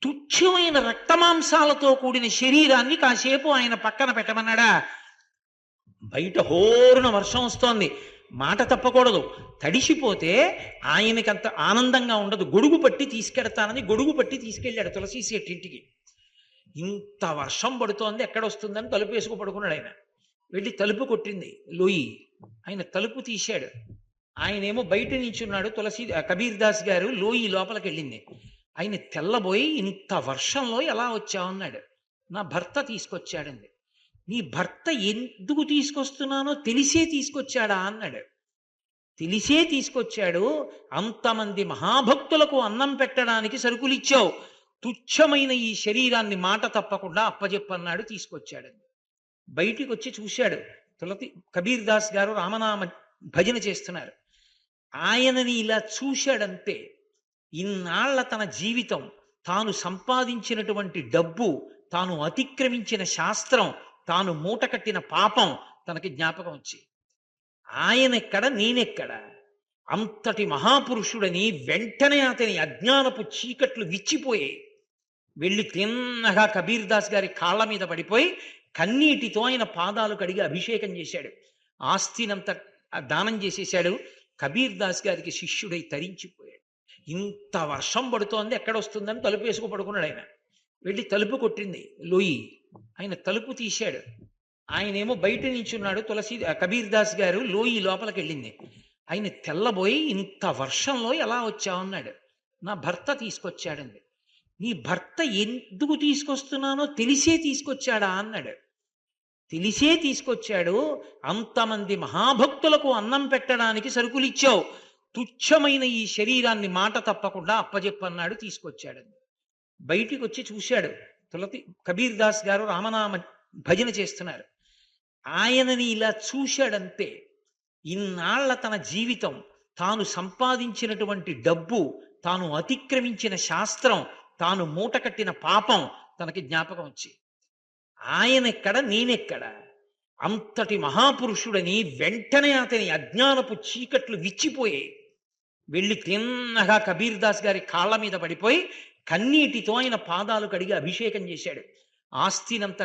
తుచ్చమైన రక్తమాంసాలతో కూడిన శరీరాన్ని కాసేపు ఆయన పక్కన పెట్టమన్నాడా? బయట హోరున వర్షం వస్తోంది, మాట తప్పకూడదు. తడిసిపోతే ఆయనకంత ఆనందంగా ఉండదు. గొడుగు పట్టి తీసుకెడతానని గొడుగు పట్టి తీసుకెళ్ళాడు తులసి శెట్టి ఇంటికి. ఇంత వర్షం పడుతోంది, ఎక్కడొస్తుందని తలుపు వేసుకు పడుకున్నాడు ఆయన. వెళ్ళి తలుపు కొట్టింది లోయి. ఆయన తలుపు తీశాడు. ఆయనేమో బయట నించున్నాడు. కబీర్ దాస్ గారు లోయి లోపలికి వెళ్ళింది. ఆయన తెల్లబోయి, ఇంత వర్షంలో ఎలా వచ్చావన్నాడు. నా భర్త తీసుకొచ్చాడండి. నీ భర్త ఎందుకు తీసుకొస్తున్నానో తెలిసే తీసుకొచ్చాడా అన్నాడు. తెలిసే తీసుకొచ్చాడు. అంతమంది మహాభక్తులకు అన్నం పెట్టడానికి సరుకులు ఇచ్చావు, తుచ్చమైన ఈ శరీరాన్ని మాట తప్పకుండా అప్పజెప్పన్నాడు, తీసుకొచ్చాడండి. బయటికి వచ్చి చూశాడు. కబీర్ దాస్ గారు రామనామ భజన చేస్తున్నారు. ఆయనని ఇలా చూశాడంతే. ఇన్నాళ్ల తన జీవితం, తాను సంపాదించినటువంటి డబ్బు, తాను అతిక్రమించిన శాస్త్రం, తాను మూట కట్టిన పాపం తనకి జ్ఞాపకం వచ్చి, ఆయనెక్కడ నేనెక్కడ, అంతటి మహాపురుషుడని వెంటనే అతని అజ్ఞానపు చీకట్లు విచ్చిపోయాయి. వెళ్ళి తిన్నగా కబీర్ దాస్ గారి కాళ్ళ మీద పడిపోయి కన్నీటితో ఆయన పాదాలు కడిగి అభిషేకం చేశాడు. ఆస్తినంత దానం చేసేశాడు. కబీర్ దాస్ గారికి శిష్యుడై తరించిపోయాడు. ఇంత వర్షం పడుతోంది, ఎక్కడొస్తుందని తలుపు వేసుకు పడుకున్నాడు ఆయన. వెళ్ళి తలుపు కొట్టింది లోయి. ఆయన తలుపు తీశాడు. ఆయనేమో బయట నించున్నాడు. కబీర్ దాస్ గారు లోయి లోపలికి వెళ్ళింది. ఆయన తెల్లబోయి, ఇంత వర్షంలో ఎలా వచ్చావన్నాడు. నా భర్త తీసుకొచ్చాడండి. నీ భర్త ఎందుకు తీసుకొస్తున్నానో తెలిసే తీసుకొచ్చాడా అన్నాడు. తెలిసే తీసుకొచ్చాడు. అంతమంది మహాభక్తులకు అన్నం పెట్టడానికి సరుకులు ఇచ్చావు, తుచ్చమైన ఈ శరీరాన్ని మాట తప్పకుండా అప్పజెప్పన్నాడు, తీసుకొచ్చాడండి. బయటికి వచ్చి చూశాడు. కబీర్ దాస్ గారు రామనామ భజన చేస్తున్నారు. ఆయనని ఇలా చూశాడంతే. ఇన్నాళ్ల తన జీవితం, తాను సంపాదించినటువంటి డబ్బు, తాను అతిక్రమించిన శాస్త్రం, తాను మూట కట్టిన పాపం తనకి జ్ఞాపకం వచ్చి, ఆయనెక్కడ నేనెక్కడ, అంతటి మహాపురుషుడని వెంటనే అతని అజ్ఞానపు చీకట్లు విచ్చిపోయాయి. వెళ్ళి తిన్నగా కబీర్ దాస్ గారి కాళ్ళ మీద పడిపోయి కన్నీటితో ఆయన పాదాలు కడిగి అభిషేకం చేశాడు. ఆస్తినంత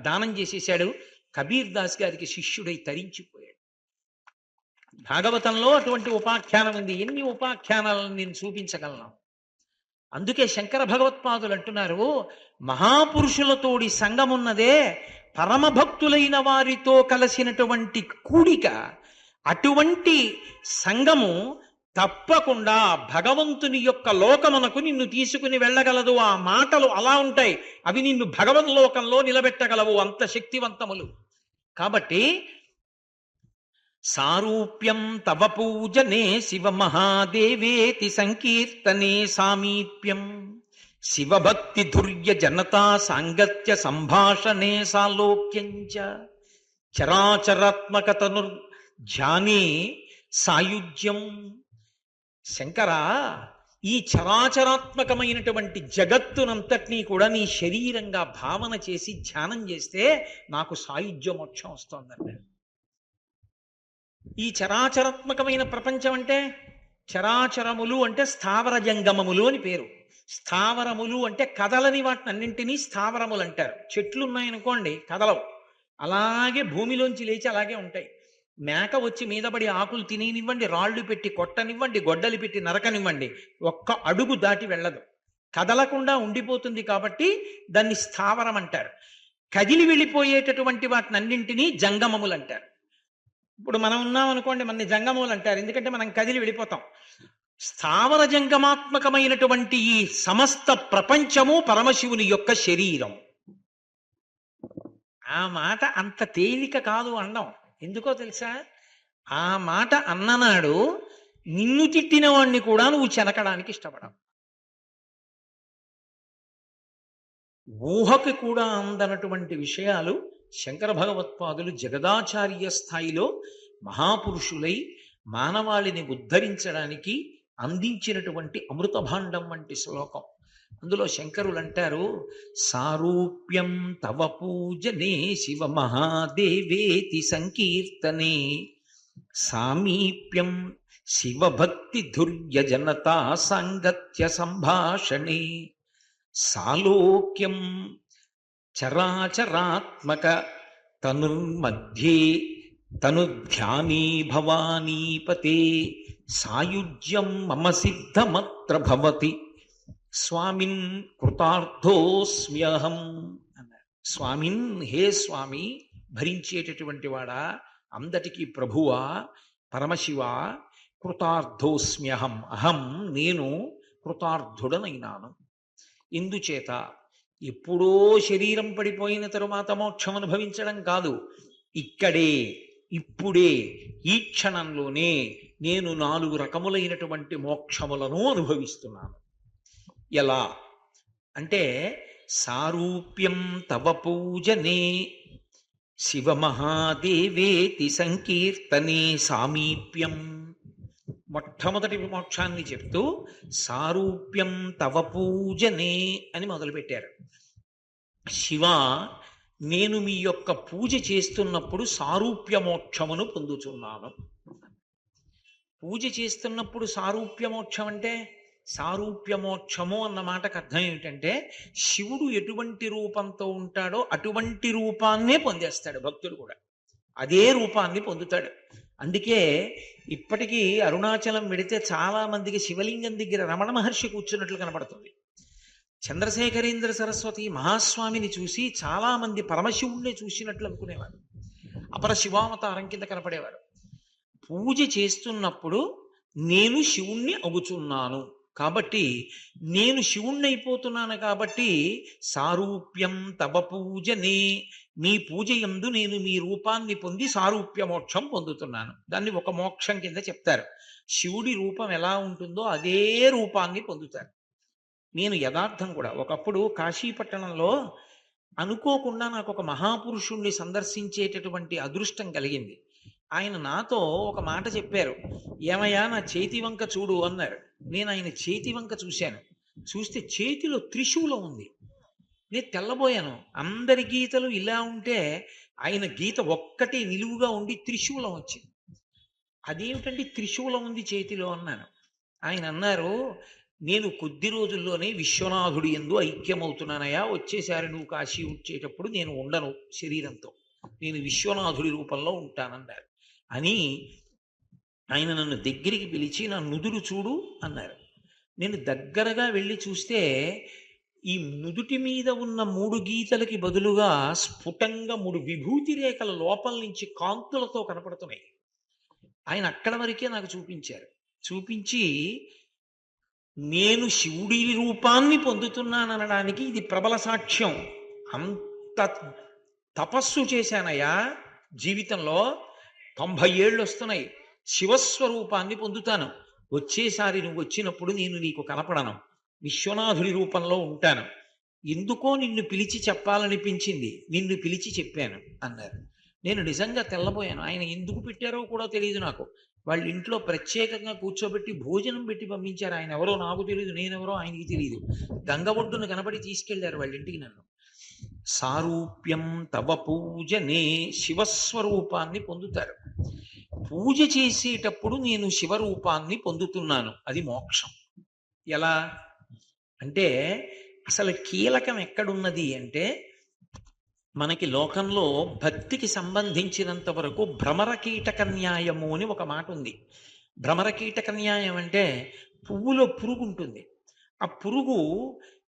దానం చేసేశాడు. కబీర్ దాస్ గారికి శిష్యుడై తరించిపోయాడు. భాగవతంలో అటువంటి ఉపాఖ్యానం ఉంది. ఎన్ని ఉపాఖ్యానాలను నేను చూపించగలను. అందుకే శంకర భగవత్పాదులు అంటున్నారు, మహాపురుషులతోడి సంగమున్నదే పరమభక్తులైన వారితో కలిసినటువంటి కూడిక. అటువంటి సంగము తప్పకుండా భగవంతుని యొక్క లోకమునకు నిన్ను తీసుకుని వెళ్ళగలదు. ఆ మాటలు అలా ఉంటాయి, అవి నిన్ను భగవద్లోకంలో నిలబెట్టగలవు, అంత శక్తివంతములు. కాబట్టి సారూప్యం తవ పూజనే శివ మహాదేవేతి సంకీర్తనే సామీప్యం శివభక్తి ధుర్య జనతా సాంగత్య సంభాషణే సాలోక్యంచ చరాచరాత్మకతను ధ్యానే సాయుజ్యం. శంకర, ఈ చరాచరాత్మకమైనటువంటి జగత్తునంతటినీ కూడా నీ శరీరంగా భావన చేసి ధ్యానం చేస్తే నాకు సాయుజ్య మోక్షం వస్తోందండి. ఈ చరాచరాత్మకమైన ప్రపంచం అంటే, చరాచరములు అంటే స్థావర జంగమములు అని పేరు. స్థావరములు అంటే కదలని వాటిని అన్నింటినీ స్థావరములు అంటారు. చెట్లు ఉన్నాయనుకోండి కదలవు, అలాగే భూమిలోంచి లేచి అలాగే ఉంటాయి. మేక వచ్చి మీదపడి ఆకులు తినేనివ్వండి, రాళ్లు పెట్టి కొట్టనివ్వండి, గొడ్డలి పెట్టి నరకనివ్వండి, ఒక్క అడుగు దాటి వెళ్ళదు, కదలకుండా ఉండిపోతుంది. కాబట్టి దాన్ని స్థావరం అంటారు. కదిలి వెళ్ళిపోయేటటువంటి వాటిని అన్నింటినీ జంగమములు అంటారు. ఇప్పుడు మనం ఉన్నాం అనుకోండి, మన జంగమములు అంటారు, ఎందుకంటే మనం కదిలి వెళ్ళిపోతాం. స్థావర జంగమాత్మకమైనటువంటి ఈ సమస్త ప్రపంచము పరమశివుని యొక్క శరీరం. ఆ మాట అంత తేలిక కాదు అనడం. ఎందుకో తెలుసా? ఆ మాట అన్ననాడు నిన్ను తిట్టిన వాణ్ణి కూడా నువ్వు చెనకడానికి ఇష్టపడవు. ఊహకు కూడా అందనటువంటి విషయాలు శంకర భగవత్పాదులు జగదాచార్య స్థాయిలో మహాపురుషులై మానవాళిని ఉద్ధరించడానికి అందించినటువంటి అమృత భాండం వంటి శ్లోకం. అందులో శంకరులు అంటారు, సారూప్యం తవ పూజనే శివ మహాదేవేతి సంకీర్తనే సామీప్యం శివభక్తి ధుర్య జనతా సాంగత్య సంభాషణే. సాలోక్యం చరాచరాత్మక తనుర్మధ్యే తనుధ్యానే భవానీపతే సాయుజ్యం మమ సిద్ధమత్ర భవతి స్వామిన్ కృతార్థోస్మ్యహం అన్నారు. స్వామిన్, హే స్వామి, భరించేటటువంటి వాడా, అందటికీ ప్రభువా, పరమశివ, కృతార్థోస్మ్యహం, అహం నేను కృతార్థుడనైనాను. ఇందుచేత ఎప్పుడో శరీరం పడిపోయిన తరువాత మోక్షం అనుభవించడం కాదు, ఇక్కడే ఇప్పుడే ఈ క్షణంలోనే నేను 4 రకములైనటువంటి మోక్షములను అనుభవిస్తున్నాను. ఎలా అంటే, సారూప్యం తవ పూజనే శివమహాదేవేతి సంకీర్తనే సామీప్యం. మొట్టమొదటి మోక్షాన్ని చెప్తూ సారూప్యం తవ పూజనే అని మొదలుపెట్టారు. శివ, నేను మీ యొక్క పూజ చేస్తున్నప్పుడు సారూప్య మోక్షమును పొందుతున్నాను. పూజ చేస్తున్నప్పుడు సారూప్య మోక్షం అంటే, సారూప్య మోక్షము అన్న మాటకు అర్థం ఏమిటంటే, శివుడు ఎటువంటి రూపంతో ఉంటాడో అటువంటి రూపాన్నే పొందేస్తాడు భక్తుడు కూడా, అదే రూపాన్ని పొందుతాడు. అందుకే ఇప్పటికీ అరుణాచలం వెడితే చాలా మందికి శివలింగం దగ్గర రమణ మహర్షి కూర్చున్నట్లు కనపడుతుంది. చంద్రశేఖరేంద్ర సరస్వతి మహాస్వామిని చూసి చాలా మంది పరమశివుణ్ణి చూసినట్లు అనుకునేవారు, అపర శివావతారం కింద కనపడేవారు. పూజ చేస్తున్నప్పుడు నేను శివుణ్ణి అగుచున్నాను కాబట్టి, నేను శివుణ్ణి అయిపోతున్నాను కాబట్టి, సారూప్యం తవ పూజనే, మీ పూజ యందు నేను మీ రూపాన్ని పొంది సారూప్య మోక్షం పొందుతున్నాను. దాన్ని ఒక మోక్షం కింద చెప్తారు. శివుడి రూపం ఎలా ఉంటుందో అదే రూపాన్ని పొందుతారు. నేను యథార్థం కూడా ఒకప్పుడు కాశీపట్టణంలో అనుకోకుండా నాకు ఒక మహాపురుషుణ్ణి సందర్శించేటటువంటి అదృష్టం కలిగింది. ఆయన నాతో ఒక మాట చెప్పారు. ఏమయ్యా, నా చేతి వంక చూడు అన్నారు. నేను ఆయన చేతి వంక చూశాను. చూస్తే చేతిలో త్రిశూలం ఉంది. నేను తెల్లబోయాను. అందరి గీతలు ఇలా ఉంటే ఆయన గీత ఒక్కటే నిలువుగా ఉండి త్రిశూలం వచ్చింది. అదేమిటండి త్రిశూలం ఉంది చేతిలో అన్నాను. ఆయన అన్నారు, నేను కొద్ది రోజుల్లోనే విశ్వనాథుడి యందు ఐక్యమవుతున్నానయా, వచ్చేసారి నువ్వు కాశీ వచ్చేటప్పుడు నేను ఉండను శరీరంతో, నేను విశ్వనాథుడి రూపంలో ఉంటానన్నారు. అని ఆయన నన్ను దగ్గరికి పిలిచి నా నుదురు చూడు అన్నారు. నేను దగ్గరగా వెళ్ళి చూస్తే ఈ నుదుటి మీద ఉన్న 3 గీతలకి బదులుగా స్ఫుటంగా 3 విభూతి రేఖల లోపల నుంచి కాంతులతో కనపడుతున్నాయి. ఆయన అక్కడ వరకే నాకు చూపించారు. చూపించి, నేను శివుడి రూపాన్ని పొందుతున్నాననడానికి ఇది ప్రబల సాక్ష్యం. అంత తపస్సు చేశానయ్యా జీవితంలో, 90 ఏళ్ళు వస్తున్నాయి, శివస్వరూపాన్ని పొందుతాను. వచ్చేసారి నువ్వు వచ్చినప్పుడు నేను నీకు కనపడను, విశ్వనాథుడి రూపంలో ఉంటాను. ఎందుకో నిన్ను పిలిచి చెప్పాలనిపించింది, నిన్ను పిలిచి చెప్పాను అన్నారు. నేను నిజంగా తెల్లబోయాను. ఆయన ఎందుకు పెట్టారో కూడా తెలియదు నాకు. వాళ్ళ ఇంట్లో ప్రత్యేకంగా కూర్చోబెట్టి భోజనం పెట్టి పంపించారు. ఆయన ఎవరో నాకు తెలియదు, నేనెవరో ఆయనకి తెలియదు. గంగ ఒడ్డును కనబడి తీసుకెళ్లారు వాళ్ళ ఇంటికి నన్ను. సారూప్యం తవ పూజనే, శివస్వరూపాన్ని పొందుతారు. పూజ చేసేటప్పుడు నేను శివరూపాన్ని పొందుతున్నాను, అది మోక్షం. ఎలా అంటే, అసలు కీలకం ఎక్కడున్నది అంటే, మనకి లోకంలో భక్తికి సంబంధించినంత వరకు భ్రమరకీటక న్యాయము అని ఒక మాట ఉంది. భ్రమరకీటక న్యాయం అంటే, పువ్వులో పురుగు ఉంటుంది. ఆ పురుగు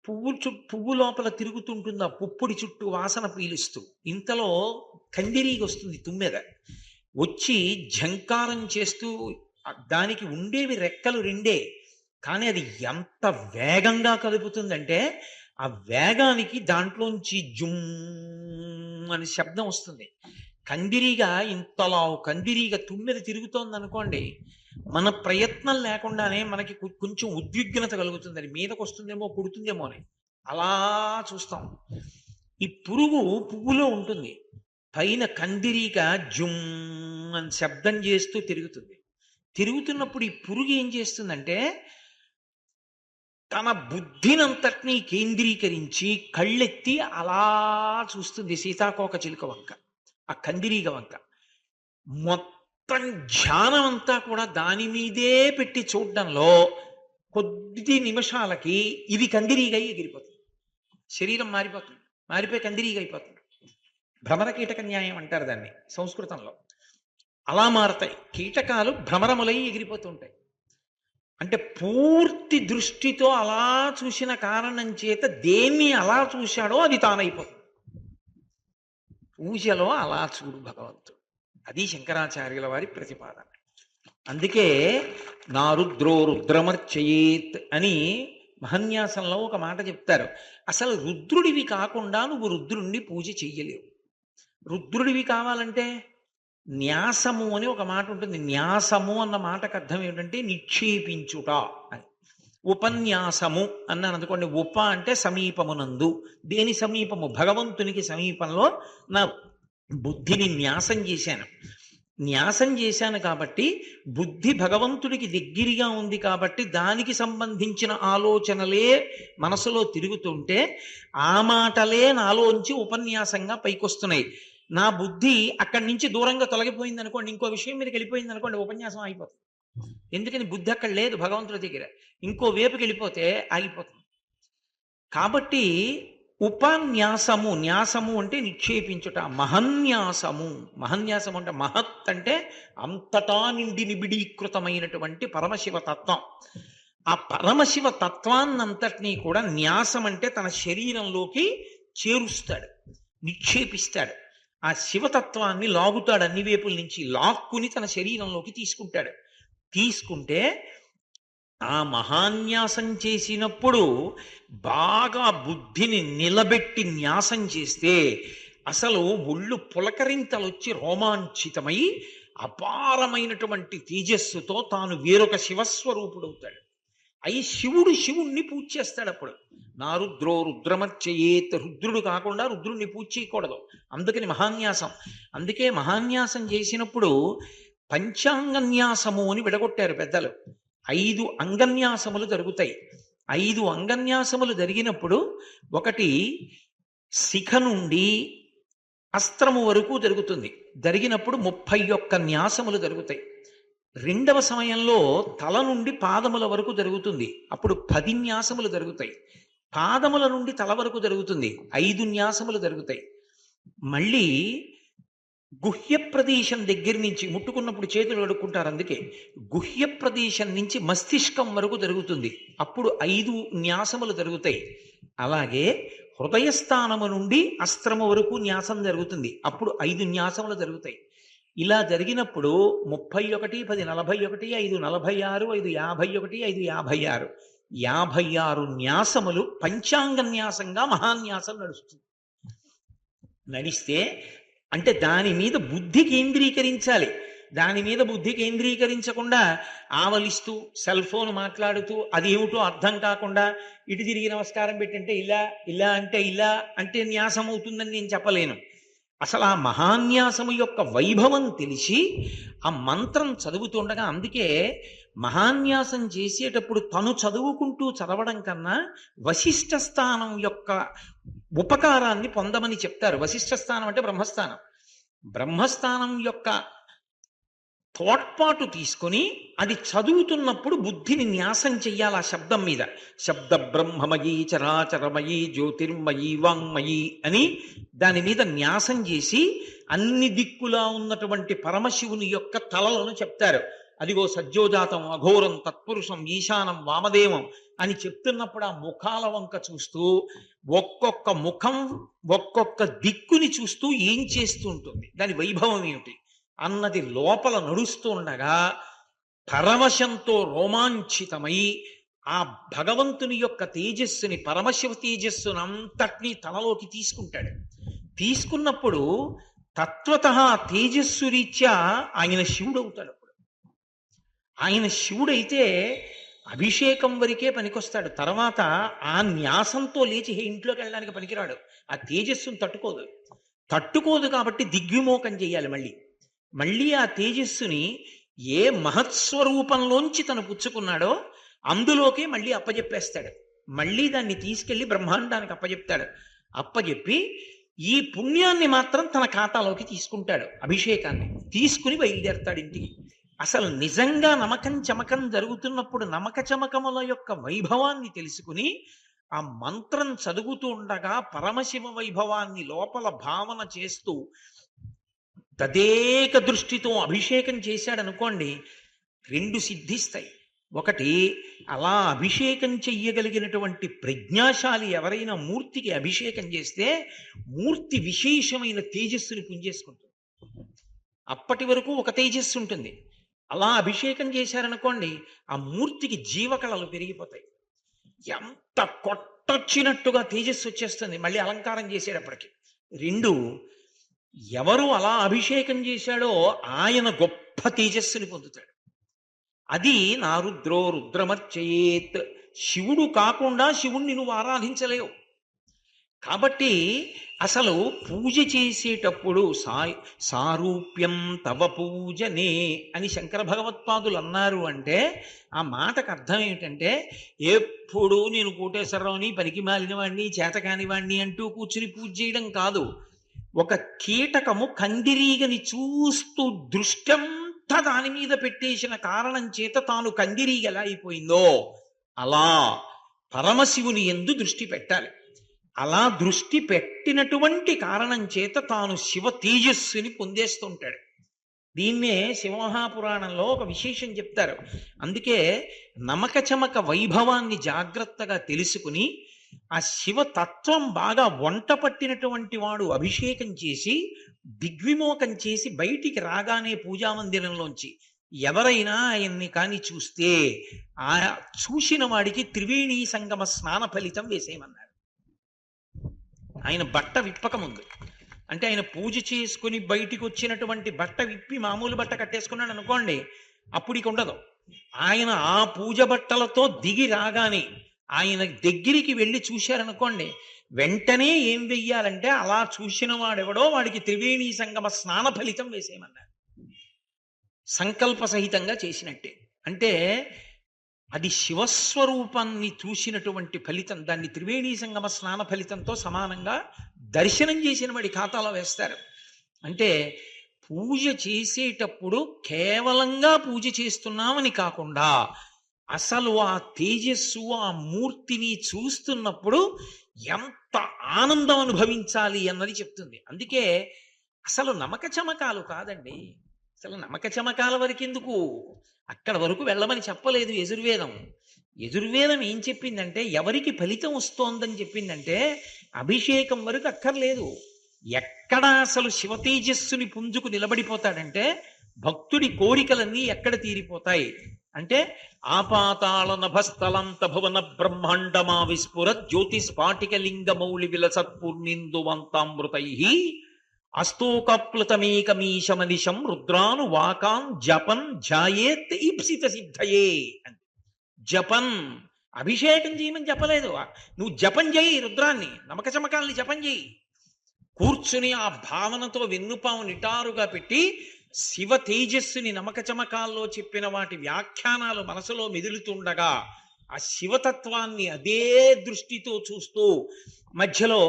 పువ్వు లోపల తిరుగుతుంటుంది, ఆ పుప్పొడి చుట్టూ వాసన పీలుస్తూ. ఇంతలో కందిరీగ వస్తుంది, తుమ్మెద వచ్చి ఝంకారం చేస్తూ, దానికి ఉండేవి రెక్కలు 2, కానీ అది ఎంత వేగంగా కదుపుతుందంటే, ఆ వేగానికి దాంట్లోంచి జుమ్ అని శబ్దం వస్తుంది. కందిరీగ, ఇంతలా కందిరీగ తుమ్మెద తిరుగుతోంది అనుకోండి, మన ప్రయత్నం లేకుండానే మనకి కొంచెం ఉద్విగ్నత కలుగుతుంది. అది మీదకు వస్తుందేమో, కుడుతుందేమో అని అలా చూస్తాం. ఈ పురుగు పువ్వులో ఉంటుంది, పైన కందిరీగ జుమ్ అని శబ్దం చేస్తూ తిరుగుతుంది. తిరుగుతున్నప్పుడు ఈ పురుగు ఏం చేస్తుందంటే, తన బుద్ధినంతటినీ కేంద్రీకరించి కళ్ళెత్తి అలా చూస్తుంది సీతాకోక చిలుక వంక, ఆ కందిరీగ వంక. మొత్తం ధ్యానం అంతా కూడా దాని మీదే పెట్టి చూడడంలో కొద్ది నిమిషాలకి ఇది కందిరీగ ఎగిరిపోతుంది. శరీరం మారిపోతుంది, మారిపోయి కందిరీగా అయిపోతుంది. భ్రమర కీటక న్యాయం అంటారు దాన్ని సంస్కృతంలో. అలా మారతాయి కీటకాలు, భ్రమరములై ఎగిరిపోతుంటాయి. అంటే పూర్తి దృష్టితో అలా చూసిన కారణం చేత దేన్ని అలా చూశాడో అది తానైపోతుంది. పూజలో అలా చూడు భగవంతుడు, అది శంకరాచార్యుల వారి ప్రతిపాదన. అందుకే నా రుద్రో రుద్రమర్చయేత్ అని మహన్యాసంలో ఒక మాట చెప్తారు. అసలు రుద్రుడివి కాకుండా నువ్వు రుద్రుణ్ణి పూజ చెయ్యలేవు. రుద్రుడివి కావాలంటే న్యాసము అని ఒక మాట ఉంటుంది. న్యాసము అన్న మాటకు అర్థం ఏమిటంటే నిక్షేపించుట అని. ఉపన్యాసము అన్నాను అనుకోండి, ఉప అంటే సమీపమునందు. దేని సమీపము? భగవంతునికి సమీపంలో నా బుద్ధిని న్యాసం చేశాను. న్యాసం చేశాను కాబట్టి బుద్ధి భగవంతుడికి దగ్గరగా ఉంది కాబట్టి దానికి సంబంధించిన ఆలోచనలే మనసులో తిరుగుతుంటే ఆ మాటలే నాలోంచి ఉపన్యాసంగా పైకొస్తున్నాయి. నా బుద్ధి అక్కడి నుంచి దూరంగా తొలగిపోయింది అనుకోండి, ఇంకో విషయం మీదకి వెళ్ళిపోయింది అనుకోండి, ఉపన్యాసం అయిపోతుంది. ఎందుకని? బుద్ధి అక్కడ లేదు భగవంతుడి దగ్గర, ఇంకో వైపుకి వెళ్ళిపోతే ఆగిపోతుంది. కాబట్టి ఉపన్యాసము, న్యాసము అంటే నిక్షేపించుట. మహన్యాసము, మహన్యాసము అంటే మహత్ అంటే అంతటా నిండి నిబిడీకృతమైనటువంటి పరమశివ తత్వం. ఆ పరమశివ తత్వాన్నంతటినీ కూడా న్యాసం అంటే తన శరీరంలోకి చేరుస్తాడు, నిక్షేపిస్తాడు. ఆ శివతత్వాన్ని లాగుతాడు, అన్ని వైపుల నుంచి లాక్కుని తన శరీరంలోకి తీసుకుంటాడు. తీసుకుంటే ఆ మహాన్యాసం చేసినప్పుడు బాగా బుద్ధిని నిలబెట్టి న్యాసం చేస్తే అసలు ఒళ్ళు పులకరింతలొచ్చి రోమాంచితమై అపారమైనటువంటి తేజస్సుతో తాను వేరొక శివస్వరూపుడవుతాడు. అయి శివుణ్ణి పూజ చేస్తాడు. అప్పుడు నా రుద్రో రుద్రమర్చయేత్, రుద్రుడు కాకుండా రుద్రుణ్ణి పూజ చేయకూడదు. అందుకని మహాన్యాసం. అందుకే మహాన్యాసం చేసినప్పుడు పంచాంగన్యాసము అని విడగొట్టారు పెద్దలు. 5 అంగన్యాసములు జరుగుతాయి. 5 అంగన్యాసములు జరిగినప్పుడు ఒకటి శిఖ నుండి అస్త్రము వరకు జరుగుతుంది. జరిగినప్పుడు 31 న్యాసములు జరుగుతాయి. రెండవ సమయంలో తల నుండి పాదముల వరకు జరుగుతుంది. అప్పుడు 10 న్యాసములు జరుగుతాయి. పాదముల నుండి తల వరకు జరుగుతుంది, 5 న్యాసములు జరుగుతాయి. మళ్ళీ గుహ్య ప్రదేశం దగ్గర నుంచి, ముట్టుకున్నప్పుడు చేతులు కడుక్కుంటారు, అందుకే గుహ్య ప్రదేశం నుంచి మస్తిష్కం వరకు జరుగుతుంది. అప్పుడు 5 న్యాసములు జరుగుతాయి. అలాగే హృదయస్థానము నుండి అస్త్రము వరకు న్యాసం జరుగుతుంది. అప్పుడు 5 న్యాసములు జరుగుతాయి. ఇలా జరిగినప్పుడు 31, 10, 41, 5, 46, 5, 51, 5, 56, 56 న్యాసములు పంచాంగ న్యాసంగా మహాన్యాసం నడుస్తుంది. నడిస్తే అంటే దాని మీద బుద్ధి కేంద్రీకరించాలి. దాని మీద బుద్ధి కేంద్రీకరించకుండా ఆవలిస్తూ సెల్ ఫోన్ మాట్లాడుతూ అదేమిటో అర్థం కాకుండా ఇటు తిరిగి నమస్కారం పెట్టంటే ఇలా, ఇలా అంటే ఇలా అంటే న్యాసం అవుతుందని నేను చెప్పలేను. అసలు ఆ మహాన్యాసము యొక్క వైభవం తెలిసి ఆ మంత్రం చదువుతుండగా, అందుకే మహాన్యాసం చేసేటప్పుడు తను చదువుకుంటూ చదవడం కన్నా వశిష్ఠ స్థానం యొక్క ఉపకారాన్ని పొందమని చెప్తారు. వశిష్ఠ స్థానం అంటే బ్రహ్మస్థానం. బ్రహ్మస్థానం యొక్క తోడ్పాటు తీసుకొని అది చదువుతున్నప్పుడు బుద్ధిని న్యాసం చెయ్యాలి ఆ శబ్దం మీద. శబ్ద బ్రహ్మమయీ చరాచరమయీ జ్యోతిర్మయీ వాంగ్మయీ అని దాని మీద న్యాసం చేసి అన్ని దిక్కులా ఉన్నటువంటి పరమశివుని యొక్క తలలను చెప్తారు. అదిగో సజ్జోజాతం అఘోరం తత్పురుషం ఈశానం వామదేవం అని చెప్తున్నప్పుడు ఆ ముఖాల వంక చూస్తూ ఒక్కొక్క ముఖం ఒక్కొక్క దిక్కుని చూస్తూ ఏం చేస్తూ ఉంటుంది, దాని వైభవం ఏమిటి అన్నది లోపల నడుస్తూ ఉండగా పరవశంతో రోమాంచితమై ఆ భగవంతుని యొక్క తేజస్సుని, పరమశివ తేజస్సును అంతటినీ తనలోకి తీసుకుంటాడు. తీసుకున్నప్పుడు తత్వతః తేజస్సు రీత్యా ఆయన శివుడు అవుతాడు. అప్పుడు ఆయన శివుడైతే అభిషేకం వరకే పనికొస్తాడు. తర్వాత ఆ న్యాసంతో లేచి ఇంట్లోకి వెళ్ళడానికి పనికిరాడు. ఆ తేజస్సును తట్టుకోదు కాబట్టి దిగ్విమోకం చేయాలి. మళ్ళీ ఆ తేజస్సుని ఏ మహత్స్వరూపంలోంచి తను పుచ్చుకున్నాడో అందులోకే మళ్ళీ అప్పజెప్పేస్తాడు. మళ్ళీ దాన్ని తీసుకెళ్లి బ్రహ్మాండానికి అప్పజెప్తాడు. అప్పజెప్పి ఈ పుణ్యాన్ని మాత్రం తన ఖాతాలోకి తీసుకుంటాడు. అభిషేకాన్ని తీసుకుని బయలుదేరతాడు ఇంటికి. అసలు నిజంగా నమకం చమకం జరుగుతున్నప్పుడు నమక చమకముల యొక్క వైభవాన్ని తెలుసుకుని ఆ మంత్రం చదువుతూ ఉండగా పరమశివ వైభవాన్ని లోపల భావన చేస్తూ తదేక దృష్టితో అభిషేకం చేశాడనుకోండి, రెండు సిద్ధిస్తాయి. ఒకటి, అలా అభిషేకం చెయ్యగలిగినటువంటి ప్రజ్ఞాశాలి ఎవరైనా మూర్తికి అభిషేకం చేస్తే మూర్తి విశేషమైన తేజస్సుని పుంజేసుకుంటుంది. అప్పటి వరకు ఒక తేజస్సు ఉంటుంది. అలా అభిషేకం చేశారనుకోండి, ఆ మూర్తికి జీవకళలు పెరిగిపోతాయి. ఎంత కొట్టొచ్చినట్టుగా తేజస్సు వచ్చేస్తుంది మళ్ళీ అలంకారం చేసేటప్పటికి. రెండు, ఎవరు అలా అభిషేకం చేశాడో ఆయన గొప్ప తేజస్సుని పొందుతాడు. అది నా రుద్రో రుద్రమర్చయేత్. శివుడు కాకుండా శివుణ్ణి నువ్వు ఆరాధించలేవు. కాబట్టి అసలు పూజ చేసేటప్పుడు సారూప్యం తవ పూజనే అని శంకర భగవత్పాదులు అన్నారు. అంటే ఆ మాటకు అర్థం ఏమిటంటే, ఎప్పుడు నేను కోటేశ్వరరావుని పనికి మాలిన వాడిని చేతకాని వాడిని అంటూ కూర్చుని పూజ చేయడం కాదు. ఒక కీటకము కందిరీగని చూస్తూ దృష్టంతా దాని మీద పెట్టేసిన కారణం చేత తాను కందిరీగ ఎలా అయిపోయిందో అలా పరమశివుని యందు దృష్టి పెట్టాలి. అలా దృష్టి పెట్టినటువంటి కారణం చేత తాను శివ తేజస్సుని పొందేస్తుంటాడు. దీన్నే శివమహాపురాణంలో ఒక విశేషం చెప్తారు. అందుకే నమక చమక వైభవాన్ని జాగ్రత్తగా తెలుసుకుని ఆ శివతత్వం బాగా వంట పట్టినటువంటి వాడు అభిషేకం చేసి దిగ్విమోకం చేసి బయటికి రాగానే పూజామందిరంలోంచి ఎవరైనా ఆయన్ని కాని చూస్తే ఆ చూసిన వాడికి త్రివేణీ సంగమ స్నాన ఫలితం వేసేయమన్నారు. ఆయన బట్ట విప్పకముందు, అంటే ఆయన పూజ చేసుకుని బయటికి వచ్చినటువంటి బట్ట విప్పి మామూలు బట్ట కట్టేసుకున్నాడు అనుకోండి, అప్పుడు ఇక ఉండదు. ఆయన ఆ పూజ బట్టలతో దిగి రాగానే ఆయన దగ్గరికి వెళ్ళి చూశారనుకోండి, వెంటనే ఏం వెయ్యాలంటే అలా చూసిన వాడెవడో వాడికి త్రివేణీ సంగమ స్నాన ఫలితం వేసేయమన్నారు. సంకల్ప సహితంగా చేసినట్టే. అంటే అది శివస్వరూపాన్ని చూసినటువంటి ఫలితం. దాన్ని త్రివేణీ సంగమ స్నాన ఫలితంతో సమానంగా దర్శనం చేసిన వాడి ఖాతాలో వేస్తారు. అంటే పూజ చేసేటప్పుడు కేవలంగా పూజ చేస్తున్నామని కాకుండా అసలు ఆ తేజస్సు ఆ మూర్తిని చూస్తున్నప్పుడు ఎంత ఆనందం అనుభవించాలి అన్నది చెప్తుంది. అందుకే అసలు నమక చమకాలు కాదండి, అసలు నమక చమకాల వరకు ఎందుకు, అక్కడ వరకు వెళ్ళమని చెప్పలేదు యజుర్వేదం. యజుర్వేదం ఏం చెప్పిందంటే ఎవరికి ఫలితం వస్తోందని చెప్పిందంటే అభిషేకం వరకు అక్కర్లేదు. ఎక్కడ అసలు శివ తేజస్సుని పుంజుకు నిలబడిపోతాడంటే భక్తుడి కోరికలన్నీ ఎక్కడ తీరిపోతాయి అంటే ఆపాతాళ నభస్థలంత భువన బ్రహ్మాండమా విస్ఫుర జ్యోతిస్ఫాటిక లింగ మౌళి విలసత్పుర్నిందువంతామృతై అస్తోకప్లుతమేకమీశమనిశం రుద్రాను వాకాం జపన్ ఝాయేత్ ఈప్సిత సిద్ధయే. జపన్, అభిషేకం చేయమని చెప్పలేదు. నువ్వు జపం చేయి, రుద్రాన్ని నమక చమకాల్ని జపం చేయి. కూర్చుని ఆ భావనతో వెన్నుపాము నిటారుగా పెట్టి శివ తేజస్సుని నమక చమకాల్లో చెప్పిన వాటి వ్యాఖ్యానాలు మనసులో మెదులుతుండగా ఆ శివతత్వాన్ని అదే దృష్టితో చూస్తూ మధ్యలో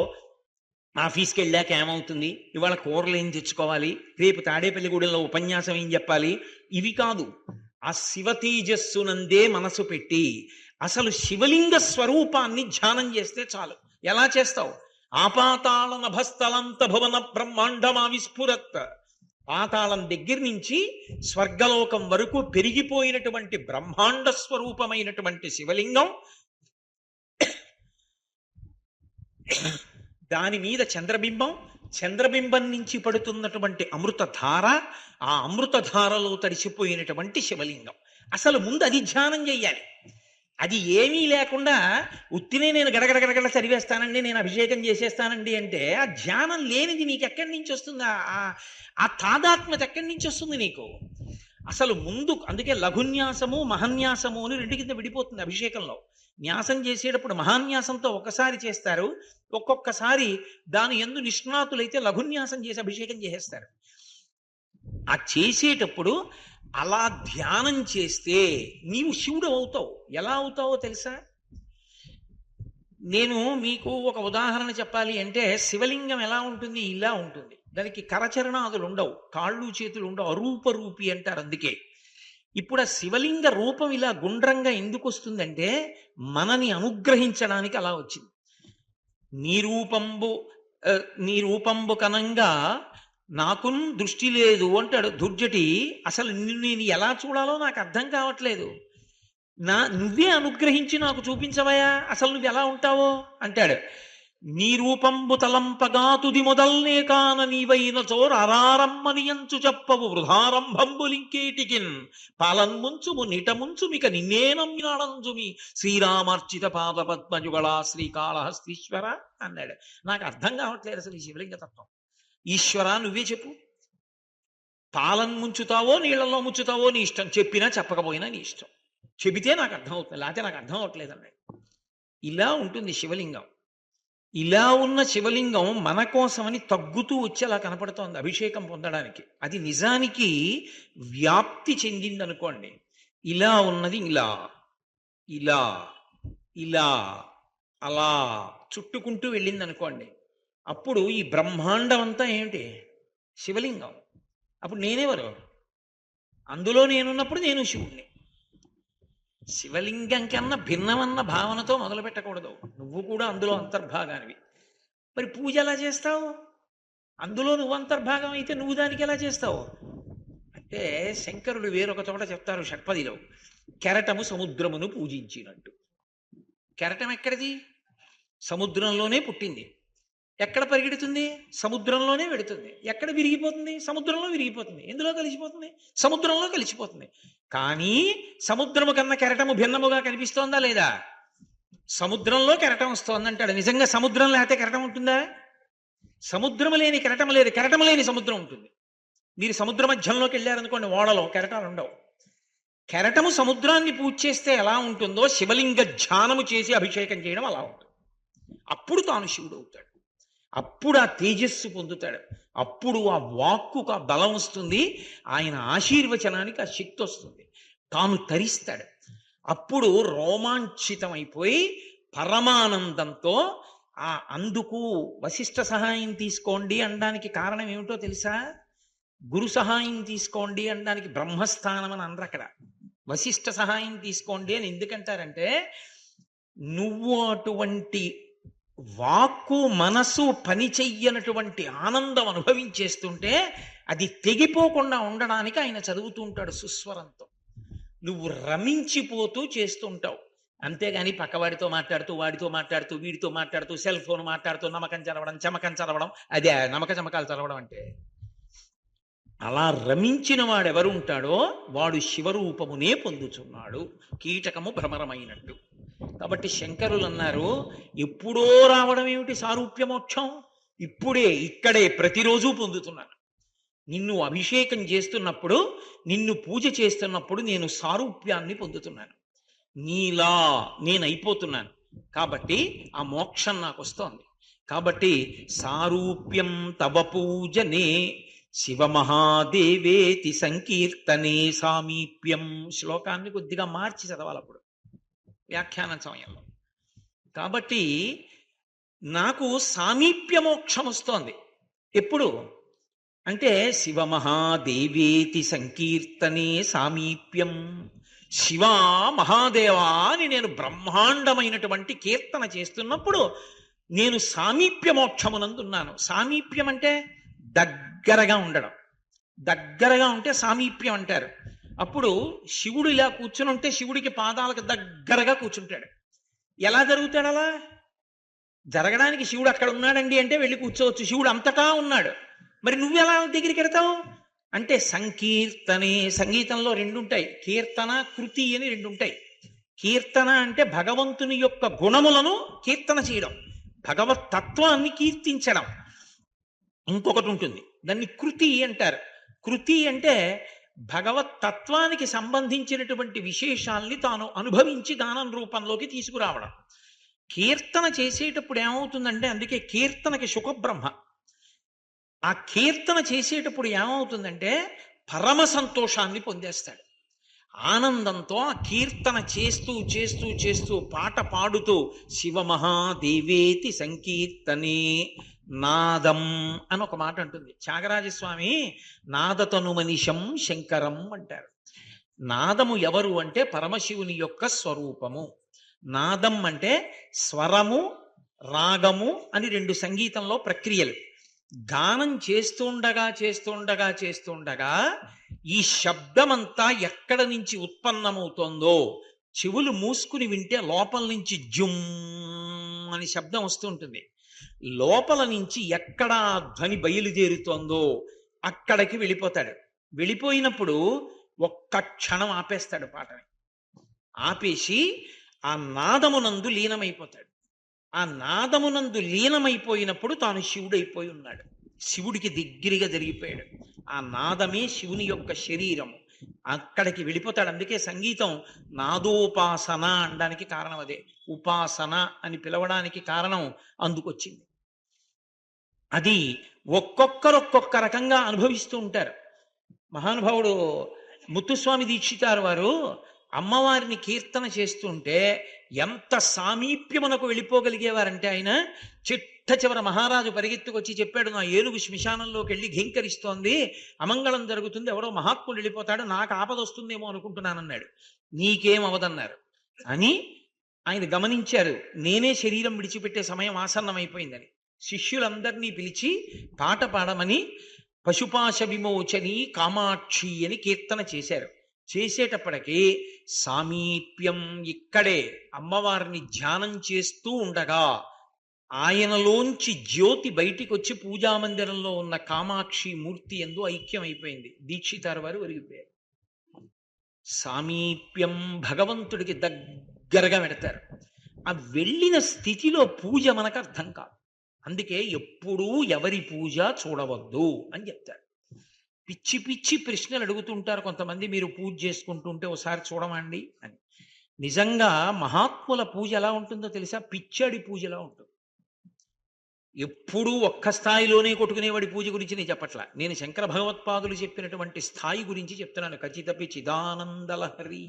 ఆఫీస్కి వెళ్ళాక ఏమవుతుంది, ఇవాళ కూరలు ఏం తెచ్చుకోవాలి, రేపు తాడేపల్లిగూడెంలో ఉపన్యాసం ఏం చెప్పాలి, ఇవి కాదు. ఆ శివ తేజస్సునందే మనసు పెట్టి అసలు శివలింగ స్వరూపాన్ని ధ్యానం చేస్తే చాలు. ఎలా చేస్తావు? ఆపాతాళ నభస్థలంత భువన బ్రహ్మాండమా విస్ఫురత్. పాతాళం దగ్గర నుంచి స్వర్గలోకం వరకు పెరిగిపోయినటువంటి బ్రహ్మాండ స్వరూపమైనటువంటి శివలింగం, దాని మీద చంద్రబింబం, చంద్రబింబం నుంచి పడుతున్నటువంటి అమృతధార, ఆ అమృతధారలో తడిసిపోయినటువంటి శివలింగం. అసలు ముందు అది ధ్యానం చెయ్యాలి. అది ఏమీ లేకుండా ఉత్తినే నేను గడగడ చదివేస్తానండి, నేను అభిషేకం చేసేస్తానండి అంటే ఆ ధ్యానం లేనిది నీకు ఎక్కడి నుంచి వస్తుంది? ఆ తాదాత్మ్యత ఎక్కడి నుంచి వస్తుంది నీకు? అసలు ముందు అందుకే లఘున్యాసము మహాన్యాసము అని రెండు కింద విడిపోతుంది అభిషేకంలో. న్యాసం చేసేటప్పుడు మహాన్యాసంతో ఒకసారి చేస్తారు, ఒక్కొక్కసారి దాని యందు నిష్ణాతులైతే లఘున్యాసం చేసి అభిషేకం చేసేస్తారు. ఆ చేసేటప్పుడు అలా ధ్యానం చేస్తే నీవు శివుడు అవుతావు. ఎలా అవుతావో తెలుసా? నేను మీకు ఒక ఉదాహరణ చెప్పాలి అంటే శివలింగం ఎలా ఉంటుంది? ఇలా ఉంటుంది. దానికి కరచరణాదులు ఉండవు, కాళ్ళు చేతులు ఉండవు, అరూపరూపి అంటారు. అందుకే ఇప్పుడు ఆ శివలింగ రూపం ఇలా గుండ్రంగా ఎందుకు వస్తుందంటే మనని అనుగ్రహించడానికి అలా వచ్చింది. నీ రూపంబు నీ రూపంబు కనంగా నాకున్ దృష్టి లేదు అంటాడు దుర్జటి. అసలు నిన్ను నేను ఎలా చూడాలో నాకు అర్థం కావట్లేదు. నువ్వే అనుగ్రహించి నాకు చూపించవయా, అసలు నువ్వు ఎలా ఉంటావో అంటాడు. నీ రూపంబు తలంపగా తుది మొదల్నే కాన నీవైన చోర అరారమ్మనియంచు చెప్పవు వృధారంభంబులింకేటికిన్ పాలన్ముంచుము నిటముంచుమిక నిన్నే నమ్మినాడంజుమి శ్రీరామార్చిత పాద పద్మయుగళా శ్రీకాళహస్తీశ్వర అన్నాడు. నాకు అర్థం కావట్లేదు అసలు ఈ శివలింగ తత్వం. ఈశ్వర నువ్వే చెప్పు, పాలను ముంచుతావో నీళ్లలో ముంచుతావో నీ ఇష్టం, చెప్పినా చెప్పకపోయినా నీ ఇష్టం, చెబితే నాకు అర్థం అవుతుంది, లేకపోతే నాకు అర్థం అవట్లేదు అన్నాడు. ఇలా ఉంటుంది శివలింగం. ఇలా ఉన్న శివలింగం మన కోసమని తగ్గుతూ వచ్చి అలా కనపడుతోంది అభిషేకం పొందడానికి. అది నిజానికి వ్యాప్తి చెందింది అనుకోండి. ఇలా ఉన్నది ఇలా ఇలా ఇలా అలా చుట్టుకుంటూ వెళ్ళింది అనుకోండి. అప్పుడు ఈ బ్రహ్మాండం అంతా ఏమిటి? శివలింగం. అప్పుడు నేనెవరు? అందులో నేనున్నప్పుడు నేను శివుణ్ణి. శివలింగం కన్నా భిన్నమన్న భావనతో మొదలు పెట్టకూడదు. నువ్వు కూడా అందులో అంతర్భాగానివి. మరి పూజ ఎలా చేస్తావు? అందులో నువ్వు అంతర్భాగం అయితే నువ్వు దానికి ఎలా చేస్తావు అంటే, శంకరుడు వేరొక చోట చెప్తారు షట్పదిలో, కెరటము సముద్రమును పూజించినట్టు. కెరటం ఎక్కడిది? సముద్రంలోనే పుట్టింది. ఎక్కడ పరిగెడుతుంది? సముద్రంలోనే వెడుతుంది. ఎక్కడ విరిగిపోతుంది? సముద్రంలో విరిగిపోతుంది. ఎందులో కలిసిపోతుంది? సముద్రంలో కలిసిపోతుంది. కానీ సముద్రము కన్నా కెరటము భిన్నముగా కనిపిస్తోందా లేదా? సముద్రంలో కెరటం వస్తోందంటాడు. నిజంగా సముద్రం లేకపోతే కెరటం ఉంటుందా? సముద్రము లేని కెరటం లేదు, కెరటం లేని సముద్రం ఉంటుంది. మీరు సముద్ర మధ్యంలోకి వెళ్ళారనుకోండి, ఓడలో కెరటాలు ఉండవు. కెరటము సముద్రాన్ని పూజ చేస్తే ఎలా ఉంటుందో శివలింగ ధ్యానము చేసి అభిషేకం చేయడం అలా ఉంటుంది. అప్పుడు తాను శివుడు అవుతాడు. అప్పుడు ఆ తేజస్సు పొందుతాడు. అప్పుడు ఆ వాక్కుకు ఆ బలం వస్తుంది. ఆయన ఆశీర్వచనానికి ఆ శక్తి వస్తుంది. తాను తరిస్తాడు. అప్పుడు రోమాంచితమైపోయి పరమానందంతో అందుకు వశిష్ఠ సహాయం తీసుకోండి అనడానికి కారణం ఏమిటో తెలుసా? గురు సహాయం తీసుకోండి అనడానికి బ్రహ్మస్థానం అని అనరు అక్కడ. వశిష్ఠ సహాయం తీసుకోండి అని ఎందుకంటారంటే, నువ్వు అటువంటి వాక్కు మనసు పని చెయ్యనటువంటి ఆనందం అనుభవించేస్తుంటే అది తెగిపోకుండా ఉండడానికి ఆయన చదువుతూ ఉంటాడు సుస్వరంతో. నువ్వు రమించిపోతూ చేస్తుంటావు. అంతేగాని పక్కవాడితో మాట్లాడుతూ, వాడితో మాట్లాడుతూ, వీడితో మాట్లాడుతూ, సెల్ ఫోన్ మాట్లాడుతూ నమ్మకం చదవడం, చమకం చదవడం, అదే నమ్మక చమకాలు చదవడం అంటే. అలా రమించిన వాడెవరు ఉంటాడో వాడు శివరూపమునే పొందుచున్నాడు, కీటకము భ్రమరమైనట్టు. కాబట్టి శంకరులు అన్నారు, ఎప్పుడో రావడం ఏమిటి సారూప్య మోక్షం? ఇప్పుడే ఇక్కడే ప్రతిరోజు పొందుతున్నాను. నిన్ను అభిషేకం చేస్తున్నప్పుడు, నిన్ను పూజ చేస్తున్నప్పుడు నేను సారూప్యాన్ని పొందుతున్నాను. నీలా నేను అయిపోతున్నాను. కాబట్టి ఆ మోక్షం నాకు వస్తోంది. కాబట్టి సారూప్యం తవ పూజనే శివమహాదేవేతి సంకీర్తనే సామీప్యం. శ్లోకాన్ని కొద్దిగా మార్చి చదవాలి అప్పుడు వ్యాఖ్యానం సమయంలో. కాబట్టి నాకు సామీప్య మోక్షం వస్తోంది. ఎప్పుడు అంటే శివమహాదేవేతి సంకీర్తనే సామీప్యం. శివ మహాదేవా అని నేను బ్రహ్మాండమైనటువంటి కీర్తన చేస్తున్నప్పుడు నేను సామీప్య మోక్షమునందున్నాను. సామీప్యం అంటే దగ్గరగా ఉండడం. దగ్గరగా ఉంటే సామీప్యం అంటారు. అప్పుడు శివుడు ఇలా కూర్చుని ఉంటే శివుడికి పాదాలకు దగ్గరగా కూర్చుంటాడు. ఎలా జరుగుతాడు? అలా జరగడానికి శివుడు అక్కడ ఉన్నాడండి అంటే వెళ్ళి కూర్చోవచ్చు. శివుడు అంతటా ఉన్నాడు. మరి నువ్వు ఎలా దగ్గరికి వెడతావు అంటే సంకీర్తనే. సంగీతంలో రెండు ఉంటాయి, కీర్తన కృతి అని రెండు ఉంటాయి. కీర్తన అంటే భగవంతుని యొక్క గుణములను కీర్తన చేయడం, భగవత్ తత్వాన్ని కీర్తించడం. ఇంకొకటి ఉంటుంది, దాన్ని కృతి అంటారు. కృతి అంటే భగవత్ తత్వానికి సంబంధించినటువంటి విశేషాల్ని తాను అనుభవించి గానం రూపంలోకి తీసుకురావడం. కీర్తన చేసేటప్పుడు ఏమవుతుందంటే, అందుకే కీర్తనకి సుఖబ్రహ్మ. ఆ కీర్తన చేసేటప్పుడు ఏమవుతుందంటే పరమ సంతోషాన్ని పొందేస్తాడు. ఆనందంతో ఆ కీర్తన చేస్తూ చేస్తూ చేస్తూ పాట పాడుతూ శివమహాదేవేతి సంకీర్తనే నాదం అని ఒక మాట ఉంటుంది. త్యాగరాజస్వామి నాదతను మనిషం శంకరం అంటారు. నాదము ఎవరు అంటే పరమశివుని యొక్క స్వరూపము. నాదం అంటే స్వరము, రాగము అని రెండు సంగీతంలో ప్రక్రియలు. గానం చేస్తుండగా ఈ శబ్దమంతా ఎక్కడ నుంచి ఉత్పన్నమవుతోందో చెవులు మూసుకుని వింటే లోపల నుంచి జుమ్ అని శబ్దం వస్తూ ఉంటుంది. లోపల నుంచి ఎక్కడ ఆ ధ్వని బయలుదేరుతోందో అక్కడికి వెళ్ళిపోతాడు. వెళ్ళిపోయినప్పుడు ఒక్క క్షణం ఆపేస్తాడు పాటని. ఆపేసి ఆ నాదమునందు లీనమైపోతాడు. ఆ నాదమునందు లీనమైపోయినప్పుడు తాను శివుడైపోయి ఉన్నాడు. శివుడికి దగ్గరగా జరిగిపోయాడు. ఆ నాదమే శివుని యొక్క శరీరము. అక్కడికి వెళ్ళిపోతాడు. అందుకే సంగీతం నాదోపాసన అనడానికి కారణం అదే. ఉపాసన అని పిలవడానికి కారణం అందుకొచ్చింది. అది ఒక్కొక్కరు ఒక్కొక్క రకంగా అనుభవిస్తూ ఉంటారు. మహానుభావుడు ముత్తుస్వామి దీక్షితారు వారు అమ్మవారిని కీర్తన చేస్తుంటే ఎంత సామీప్యమునకు వెళ్ళిపోగలిగేవారంటే, ఆయన చిట్ట చివర మహారాజు పరిగెత్తుకొచ్చి చెప్పాడు, నా ఏనుగు శ్మశానంలోకి వెళ్ళి ఘీంకరిస్తోంది, అమంగళం జరుగుతుంది, ఎవరో మహాత్ముడు వెళ్ళిపోతాడు, నాకు ఆపద వస్తుందేమో అనుకుంటున్నానన్నాడు. నీకేం అవదన్నారు అని ఆయన గమనించారు. నేనే శరీరం విడిచిపెట్టే సమయం ఆసన్నమైపోయిందని శిష్యులందరినీ పిలిచి పాట పాడమని పశుపాశ విమోచని కామాక్షి అని కీర్తన చేశారు. చేసేటప్పటికీ సామీప్యం ఇక్కడే అమ్మవారిని ధ్యానం చేస్తూ ఉండగా ఆయనలోంచి జ్యోతి బయటికి వచ్చి పూజామందిరంలో ఉన్న కామాక్షి మూర్తి యందు ఐక్యమైపోయింది. దీక్షితారు వారు ఒరిగిపోయారు. సామీప్యం భగవంతుడికి దగ్గరగా పెడతారు. ఆ వెళ్ళిన స్థితిలో పూజ మనకు అర్థం కాదు. అందుకే ఎప్పుడూ ఎవరి పూజ చూడవద్దు అని చెప్తారు. పిచ్చి పిచ్చి ప్రశ్నలు అడుగుతుంటారు కొంతమంది, మీరు పూజ చేసుకుంటుంటే ఒకసారి చూడమండి అని. నిజంగా మహాత్ముల పూజ ఎలా ఉంటుందో తెలుసా? పిచ్చడి పూజ ఎలా ఉంటుంది. ఎప్పుడూ ఒక్క స్థాయిలోనే కొట్టుకునేవాడి పూజ గురించి నేను చెప్పట్లా. నేను శంకర భగవత్పాదులు చెప్పినటువంటి స్థాయి గురించి చెప్తున్నాను. ఖచ్చితపి చిదానందలహరి,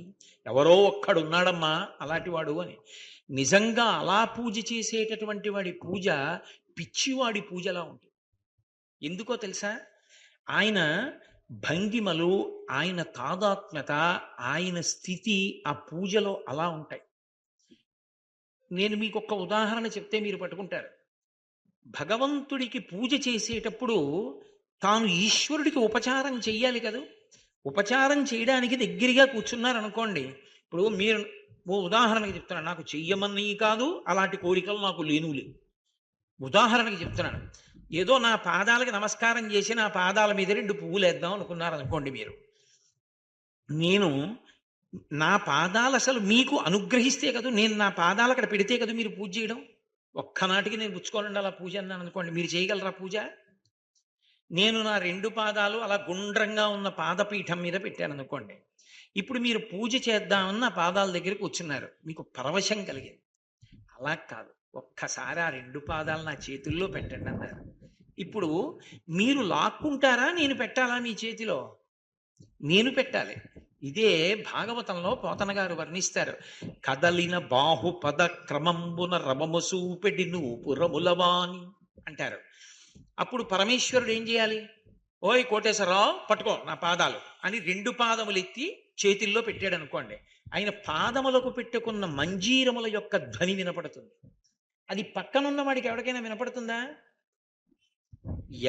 ఎవరో ఒక్కడున్నాడమ్మా అలాంటి వాడు అని. నిజంగా అలా పూజ చేసేటటువంటి వాడి పూజ పిచ్చివాడి పూజలా ఉంటుంది. ఎందుకో తెలుసా? ఆయన భంగిమలు, ఆయన తాదాత్మ్యత, ఆయన స్థితి ఆ పూజలో అలా ఉంటాయి. నేను మీకు ఒక ఉదాహరణ చెప్తే మీరు పట్టుకుంటారు. భగవంతుడికి పూజ చేసేటప్పుడు తాను ఈశ్వరుడికి ఉపచారం చెయ్యాలి కదా. ఉపచారం చేయడానికి దగ్గరగా కూర్చున్నారనుకోండి. ఇప్పుడు మీరు ఓ ఉదాహరణకి చెప్తున్నాను, నాకు చెయ్యమని కాదు, అలాంటి కోరికలు నాకు లేవు. ఉదాహరణకి చెప్తున్నాను. ఏదో నా పాదాలకి నమస్కారం చేసి నా పాదాల మీద 2 పువ్వులు వేద్దాం అనుకున్నారనుకోండి మీరు. నేను నా పాదాలు అసలు మీకు అనుగ్రహిస్తే కదా, నేను నా పాదాలు అక్కడ పెడితే కదా మీరు పూజ చేయడం. ఒక్కనాటికి నేను పుచ్చుకోనండి అలా పూజ అన్నాను అనుకోండి, మీరు చేయగలరా పూజ? నేను నా 2 పాదాలు అలా గుండ్రంగా ఉన్న పాదపీఠం మీద పెట్టాను అనుకోండి. ఇప్పుడు మీరు పూజ చేద్దామని నా పాదాల దగ్గర కూర్చున్నారు, మీకు పరవశం కలిగింది. అలా కాదు, ఒక్కసారి ఆ 2 పాదాలు నా చేతుల్లో పెట్టండి అన్నారు. ఇప్పుడు మీరు లాక్కుంటారా, నేను పెట్టాలా మీ చేతిలో? నేను పెట్టాలి. ఇదే భాగవతంలో పోతన గారు వర్ణిస్తారు. కదలిన బాహుపద క్రమంబున రమముసూపెడి నూపురములవాని అంటారు. అప్పుడు పరమేశ్వరుడు ఏం చేయాలి? ఓయ్ కోటేశ్వరరావు, పట్టుకో నా పాదాలు అని 2 పాదములు ఎత్తి చేతుల్లో పెట్టాడు అనుకోండి. ఆయన పాదములకు పెట్టుకున్న మంజీరముల యొక్క ధ్వని వినపడుతుంది. అది పక్కనున్న వాడికి ఎవరికైనా వినపడుతుందా?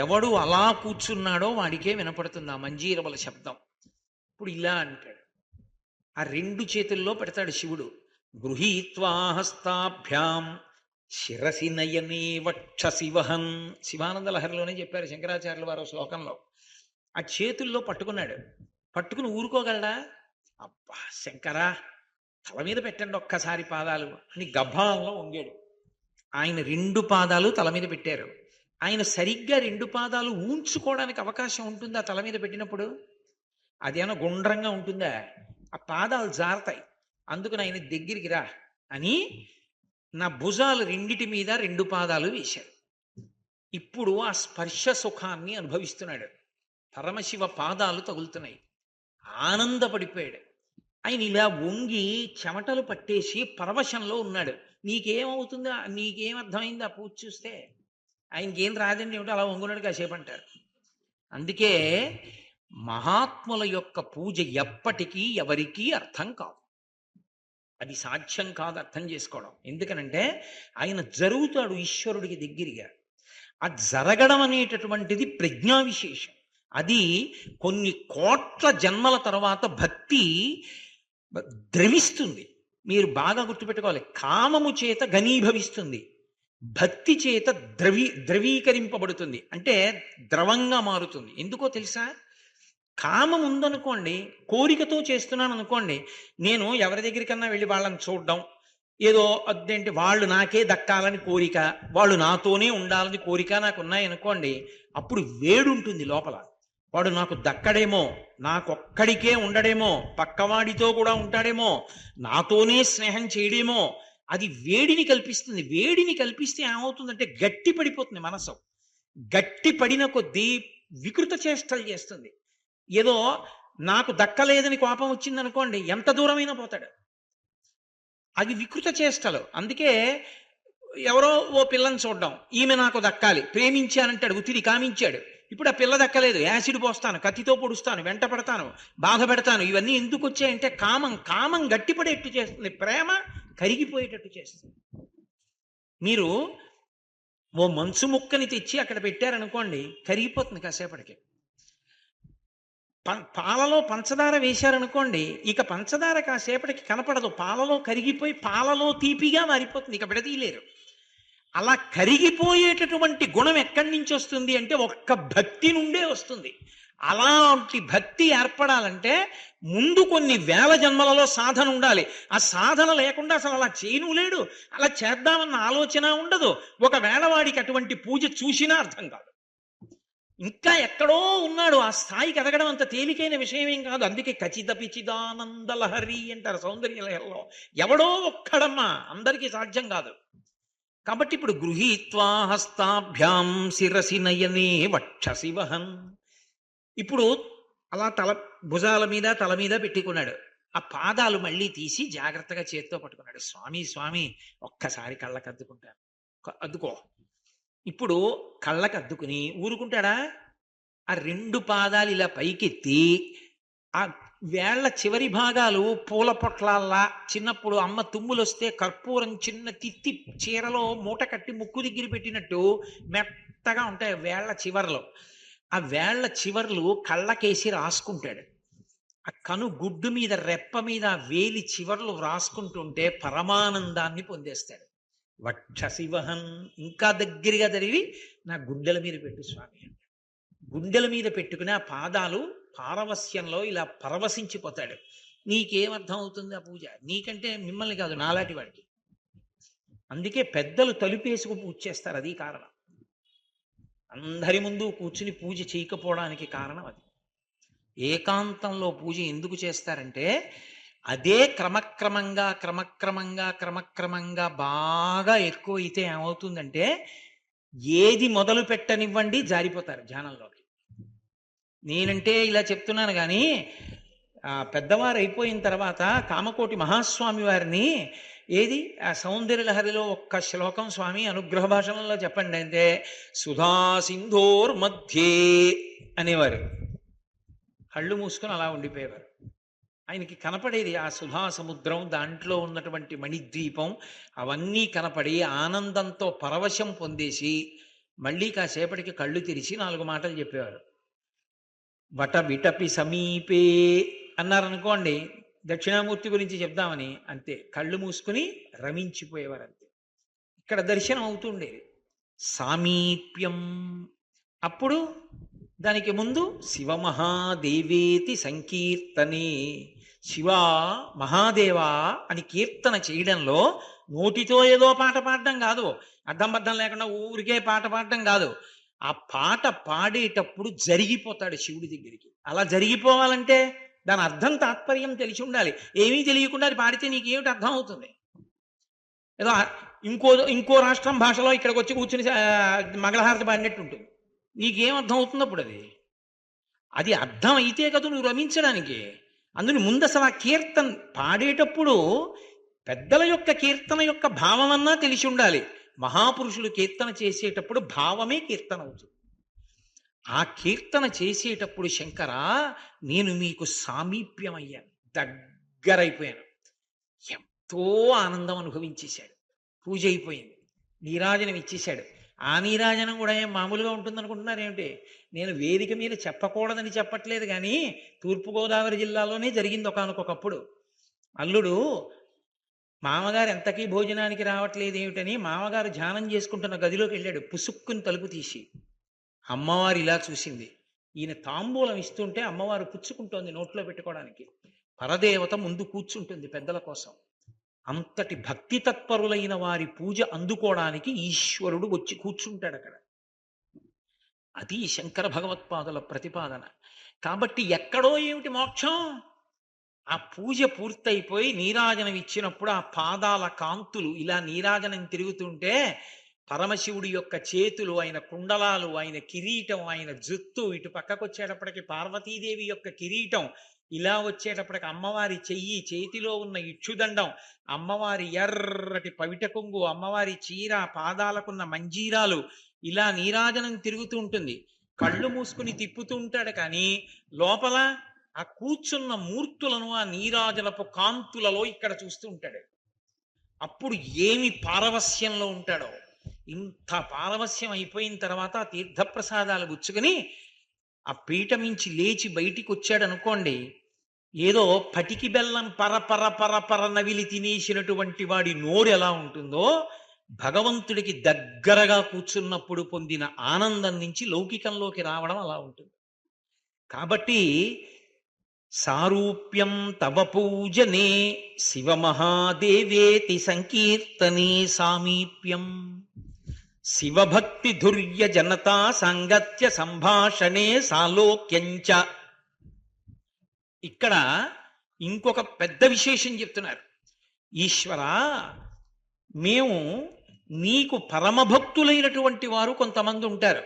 ఎవడు అలా కూర్చున్నాడో వాడికే వినపడుతుంది ఆ మంజీరముల శబ్దం. ఇప్పుడు ఇలా అంటాడు, ఆ 2 చేతుల్లో పెడతాడు శివుడు. గృహీత్వా హస్తాభ్యాం శిరసి నయనే వక్షసి వహన్. శివానంద లహరిలోనే చెప్పారు శంకరాచార్యుల వారు శ్లోకంలో. ఆ చేతుల్లో పట్టుకున్నాడు. పట్టుకుని ఊరుకోగలడా? అబ్బా శంకరా, తల మీద పెట్టండి ఒక్కసారి పాదాలు అని గభాలంలో వంగాడు. ఆయన 2 పాదాలు తల మీద పెట్టారు. ఆయన సరిగ్గా 2 పాదాలు ఊంచుకోవడానికి అవకాశం ఉంటుందా తల మీద పెట్టినప్పుడు? అదేమన్నా గుండ్రంగా ఉంటుందా? ఆ పాదాలు జారతాయి. అందుకని ఆయన దగ్గరికి రా అని నా భుజాలు 2 మీద 2 పాదాలు వేశాడు. ఇప్పుడు ఆ స్పర్శ సుఖాన్ని అనుభవిస్తున్నాడు. పరమశివ పాదాలు తగులుతున్నాయి. ఆనందపడిపోయాడు. ఆయన ఇలా వంగి చెమటలు పట్టేసి పరవశంలో ఉన్నాడు. నీకేమవుతుందా, నీకేం అర్థమైందా పూజ చూస్తే? ఆయనకేం రాదండి ఏమిటో అలా వంగున్నాడు కాసేపు అంటారు. అందుకే మహాత్ముల యొక్క పూజ ఎప్పటికీ ఎవరికీ అర్థం కాదు. అది సాధ్యం కాదు అర్థం చేసుకోవడం. ఎందుకనంటే ఆయన జరుగుతాడు ఈశ్వరుడికి దగ్గరగా. ఆ జరగడం అనేటటువంటిది ప్రజ్ఞా విశేషం. అది కొన్ని కోట్ల జన్మల తర్వాత భక్తి ద్రవిస్తుంది. మీరు బాగా గుర్తుపెట్టుకోవాలి, కామము చేత ఘనీభవిస్తుంది, భక్తి చేత ద్రవీకరింపబడుతుంది, అంటే ద్రవంగా మారుతుంది. ఎందుకో తెలుసా? కామం ఉందనుకోండి, కోరికతో చేస్తున్నాను అనుకోండి, నేను ఎవరి దగ్గరికన్నా వెళ్ళి వాళ్ళని చూడడం, ఏదో అదేంటి వాళ్ళు నాకే దక్కాలని కోరిక, వాళ్ళు నాతోనే ఉండాలని కోరిక నాకు ఉన్నాయనుకోండి, అప్పుడు వేడుంటుంది లోపల. వాడు నాకు దక్కడేమో, నాకొక్కడికే ఉండడేమో, పక్కవాడితో కూడా ఉంటాడేమో, నాతోనే స్నేహం చేయడేమో, అది వేడిని కల్పిస్తుంది. వేడిని కల్పిస్తే ఏమవుతుందంటే గట్టి పడిపోతుంది మనసు. గట్టి పడిన కొద్దీ వికృత చేష్టలు చేస్తుంది. ఏదో నాకు దక్కలేదని కోపం వచ్చిందనుకోండి, ఎంత దూరమైనా పోతాడు. అది వికృత చేష్టలు. అందుకే ఎవరో ఓ పిల్లని చూడడం, ఈమె నాకు దక్కాలి, ప్రేమించానంటాడు, ఉతిరి కామించాడు, ఇప్పుడు ఆ పిల్ల దక్కలేదు, యాసిడ్ పోస్తాను, కత్తితో పొడుస్తాను, వెంట పడతాను, బాధ పెడతాను. ఇవన్నీ ఎందుకు వచ్చాయంటే కామం గట్టిపడేట్టు చేస్తుంది, ప్రేమ కరిగిపోయేటట్టు చేస్తుంది. మీరు ఓ మంచు ముక్కని తెచ్చి అక్కడ పెట్టారనుకోండి, కరిగిపోతుంది కాసేపటికి. పాలలో పంచదార వేశారనుకోండి, ఇక పంచదార కాసేపటికి కనపడదు, పాలలో కరిగిపోయి పాలలో తీపిగా మారిపోతుంది, ఇక విడదీయలేరు. అలా కరిగిపోయేటటువంటి గుణం ఎక్కడి నుంచి వస్తుంది అంటే ఒక్క భక్తి నుండే వస్తుంది. అలాంటి భక్తి ఏర్పడాలంటే ముందు కొన్ని వేల జన్మలలో సాధన ఉండాలి. ఆ సాధన లేకుండా అసలు అలా చేయను లేడు, అలా చేద్దామన్న ఆలోచన ఉండదు. ఒకవేళ వాడికి అటువంటి పూజ చూసినా అర్థం కాదు. ఇంకా ఎక్కడో ఉన్నాడు. ఆ స్థాయికి ఎదగడం అంత తేలికైన విషయం ఏం కాదు. అందుకే ఖచ్చిత పిచిదానంద లహరి అంటారు సౌందర్య లహరిలో. ఎవడో ఒక్కడమ్మా, అందరికీ సాధ్యం కాదు. కాబట్టి ఇప్పుడు గృహీత్వా హస్తాభ్యాం శిరసి నయనే వక్షసి వహన్, ఇప్పుడు అలా భుజాల మీద తల మీద పెట్టుకున్నాడు. ఆ పాదాలు మళ్ళీ తీసి జాగ్రత్తగా చేత్తో పట్టుకున్నాడు. స్వామి ఒక్కసారి కళ్ళకు అద్దుకుంటాను, అద్దుకో. ఇప్పుడు కళ్ళకు అద్దుకుని ఊరుకుంటాడా? ఆ రెండు పాదాలు ఇలా పైకెత్తి, ఆ వేళ్ల చివరి భాగాలు పూల పొట్లాల్లా, చిన్నప్పుడు అమ్మ తుమ్ములు వస్తే కర్పూరం చిన్న తిత్తి చీరలో మూట కట్టి ముక్కు దగ్గర పెట్టినట్టు మెత్తగా ఉంటాయి వేళ్ల చివర్లు. ఆ వేళ్ల చివర్లు కళ్ళకేసి రాసుకుంటాడు. ఆ కను గుడ్డు మీద రెప్ప మీద వేలి చివర్లు రాసుకుంటుంటే పరమానందాన్ని పొందేస్తాడు. వక్షశివహన్, ఇంకా దగ్గరగా జరిగి నా గుండెల మీద పెట్టు స్వామి అంటే గుండెల మీద పెట్టుకుని ఆ పాదాలు పారవస్యంలో ఇలా పరవశించిపోతాడు. నీకేమర్థం అవుతుంది ఆ పూజ? నీకంటే మిమ్మల్ని కాదు, నాలాంటి వాడికి. అందుకే పెద్దలు తలుపేసుకు పూజ చేస్తారు, అది కారణం. అందరి ముందు కూర్చుని పూజ చేయకపోవడానికి కారణం అది. ఏకాంతంలో పూజ ఎందుకు చేస్తారంటే అదే క్రమక్రమంగా బాగా ఎక్కువ అయితే ఏమవుతుందంటే ఏది మొదలు పెట్టనివ్వండి జారిపోతారు ధ్యానంలోకి. నేనంటే ఇలా చెప్తున్నాను కానీ పెద్దవారు అయిపోయిన తర్వాత కామకోటి మహాస్వామి వారిని ఏది ఆ సౌందర్య లహరిలో ఒక్క శ్లోకం స్వామి అనుగ్రహ భాషణంలో చెప్పండి అంటే సుధా సింధోర్ మధ్యే అనేవారు. కళ్ళు మూసుకొని అలా ఉండిపోయేవారు. ఆయనకి కనపడేది ఆ సుధా సముద్రం, దాంట్లో ఉన్నటువంటి మణిద్వీపం, అవన్నీ కనపడి ఆనందంతో పరవశం పొందేసి మళ్ళీ కాసేపటికి కళ్ళు తెరిచి 4 మాటలు చెప్పేవారు. వట విటపి సమీపే అన్నారనుకోండి, దక్షిణామూర్తి గురించి చెప్దామని, అంతే కళ్ళు మూసుకుని రమించిపోయేవారు. అంతే. ఇక్కడ దర్శనం అవుతుండేది. సామీప్యం, అప్పుడు దానికి ముందు శివమహాదేవేతి సంకీర్తనే, శివ మహాదేవా అని కీర్తన చేయడంలో నోటితో ఏదో పాట పాడడం కాదు, అడ్డం బద్దం లేకుండా ఊరికే పాట పాడడం కాదు. ఆ పాట పాడేటప్పుడు జరిగిపోతాడు శివుడి దగ్గరికి. అలా జరిగిపోవాలంటే దాని అర్థం తాత్పర్యం తెలిసి ఉండాలి. ఏమీ తెలియకుండా అది పాడితే నీకేమిటి అర్థం అవుతుంది? ఏదో ఇంకో రాష్ట్రం భాషలో ఇక్కడికి వచ్చి కూర్చుని మంగళహారతి పాడినట్టు ఉంటుంది. నీకేం అర్థం అవుతుంది అప్పుడు? అది అర్థం అయితే కదా నువ్వు రమించడానికి. అందుని ముందు అసలు ఆ కీర్తన పాడేటప్పుడు పెద్దల యొక్క కీర్తన యొక్క భావమన్నా తెలిసి ఉండాలి. మహాపురుషులు కీర్తన చేసేటప్పుడు భావమే కీర్తన అవుతుంది. ఆ కీర్తన చేసేటప్పుడు శంకర నేను మీకు సామీప్యమయ్యాను, దగ్గరైపోయాను. ఎంతో ఆనందం అనుభవించేశాడు. పూజ అయిపోయింది, నీరాజనం ఇచ్చేశాడు. ఆ నీరాజనం కూడా ఏం మామూలుగా ఉంటుందనుకుంటున్నారు ఏమిటి? నేను వేదిక మీద చెప్పకూడదని చెప్పట్లేదు, కానీ తూర్పుగోదావరి జిల్లాలోనే జరిగింది ఒకానొకప్పుడు. అల్లుడు మామగారు ఎంతకీ భోజనానికి రావట్లేదు ఏమిటని మామగారు ధ్యానం చేసుకుంటున్న గదిలోకి వెళ్ళాడు. పుసుక్కుని తలుపు తీసి అమ్మవారు ఇలా చూసింది. ఈయన తాంబూలం ఇస్తుంటే అమ్మవారు పుచ్చుకుంటోంది నోట్లో పెట్టుకోవడానికి. పరదేవత ముందు కూర్చుంటుంది పెద్దల కోసం. అంతటి భక్తి తత్పరులైన వారి పూజ అందుకోవడానికి ఈశ్వరుడు వచ్చి కూర్చుంటాడు అక్కడ. అది శంకర భగవత్పాదుల ప్రతిపాదన. కాబట్టి ఎక్కడో ఏమిటి మోక్షం? ఆ పూజ పూర్తయిపోయి నీరాజనం ఇచ్చినప్పుడు ఆ పాదాల కాంతులు ఇలా నీరాజనం తిరుగుతుంటే పరమశివుడి యొక్క చేతులు, ఆయన కుండలాలు, ఆయన కిరీటం, ఆయన జుత్తు, ఇటు పక్కకు వచ్చేటప్పటికి పార్వతీదేవి యొక్క కిరీటం, ఇలా వచ్చేటప్పటికి అమ్మవారి చెయ్యి, చేతిలో ఉన్న ఇక్షుదండం, అమ్మవారి ఎర్రటి పవిట కొంగు, అమ్మవారి చీర, పాదాలకున్న మంజీరాలు, ఇలా నీరాజనం తిరుగుతూ ఉంటుంది. కళ్ళు మూసుకుని తిప్పుతూ ఉంటాడు, కానీ లోపల ఆ కూర్చున్న మూర్తులను ఆ నీరాజనపు కాంతులలో ఇక్కడ చూస్తూ ఉంటాడు. అప్పుడు ఏమి పారవస్యంలో ఉంటాడో! ఇంత పారవస్యం అయిపోయిన తర్వాత ఆ తీర్థప్రసాదాలు గుచ్చుకుని ఆ పీట మించి లేచి బయటికి వచ్చాడు అనుకోండి, ఏదో పటికి బెల్లం పరపర పరపర నవిలి తినేసినటువంటి వాడి నోరు ఎలా ఉంటుందో, భగవంతుడికి దగ్గరగా కూర్చున్నప్పుడు పొందిన ఆనందం నుంచి లౌకికంలోకి రావడం అలా ఉంటుంది. కాబట్టి సారూప్యం తవ పూజనే శివమహాదేవేతి సంకీర్తనే సామీప్యం శివభక్తి ధుర్య జనతా సాంగత్య సంభాషణే సాలోక్యంచ. ఇక్కడ ఇంకొక పెద్ద విశేషం చెప్తున్నారు. ఈశ్వరా, మేము నీకు పరమభక్తులైనటువంటి వారు కొంతమంది ఉంటారు.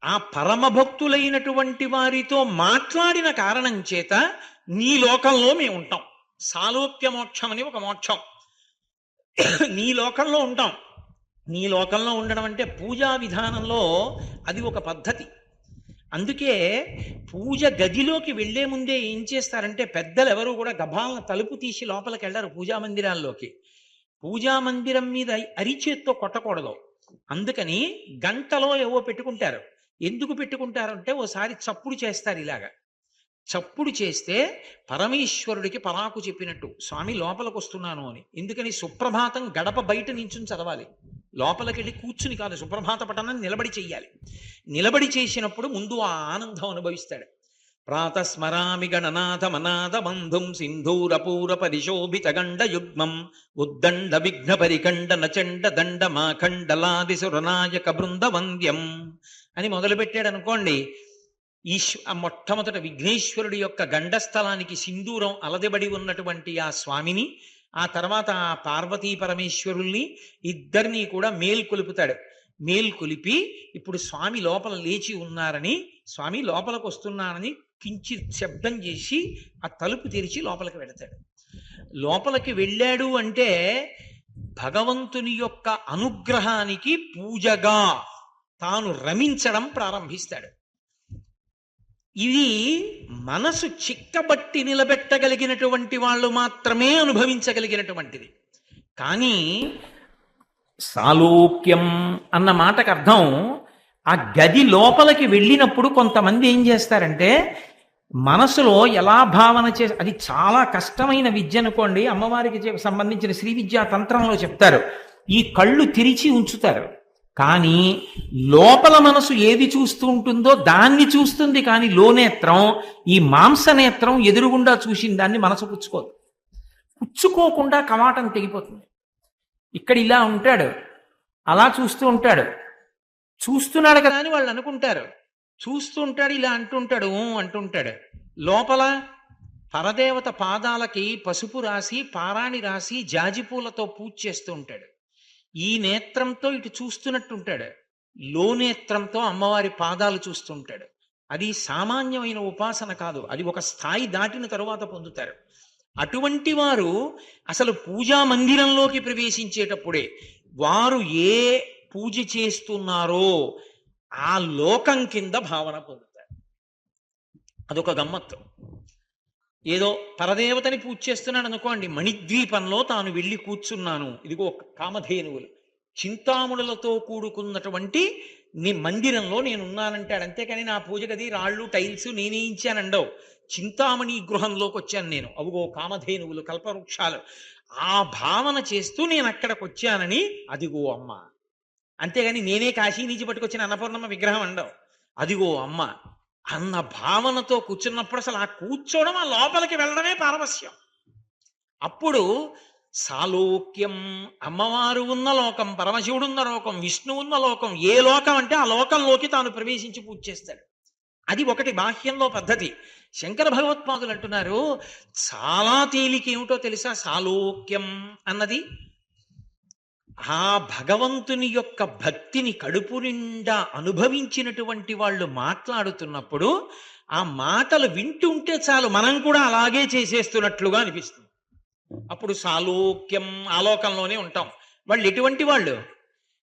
ఆ పరమభక్తులైనటువంటి వారితో మాట్లాడిన కారణం చేత నీ లోకంలో మేము ఉంటాం. సాలోక్య మోక్షం అని ఒక మోక్షం. నీ లోకంలో ఉంటాం. నీ లోకంలో ఉండడం అంటే పూజా విధానంలో అది ఒక పద్ధతి. అందుకే పూజ గదిలోకి వెళ్లే ముందే ఏం చేస్తారంటే, పెద్దలు ఎవరు కూడా గభాలను తలుపు తీసి లోపలికి వెళ్ళారు పూజా మందిరాల్లోకి. పూజా మందిరం మీద అరిచేత్తో కొట్టకూడదు. అందుకని గంటలో ఏవో పెట్టుకుంటారు. ఎందుకు పెట్టుకుంటారంటే, ఓసారి చప్పుడు చేస్తారు. ఇలాగా చప్పుడు చేస్తే పరమేశ్వరుడికి పరాకు చెప్పినట్టు, స్వామి లోపలికి వస్తున్నాను అని. ఎందుకని? సుప్రభాతం గడప బయట నించుని చదవాలి, లోపలికి వెళ్ళి కూర్చుని కాదు. సుప్రభాత పఠనం నిలబడి చెయ్యాలి. నిలబడి చేసినప్పుడు ముందు ఆ ఆనందం అనుభవిస్తాడు. ప్రాతస్మరామి గణనాథ మనాథ బంధుం సింధూరపూర పరిశోభిత గండ యుగ్మం ఉద్దండ విఘ్న పరికండ నచండ దండ మాఖండలాది సురనాయక బృంద వంద్యం అని మొదలుపెట్టాడు అనుకోండి. మొట్టమొదట విఘ్నేశ్వరుడి యొక్క గండస్థలానికి సింధూరం అలదబడి ఉన్నటువంటి ఆ స్వామిని, ఆ తర్వాత ఆ పార్వతీ పరమేశ్వరుల్ని ఇద్దరినీ కూడా మేల్కొలుపుతాడు. మేల్కొలిపి ఇప్పుడు స్వామి లోపల లేచి ఉన్నారని, స్వామి లోపలికి వస్తున్నానని కించిత్ శబ్దం చేసి ఆ తలుపు తెరిచి లోపలికి వెళతాడు. లోపలికి వెళ్ళాడు అంటే భగవంతుని యొక్క అనుగ్రహానికి పూజగా తాను రమించడం ప్రారంభిస్తాడు. ఇది మనసు చిక్కబట్టి నిలబెట్టగలిగినటువంటి వాళ్ళు మాత్రమే అనుభవించగలిగినటువంటిది. కానీ సాలోక్యం అన్న మాటకు అర్థం, ఆ గది లోపలికి వెళ్ళినప్పుడు కొంతమంది ఏం చేస్తారంటే, మనసులో ఎలా భావన అది చాలా కష్టమైన విద్య అనుకోండి. అమ్మవారికి సంబంధించిన శ్రీ విద్యా తంత్రంలో చెప్తారు, ఈ కళ్ళు తెరిచి ఉంచుతారు, కానీ లోపల మనసు ఏది చూస్తూ ఉంటుందో దాన్ని చూస్తుంది. కానీ లోనేత్రం, ఈ మాంసనేత్రం ఎదురుగుండా చూసిన దాన్ని మనసు పుచ్చుకోదు. పుచ్చుకోకుండా కవాటం తెగిపోతుంది. ఇక్కడ ఇలా ఉంటాడు, అలా చూస్తూ ఉంటాడు, చూస్తున్నాడు కదా అని వాళ్ళు అనుకుంటారు. చూస్తూ ఉంటాడు, ఇలా అంటుంటాడు, అంటుంటాడు. లోపల పరదేవత పాదాలకి పసుపు రాసి, పారాణి రాసి, జాజిపూలతో పూజ చేస్తూ ఉంటాడు. ఈ నేత్రంతో ఇటు చూస్తున్నట్టుంటాడు, లోనేత్రంతో అమ్మవారి పాదాలు చూస్తుంటాడు. అది సామాన్యమైన ఉపాసన కాదు, అది ఒక స్థాయి దాటిన తరువాత పొందుతారు. అటువంటి వారు అసలు పూజా మందిరంలోకి ప్రవేశించేటప్పుడే వారు ఏ పూజ చేస్తున్నారో ఆ లోకం కింద భావన పొందుతారు. అదొక గమ్మత్తు. ఏదో పరదేవతని పూజ చేస్తున్నాడు అనుకోండి, మణిద్వీపంలో తాను వెళ్ళి కూర్చున్నాను, ఇదిగో కామధేనువులు చింతామణులతో కూడుకున్నటువంటి మందిరంలో నేనున్నానంటాడు. అంతేకాని నా పూజ గది రాళ్ళు టైల్స్ నేనే ఇచ్చానండవు. చింతామణి గృహంలోకి వచ్చాను నేను, అవుగో కామధేనువులు కల్పవృక్షాలు, ఆ భావన చేస్తూ నేను అక్కడికి వచ్చానని అదిగో అమ్మ. అంతేగాని నేనే కాశీ నుంచి పట్టుకొచ్చిన అన్నపూర్ణమ్మ విగ్రహం అండవు. అదిగో అమ్మ అన్న భావనతో కూర్చున్నప్పుడు అసలు ఆ కూర్చోవడం, ఆ లోపలికి వెళ్ళడమే పారవస్యం. అప్పుడు సాలోక్యం, అమ్మవారు ఉన్న లోకం, పరమశివుడు ఉన్న లోకం, విష్ణువు ఉన్న లోకం, ఏ లోకం అంటే ఆ లోకంలోకి తాను ప్రవేశించి పూజ చేస్తాడు. అది ఒకటి బాహ్యంలో పద్ధతి. శంకర భగవత్పాదులు అంటున్నారు చాలా తేలిక ఏమిటో తెలుసా సాలోక్యం అన్నది. ఆ భగవంతుని యొక్క భక్తిని కడుపు నిండా అనుభవించినటువంటి వాళ్ళు మాట్లాడుతున్నప్పుడు ఆ మాటలు వింటుంటే చాలు మనం కూడా అలాగే చేసేస్తున్నట్లుగా అనిపిస్తుంది. అప్పుడు సాలోక్యం, ఆలోకంలోనే ఉంటాం. వాళ్ళు ఎటువంటి వాళ్ళు?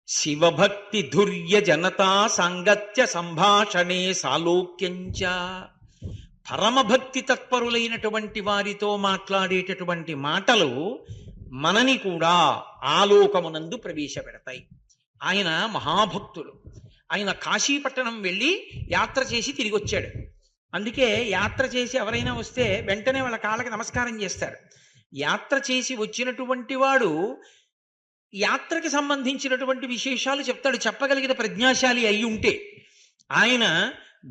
శివభక్తి ధుర్య జనతా సాంగత్య సంభాషణే సాలోక్యంచ. పరమభక్తి తత్పరులైనటువంటి వారితో మాట్లాడేటటువంటి మాటలు మనని కూడా ఆలోకమునందు ప్రవేశపెడతాయి. ఆయన మహాభక్తులు. ఆయన కాశీపట్టణం వెళ్ళి యాత్ర చేసి తిరిగి వచ్చాడు. అందుకే యాత్ర చేసి ఎవరైనా వస్తే వెంటనే వాళ్ళ కాళ్ళకి నమస్కారం చేస్తారు. యాత్ర చేసి వచ్చినటువంటి వాడు యాత్రకి సంబంధించినటువంటి విశేషాలు చెప్తాడు, చెప్పగలిగిన ప్రజ్ఞాశాలి అయి ఉంటే. ఆయన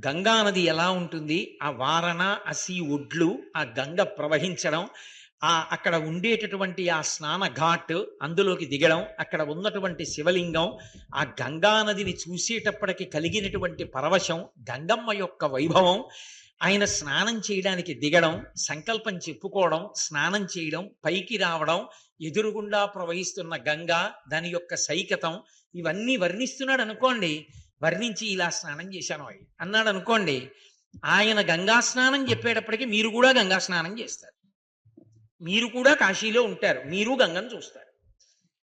గంగా నది ఎలా ఉంటుంది, ఆ వారణ అసి ఒడ్లు, ఆ గంగ ప్రవహించడం, అక్కడ ఉండేటటువంటి ఆ స్నాన ఘాట్, అందులోకి దిగడం, అక్కడ ఉన్నటువంటి శివలింగం, ఆ గంగా నదిని చూసేటప్పటికి కలిగినటువంటి పరవశం, గంగమ్మ యొక్క వైభవం, ఆయన స్నానం చేయడానికి దిగడం, సంకల్పం చెప్పుకోవడం, స్నానం చేయడం, పైకి రావడం, ఎదురుగుండా ప్రవహిస్తున్న గంగా, దాని యొక్క సైకతం, ఇవన్నీ వర్ణిస్తున్నాడు అనుకోండి. వర్ణించి ఇలా స్నానం చేశాను అన్నాడు అనుకోండి. ఆయన గంగా స్నానం చెప్పేటప్పటికి మీరు కూడా గంగా స్నానం చేస్తారు. మీరు కూడా కాశీలో ఉంటారు, మీరు గంగను చూస్తారు,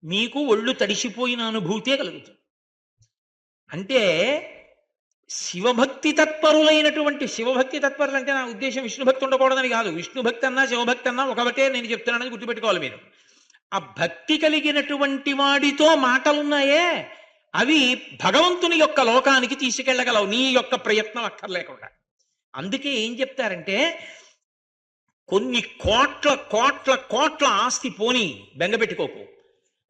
మీకు ఒళ్ళు తడిసిపోయిన అనుభూతే కలుగుతుంది. అంటే శివభక్తి తత్పరులైనటువంటి, శివభక్తి తత్పరులు అంటే నా ఉద్దేశం విష్ణుభక్తి ఉండకూడదని కాదు. విష్ణుభక్తి అన్నా శివభక్తి అన్నా ఒకటే నేను చెప్తున్నానని గుర్తుపెట్టుకోవాలి మీరు. ఆ భక్తి కలిగినటువంటి వాడితో మాటలున్నాయే అవి భగవంతుని యొక్క లోకానికి తీసుకెళ్ళగలవు, నీ యొక్క ప్రయత్నం అక్కర్లేకుండా. అందుకే ఏం చెప్తారంటే, కొన్ని కోట్ల కోట్ల కోట్ల ఆస్తి పోని బెంగపెట్టుకోకు,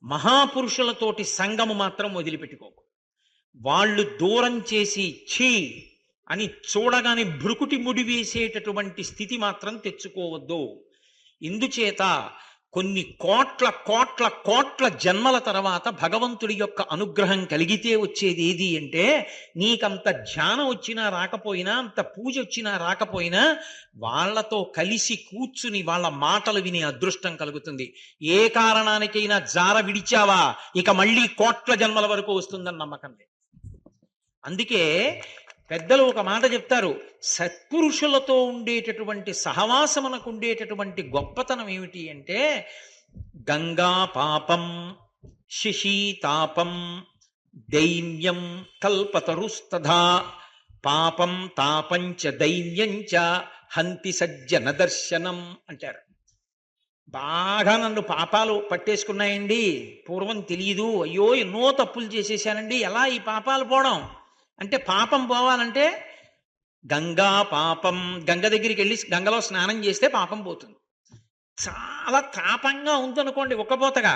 మహాపురుషులతోటి సంగము మాత్రం వదిలిపెట్టుకోకు. వాళ్ళు దూరం చేసి ఛీ అని చూడగానే భ్రుకుటి ముడి వేసేటటువంటి స్థితి మాత్రం తెచ్చుకోవద్దు. ఇందుచేత కొన్ని కోట్ల కోట్ల కోట్ల జన్మల తర్వాత భగవంతుడి యొక్క అనుగ్రహం కలిగితే వచ్చేది ఏది అంటే, నీకంత ధ్యానం వచ్చినా రాకపోయినా, అంత పూజ వచ్చినా రాకపోయినా, వాళ్లతో కలిసి కూర్చుని వాళ్ళ మాటలు వినే అదృష్టం కలుగుతుంది. ఏ కారణానికైనా జార విడిచావా ఇక మళ్ళీ కోట్ల జన్మల వరకు వస్తుందని నమ్మకం లేదు. అందుకే పెద్దలు ఒక మాట చెప్తారు, సత్పురుషులతో ఉండేటటువంటి సహవాసమునకు ఉండేటటువంటి గొప్పతనం ఏమిటి అంటే, గంగా పాపం శశీతాపం దైన్యం కల్పతరుస్తథా పాపం తాపంచ దైన్యంచ హంతి సజ్జన దర్శనం అంటారు. బాగా నన్ను పాపాలు పట్టేసుకున్నాయండి, పూర్వం తెలియదు, అయ్యో ఎన్నో తప్పులు చేసేసానండి, ఎలా ఈ పాపాలు పోవడం అంటే, పాపం పోవాలంటే గంగా పాపం, గంగ దగ్గరికి వెళ్ళి గంగలో స్నానం చేస్తే పాపం పోతుంది. చాలా తాపంగా ఉందనుకోండి ఒక్కపోతగా,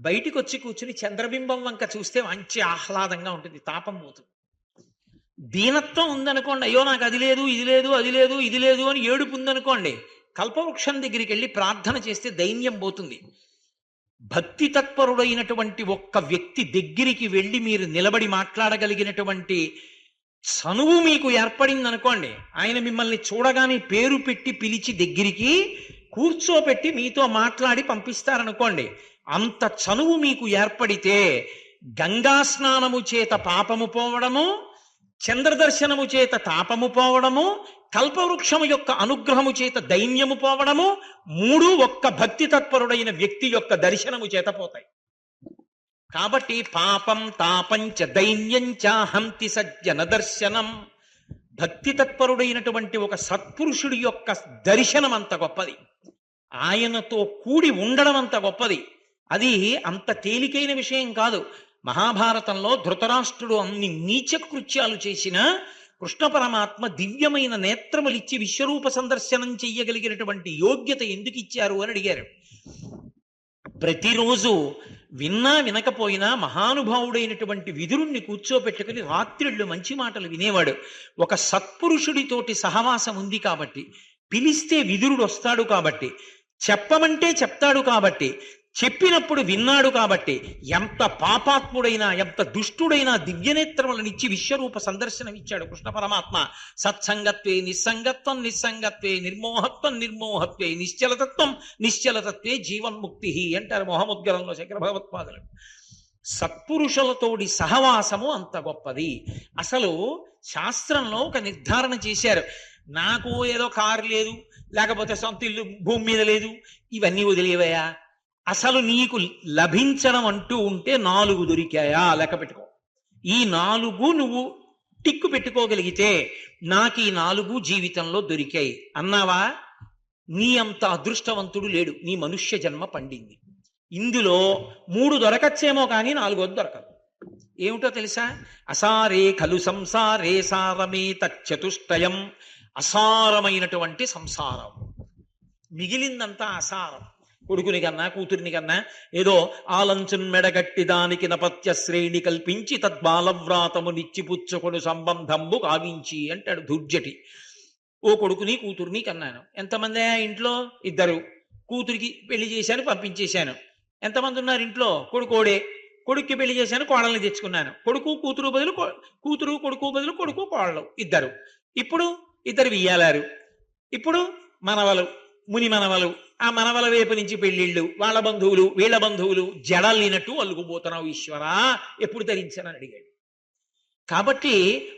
బయటికి వచ్చి కూర్చుని చంద్రబింబం వంక చూస్తే మంచి ఆహ్లాదంగా ఉంటుంది, తాపం పోతుంది. దీనత్వం ఉందనుకోండి, అయ్యో నాకు అది లేదు ఇది లేదు అది లేదు ఇది లేదు అని ఏడుపు ఉందనుకోండి, కల్పవృక్షం దగ్గరికి వెళ్ళి ప్రార్థన చేస్తే దైన్యం పోతుంది. భక్తి తత్పరుడైనటువంటి ఒక్క వ్యక్తి దగ్గరికి వెళ్ళి మీరు నిలబడి మాట్లాడగలిగినటువంటి చనువు మీకు ఏర్పడింది అనుకోండి, ఆయన మిమ్మల్ని చూడగానే పేరు పెట్టి పిలిచి దగ్గరికి కూర్చోపెట్టి మీతో మాట్లాడి పంపిస్తారనుకోండి, అంత చనువు మీకు ఏర్పడితే గంగా స్నానము చేత పాపము పోవడము, చంద్రదర్శనము చేత తాపము పోవడము, కల్పవృక్షము యొక్క అనుగ్రహము చేత దైన్యము పోవడము, మూడు ఒక్క భక్తి తత్పరుడైన వ్యక్తి యొక్క దర్శనము చేత పోతాయి. కాబట్టి పాపం తాపంచ దైన్యంచ హంతి సజ్జన దర్శనం. భక్తి తత్పరుడైనటువంటి ఒక సత్పురుషుడి యొక్క దర్శనం అంత గొప్పది, ఆయనతో కూడి ఉండడం అంత గొప్పది. అది అంత తేలికైన విషయం కాదు. మహాభారతంలో ధృతరాష్ట్రుడు అన్ని నీచ కృత్యాలు చేసినా కృష్ణ పరమాత్మ దివ్యమైన నేత్రములిచ్చి విశ్వరూప సందర్శనం చెయ్యగలిగినటువంటి యోగ్యత ఎందుకు ఇచ్చారు అని అడిగారు. ప్రతిరోజు విన్నా వినకపోయినా మహానుభావుడైనటువంటి విదురుణ్ణి కూర్చోపెట్టుకుని రాత్రిళ్ళు మంచి మాటలు వినేవాడు. ఒక సత్పురుషుడితోటి సహవాసం ఉంది కాబట్టి, పిలిస్తే విదురుడు వస్తాడు కాబట్టి, చెప్పమంటే చెప్తాడు కాబట్టి, చెప్పినప్పుడు విన్నాడు కాబట్టి, ఎంత పాపాత్ముడైనా ఎంత దుష్టుడైనా దివ్యనేత్రములనిచ్చి విశ్వరూప సందర్శనం ఇచ్చాడు కృష్ణ పరమాత్మ. సత్సంగత్వే నిస్సంగత్వం, నిస్సంగత్వే నిర్మోహత్వం, నిర్మోహత్వే నిశ్చలతత్వం, నిశ్చలతత్వే జీవన్ముక్తి అంటారు మోహముద్గరంలో శంకర భగవత్పాదులు. సత్పురుషులతోడి సహవాసము అంత గొప్పది. అసలు శాస్త్రంలో ఒక నిర్ధారణ చేశారు. నాకు ఏదో కారు లేదు, లేకపోతే సొంత ఇల్లు భూమి మీద లేదు, ఇవన్నీ వదిలేవయా. అసలు నీకు లభించడం అంటూ ఉంటే 4 దొరికాయా లెక్క పెట్టుకో. ఈ 4 నువ్వు టిక్కు పెట్టుకోగలిగితే నాకు ఈ 4 జీవితంలో దొరికాయి అన్నావా, నీ అంత అదృష్టవంతుడు లేడు, నీ మనుష్య జన్మ పండింది. ఇందులో 3 దొరకచ్చేమో కానీ 4 దొరకదు. ఏమిటో తెలుసా? అసారే ఖలు సంసారే సారమే తచ్చతుష్టయం. అసారమైనటువంటి సంసారం, మిగిలిందంతా అసారం. కొడుకుని కన్నా కూతురిని కన్నా ఏదో ఆలంచున్ మెడగట్టి దానికి నపత్య శ్రేణి కల్పించి తద్బాలవ్రాతము నిచ్చిపుచ్చుకొను సంబంధంబు కావించి అంటాడు దుర్జటి. ఓ కొడుకుని కూతుర్ని కన్నాను. ఎంతమంది ఇంట్లో? 2. కూతురికి పెళ్లి చేశాను, పంపించేశాను. ఎంతమంది ఉన్నారు ఇంట్లో? కొడుకోడే. కొడుక్కి పెళ్లి చేశాను, కోడల్ని తెచ్చుకున్నాను. కొడుకు కూతురు బదులు కూతురు, కొడుకు బదులు కొడుకు, కోడలు 2. ఇప్పుడు 2 వియ్యాలారు. ఇప్పుడు మనవలు, ముని మనవలు, ఆ మనవల వైపు నుంచి పెళ్లిళ్ళు, వాళ్ళ బంధువులు వీళ్ళ బంధువులు, జడల్లినట్టు అల్లుకుపోతున్నావు ఈశ్వరా, ఎప్పుడు ధరించానని అడిగాడు. కాబట్టి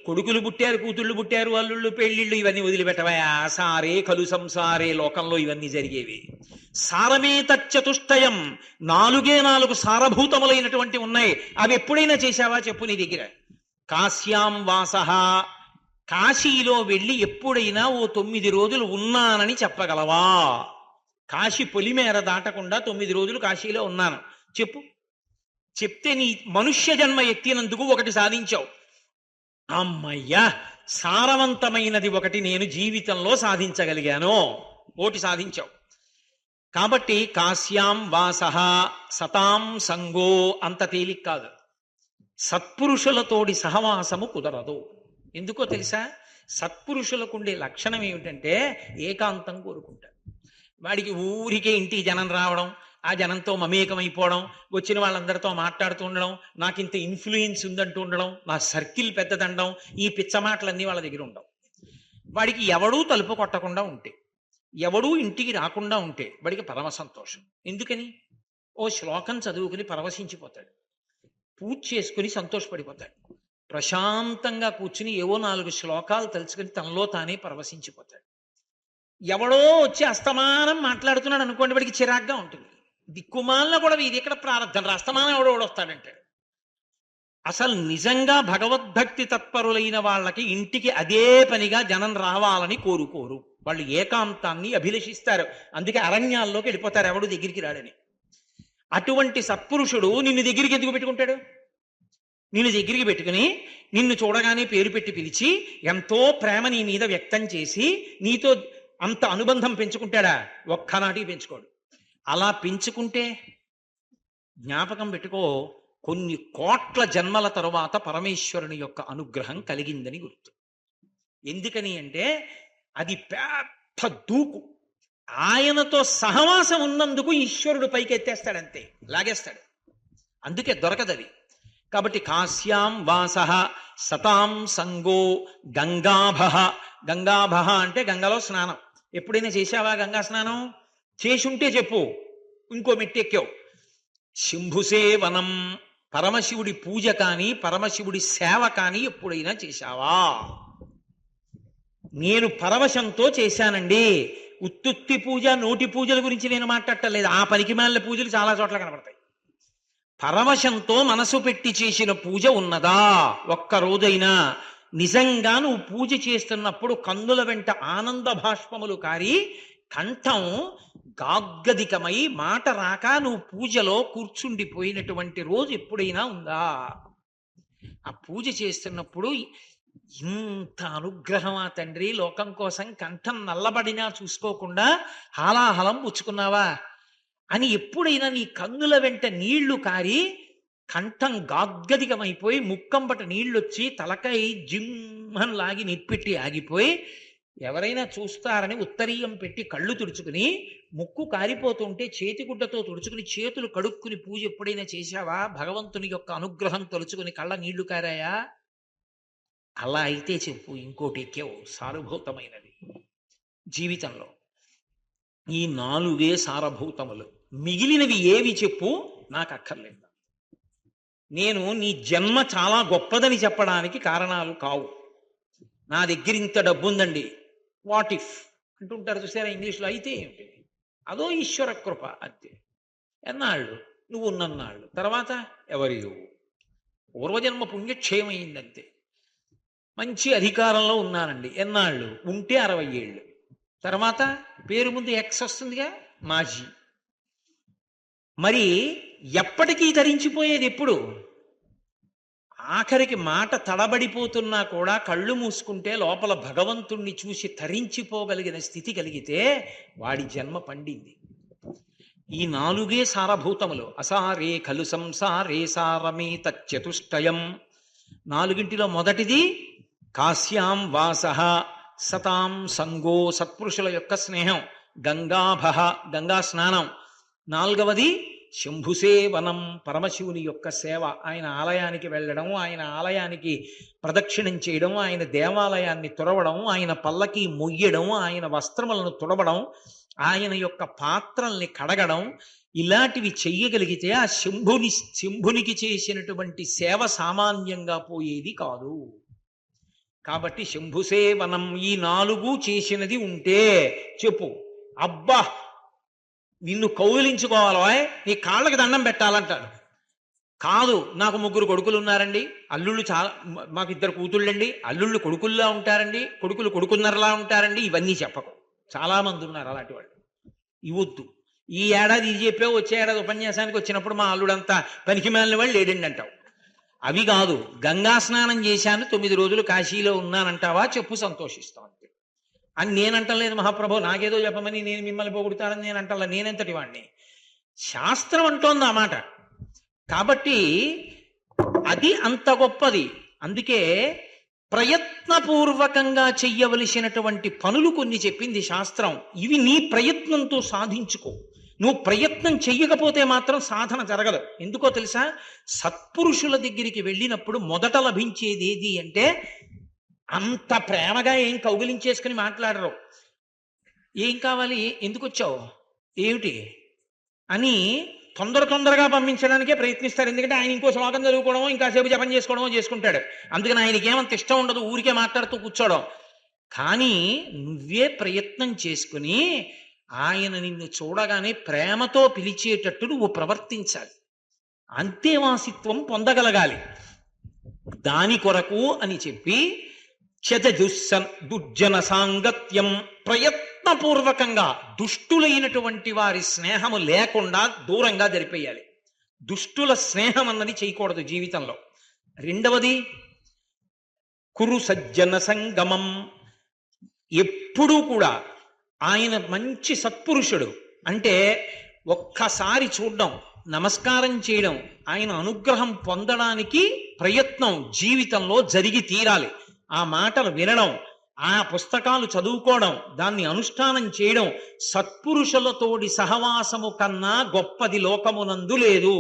కొడుకులు పుట్టారు, కూతుళ్ళు పుట్టారు, అల్లుళ్ళు, పెళ్లిళ్ళు ఇవన్నీ వదిలిపెట్టవయా. సారే కలు సంసారే, లోకంలో ఇవన్నీ జరిగేవి. సారమే తచ్చతుష్టయం, 4 సారభూతములైనటువంటి ఉన్నాయి. అవి ఎప్పుడైనా చేశావా చెప్పు నీ దగ్గర. కాశ్యాం వాసః, కాశీలో వెళ్ళి ఎప్పుడైనా ఓ 9 రోజులు ఉన్నానని చెప్పగలవా? కాశీ పొలిమేర దాటకుండా 9 రోజులు కాశీలో ఉన్నాను చెప్పు. చెప్తే నీ మనుష్య జన్మ ఎత్తినందుకు 1 సాధించావు. అమ్మయ్యా, సారవంతమైనది 1 నేను జీవితంలో సాధించగలిగాను, 1 సాధించావు. కాబట్టి కాశ్యాం వాసః సతాం సంగో అంత తేలిక కాదు. సత్పురుషులతోడి సహవాసము కుదరదు. ఎందుకో తెలుసా? సత్పురుషులకుండే లక్షణం ఏమిటంటే ఏకాంతం కోరుకుంటారు. వాడికి ఊరికే ఇంటికి జనం రావడం, ఆ జనంతో మమేకమైపోవడం, వచ్చిన వాళ్ళందరితో మాట్లాడుతూ ఉండడం, నాకు ఇంత ఇన్ఫ్లుయెన్స్ ఉందంటూ ఉండడం, నా సర్కిల్ పెద్దదండం, ఈ పిచ్చ మాటలన్నీ వాళ్ళ దగ్గర ఉండవు. వాడికి ఎవడూ తలుపు కొట్టకుండా ఉంటే, ఎవడూ ఇంటికి రాకుండా ఉంటే వాడికి పరమ సంతోషం. ఎందుకని? ఓ శ్లోకం చదువుకుని పరవశించిపోతాడు, పూజ చేసుకుని సంతోషపడిపోతాడు, ప్రశాంతంగా కూర్చుని ఏవో 4 శ్లోకాలు తలుచుకుని తనలో తానే పరవశించిపోతాడు. ఎవడో వచ్చి అస్తమానం మాట్లాడుతున్నాడు అనుకోండి, వాడికి చిరాగ్గా ఉంటుంది. దిక్కుమాలిన కూడా ఇది ఇక్కడ ప్రారంభం రా, అస్తమానం ఎవడో వస్తాడంటాడు. అసలు నిజంగా భగవద్భక్తి తత్పరులైన వాళ్ళకి ఇంటికి అదే పనిగా జనం రావాలని కోరుకోరు. వాళ్ళు ఏకాంతాన్ని అభిలషిస్తారు. అందుకే అరణ్యాల్లోకి వెళ్ళిపోతారు, ఎవడు దగ్గరికి రాడని. అటువంటి సత్పురుషుడు నిన్ను దగ్గరికి ఎందుకు పెట్టుకుంటాడు? నిన్ను దగ్గరికి పెట్టుకుని నిన్ను చూడగానే పేరు పెట్టి పిలిచి ఎంతో ప్రేమ నీ మీద వ్యక్తం చేసి నీతో అంత అనుబంధం పెంచుకుంటాడా? ఒక్కనాటికి పెంచుకోడు. అలా పెంచుకుంటే జ్ఞాపకం పెట్టుకో, కొన్ని కోట్ల జన్మల తరువాత పరమేశ్వరుని యొక్క అనుగ్రహం కలిగిందని గుర్తు. ఎందుకని అంటే అది పెద్ద దూకు. ఆయనతో సహవాసం ఉన్నందుకు ఈశ్వరుడు పైకి ఎత్తేస్తాడంతే, లాగేస్తాడు. అందుకే దొరకదది. కాబట్టి కాశ్యాం వాసః సతాం సంగో గంగాభః. గంగాభః అంటే గంగలో స్నానం. ఎప్పుడైనా చేశావా గంగా స్నానం? చేసుంటే చెప్పు, ఇంకో మెట్టెక్కావు. శంభుసేవనం, పరమశివుడి పూజ కానీ పరమశివుడి సేవ కానీ ఎప్పుడైనా చేశావా? నేను పరవశంతో చేశానండి. ఉత్తుత్తి పూజ, నోటి పూజల గురించి నేను మాట్లాడటం లేదు. ఆ పనికిమాలిన పూజలు చాలా చోట్ల కనబడతాయి. పరవశంతో మనసు పెట్టి చేసిన పూజ ఉన్నదా? ఒక్క రోజైనా నిజంగా నువ్వు పూజ చేస్తున్నప్పుడు కన్నుల వెంట ఆనంద భాష్పములు కారి కంఠం గాగ్గదికమై మాట రాక నువ్వు పూజలో కూర్చుండిపోయినటువంటి రోజు ఎప్పుడైనా ఉందా? ఆ పూజ చేస్తున్నప్పుడు ఇంత అనుగ్రహమా తండ్రి, లోకం కోసం కంఠం నల్లబడినా చూసుకోకుండా హాలాహలం పుచ్చుకున్నావా అని ఎప్పుడైనా నీ కన్నుల వెంట నీళ్లు కారి కంఠం గాగ్గదికమైపోయి ముక్కంబట నీళ్ళొచ్చి తలకాయ జిమ్మని లాగి నిప్పెట్టి ఆగిపోయి ఎవరైనా చూస్తారని ఉత్తరీయం పెట్టి కళ్ళు తుడుచుకుని ముక్కు కారిపోతుంటే చేతిగుడ్డతో తుడుచుకుని చేతులు కడుక్కుని పూజ ఎప్పుడైనా చేశావా? భగవంతుని యొక్క అనుగ్రహం తలుచుకుని కళ్ళ నీళ్లు కారాయా? అలా అయితే చెప్పు, ఇంకోటి ఎక్కేవు సారభూతమైనది జీవితంలో. ఈ 4 సారభూతములు, మిగిలినవి ఏవి చెప్పు, నాకు అక్కర్లేదు. నేను నీ జన్మ చాలా గొప్పదని చెప్పడానికి కారణాలు కావు. నా దగ్గర ఇంత డబ్బు ఉందండి, వాట్ ఇఫ్ అంటుంటారు చూసారా ఇంగ్లీష్లో, అయితే ఏమిటి, అదో ఈశ్వర కృప అంతే. ఎన్నాళ్ళు నువ్వు ఉన్నన్నాళ్ళు, తర్వాత ఎవరి పూర్వజన్మ పుణ్యక్షేమైంది అంతే. మంచి అధికారంలో ఉన్నానండి, ఎన్నాళ్ళు ఉంటే 60 ఏళ్ళు, తర్వాత పేరు ముందు ఎక్స్ వస్తుందిగా, మాజీ. మరి ఎప్పటికీ ధరించిపోయేది ఎప్పుడు? ఆఖరికి మాట తడబడిపోతున్నా కూడా కళ్ళు మూసుకుంటే లోపల భగవంతుణ్ణి చూసి తరించిపోగలిగిన స్థితి కలిగితే వాడి జన్మ పండింది. ఈ 4 సారభూతములు. అసారే ఖలు సంసారే సారమే తచ్చతుష్టయం. 4 మొదటిది కాశ్యాం వాసః సతాం సంగో, సత్పురుషుల యొక్క స్నేహం, గంగాభః గంగా స్నానం. 4వది శంభుసేవనం, పరమశివుని యొక్క సేవ. ఆయన ఆలయానికి వెళ్ళడం, ఆయన ఆలయానికి ప్రదక్షిణం చేయడం, ఆయన దేవాలయాన్ని తుడవడం, ఆయన పల్లకి మొయ్యడం, ఆయన వస్త్రములను తుడవడం, ఆయన యొక్క పాత్రల్ని కడగడం, ఇలాంటివి చెయ్యగలిగితే ఆ శంభునికి చేసినటువంటి సేవ సామాన్యంగా పోయేది కాదు. కాబట్టి శంభుసేవనం ఈ 4 చేసినది ఉంటే చెప్పు. అబ్బా నిన్ను కౌగిలించుకోవాలో, నీ కాళ్ళకి దండం పెట్టాలంటాడు. కాదు, నాకు 3 కొడుకులు ఉన్నారండి, అల్లుళ్ళు మాకు 2 కూతుళ్ళండి, అల్లుళ్ళు కొడుకుల్లా ఉంటారండి, కొడుకులు కొడుకున్నరలా ఉంటారండి, ఇవన్నీ చెప్పకు. చాలా మంది ఉన్నారు అలాంటి వాళ్ళు. ఇవద్దు. ఈ ఏడాది ఇది చెప్పావు, వచ్చే ఏడాది ఉపన్యాసానికి వచ్చినప్పుడు మా అల్లుడంతా పనికి మాలిన వాళ్ళు లేడండి అంటావు. అవి కాదు. గంగా స్నానం చేశాను, 9 రోజులు కాశీలో ఉన్నానంటావా చెప్పు, సంతోషిస్తాం అంతే. అని నేనంటలేదు మహాప్రభు, నాకేదో చెప్పమని నేను మిమ్మల్ని పొగుడుతానని నేను అంటలే, నేనెంతటి వాడిని. శాస్త్రం అంటోంది ఆ మాట. కాబట్టి అది అంత గొప్పది. అందుకే ప్రయత్నపూర్వకంగా చెయ్యవలసినటువంటి పనులు కొన్ని చెప్పింది శాస్త్రం. ఇవి నీ ప్రయత్నంతో సాధించుకో. నువ్వు ప్రయత్నం చెయ్యకపోతే మాత్రం సాధన జరగదు. ఎందుకో తెలుసా? సత్పురుషుల దగ్గరికి వెళ్ళినప్పుడు మొదట లభించేది ఏది అంటే, అంత ప్రేమగా ఏం కౌగిలించేసుకుని మాట్లాడరు. ఏం కావాలి, ఎందుకు వచ్చావు, ఏమిటి అని తొందరగా పంపించడానికే ప్రయత్నిస్తారు. ఎందుకంటే ఆయన ఇంకో శ్లోకం చదువుకోవడమో ఇంకాసేపు జపం చేసుకోవడమో చేసుకుంటాడు. అందుకని ఆయనకి ఏమంత ఇష్టం ఉండదు ఊరికే మాట్లాడుతూ కూర్చోవడం. కానీ నువ్వే ప్రయత్నం చేసుకుని ఆయన నిన్ను చూడగానే ప్రేమతో పిలిచేటట్టు నువ్వు ప్రవర్తించాలి. అంతేవాసిత్వం పొందగలగాలి. దాని కొరకు అని చెప్పి దుర్జన సాంగత్యం, ప్రయత్నపూర్వకంగా దుష్టులైనటువంటి వారి స్నేహము లేకుండా దూరంగా జరిపేయాలి. దుష్టుల స్నేహం అన్నది చేయకూడదు జీవితంలో. 2వది కురు సజ్జన సంగమం. ఎప్పుడూ కూడా ఆయన మంచి సత్పురుషుడు అంటే ఒక్కసారి చూడడం, నమస్కారం చేయడం, ఆయన అనుగ్రహం పొందడానికి ప్రయత్నం జీవితంలో జరిగి తీరాలి. ఆ మాటలు వినడం, ఆ పుస్తకాలు చదువుకోవడం, దాన్ని అనుష్ఠానం చేయడం సత్పురుషులతోటి సహవాసము కన్నా గొప్పది లోకమునందు లేదు.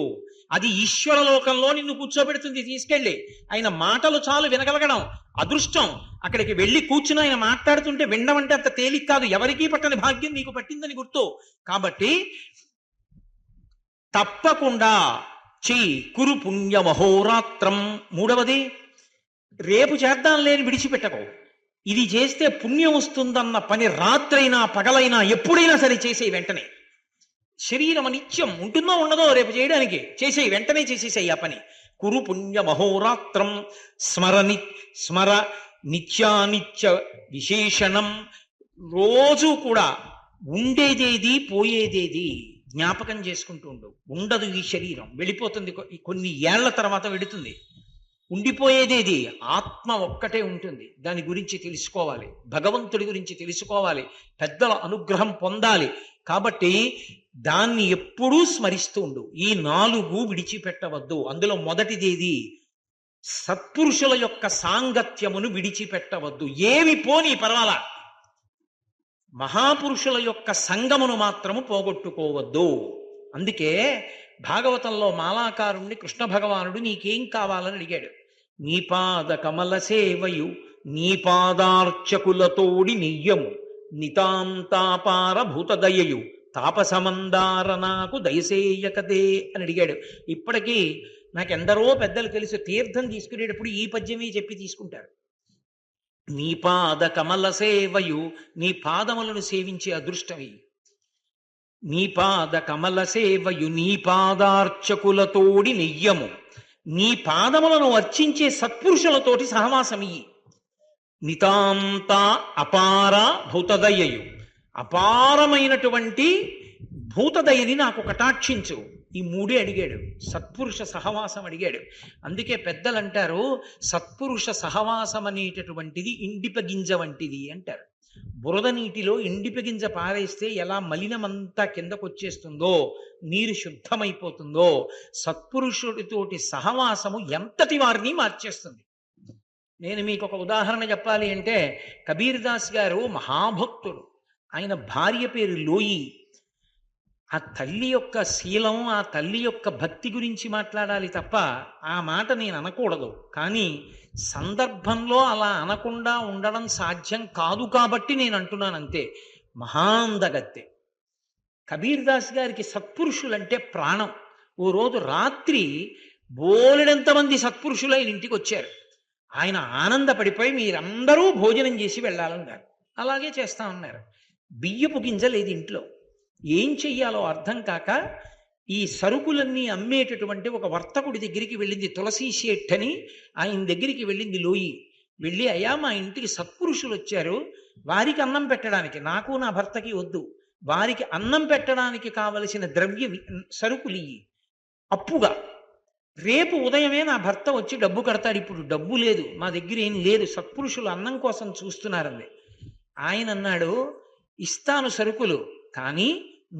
అది ఈశ్వర లోకంలో నిన్ను కూర్చోబెడుతుంది తీసుకెళ్ళి. ఆయన మాటలు చాలు వినగలగడం అదృష్టం. అక్కడికి వెళ్ళి కూర్చుని ఆయన మాట్లాడుతుంటే వినడం అంటే అంత తేలిక కాదు. ఎవరికీ పట్టని భాగ్యం నీకు పట్టిందని గుర్తు. కాబట్టి తప్పకుండా చెయ్యి. కురు పుణ్యమహోరాత్రం. 3వది రేపు చేద్దాం లేని విడిచిపెట్టకు. ఇది చేస్తే పుణ్యం వస్తుందన్న పని రాత్రైనా పగలైనా ఎప్పుడైనా సరే చేసే వెంటనే. శరీరం అనిత్యం, ఉంటుందో ఉండదో రేపు చేయడానికి, చేసేయి, వెంటనే చేసేసాయి ఆ పని. కురు పుణ్య మహోరాత్రం స్మర నిత్యానిత్య విశేషణం. రోజు కూడా ఉండేదేది పోయేదేది జ్ఞాపకం చేసుకుంటూ ఉండు. ఉండదు ఈ శరీరం, వెళ్ళిపోతుంది, కొన్ని ఏళ్ల తర్వాత వెడుతుంది. ఉండిపోయేదేది ఆత్మ ఒక్కటే ఉంటుంది. దాని గురించి తెలుసుకోవాలి, భగవంతుడి గురించి తెలుసుకోవాలి, పెద్దల అనుగ్రహం పొందాలి. కాబట్టి దాన్ని ఎప్పుడూ స్మరిస్తూ ఉండు. ఈ 4 విడిచిపెట్టవద్దు. అందులో మొదటిదేది సత్పురుషుల యొక్క సాంగత్యమును విడిచిపెట్టవద్దు. ఏవి పోనీ పర్వాలా, మహాపురుషుల యొక్క సంగమును మాత్రము పోగొట్టుకోవద్దు. అందుకే భాగవతంలో మాలాకారుణ్ణి కృష్ణ భగవానుడు నీకేం కావాలని అడిగాడు. నీ పాద కమల సేవయు నీ పాదార్చకులతోడి నెయ్యము నితాంతాపార భూతదయయు తాపసమందార నాకు దయసేయకదే అని అడిగాడు. ఇప్పటికీ నాకెందరో పెద్దలు తెలుసు, తీర్థం తీసుకునేటప్పుడు ఈ పద్యమే చెప్పి తీసుకుంటారు. నీ పాద కమల సేవయు, నీ పాదములను సేవించే అదృష్టమి. నీ పాద కమల సేవయు నీ పాదార్చకులతోడి నెయ్యము, నీ పాదములను అర్చించే సత్పురుషులతోటి సహవాసమియ్యి. నితాంత అపార భూతదయయు, అపారమైనటువంటి భూతదయని నాకు కటాక్షించు. ఈ 3 అడిగాడు. సత్పురుష సహవాసం అడిగాడు. అందుకే పెద్దలు అంటారు, సత్పురుష సహవాసం అనేటటువంటిది ఇండిప గింజ వంటిది అంటారు. బురద నీటిలో ఇండిప గింజ పారేస్తే ఎలా మలినమంతా కిందకు వచ్చేస్తుందో, నీరు శుద్ధమైపోతుందో, సత్పురుషుడితోటి సహవాసము ఎంతటి వారిని మార్చేస్తుంది. నేను మీకు ఒక ఉదాహరణ చెప్పాలి అంటే, కబీర్ దాస్ గారు మహాభక్తుడు. ఆయన భార్య పేరు లోయి. ఆ తల్లి యొక్క శీలం, ఆ తల్లి యొక్క భక్తి గురించి మాట్లాడాలి తప్ప ఆ మాట నేను అనకూడదు. కానీ సందర్భంలో అలా అనకుండా ఉండడం సాధ్యం కాదు కాబట్టి నేను అంటున్నాను అంతే. మహాందగత్తె కబీర్ దాస్ గారికి సత్పురుషులంటే ప్రాణం. ఓ రోజు రాత్రి బోలెడంతమంది సత్పురుషులు ఆయన ఇంటికి వచ్చారు. ఆయన ఆనందపడిపోయి మీరందరూ భోజనం చేసి వెళ్ళాలన్నారు. అలాగే చేస్తా ఉన్నారు. బియ్యపు గింజ లేదు ఇంట్లో. ఏం చెయ్యాలో అర్థం కాక ఈ సరుకులన్నీ అమ్మేటటువంటి ఒక వర్తకుడి దగ్గరికి వెళ్ళింది. తులసీ శేఠ్ అని ఆయన దగ్గరికి వెళ్ళింది లోయి. వెళ్ళి, అయ్యా మా ఇంటికి సత్పురుషులు వచ్చారు, వారికి అన్నం పెట్టడానికి, నాకు నా భర్తకి వద్దు, వారికి అన్నం పెట్టడానికి కావలసిన సరుకులు ఇయ్యి అప్పుగా. రేపు ఉదయమే నా భర్త వచ్చి డబ్బు కడతాడు. ఇప్పుడు డబ్బు లేదు, మా దగ్గర ఏం లేదు, సత్పురుషులు అన్నం కోసం చూస్తున్నారండి. ఆయన అన్నాడు, ఇస్తాను సరుకులు, కానీ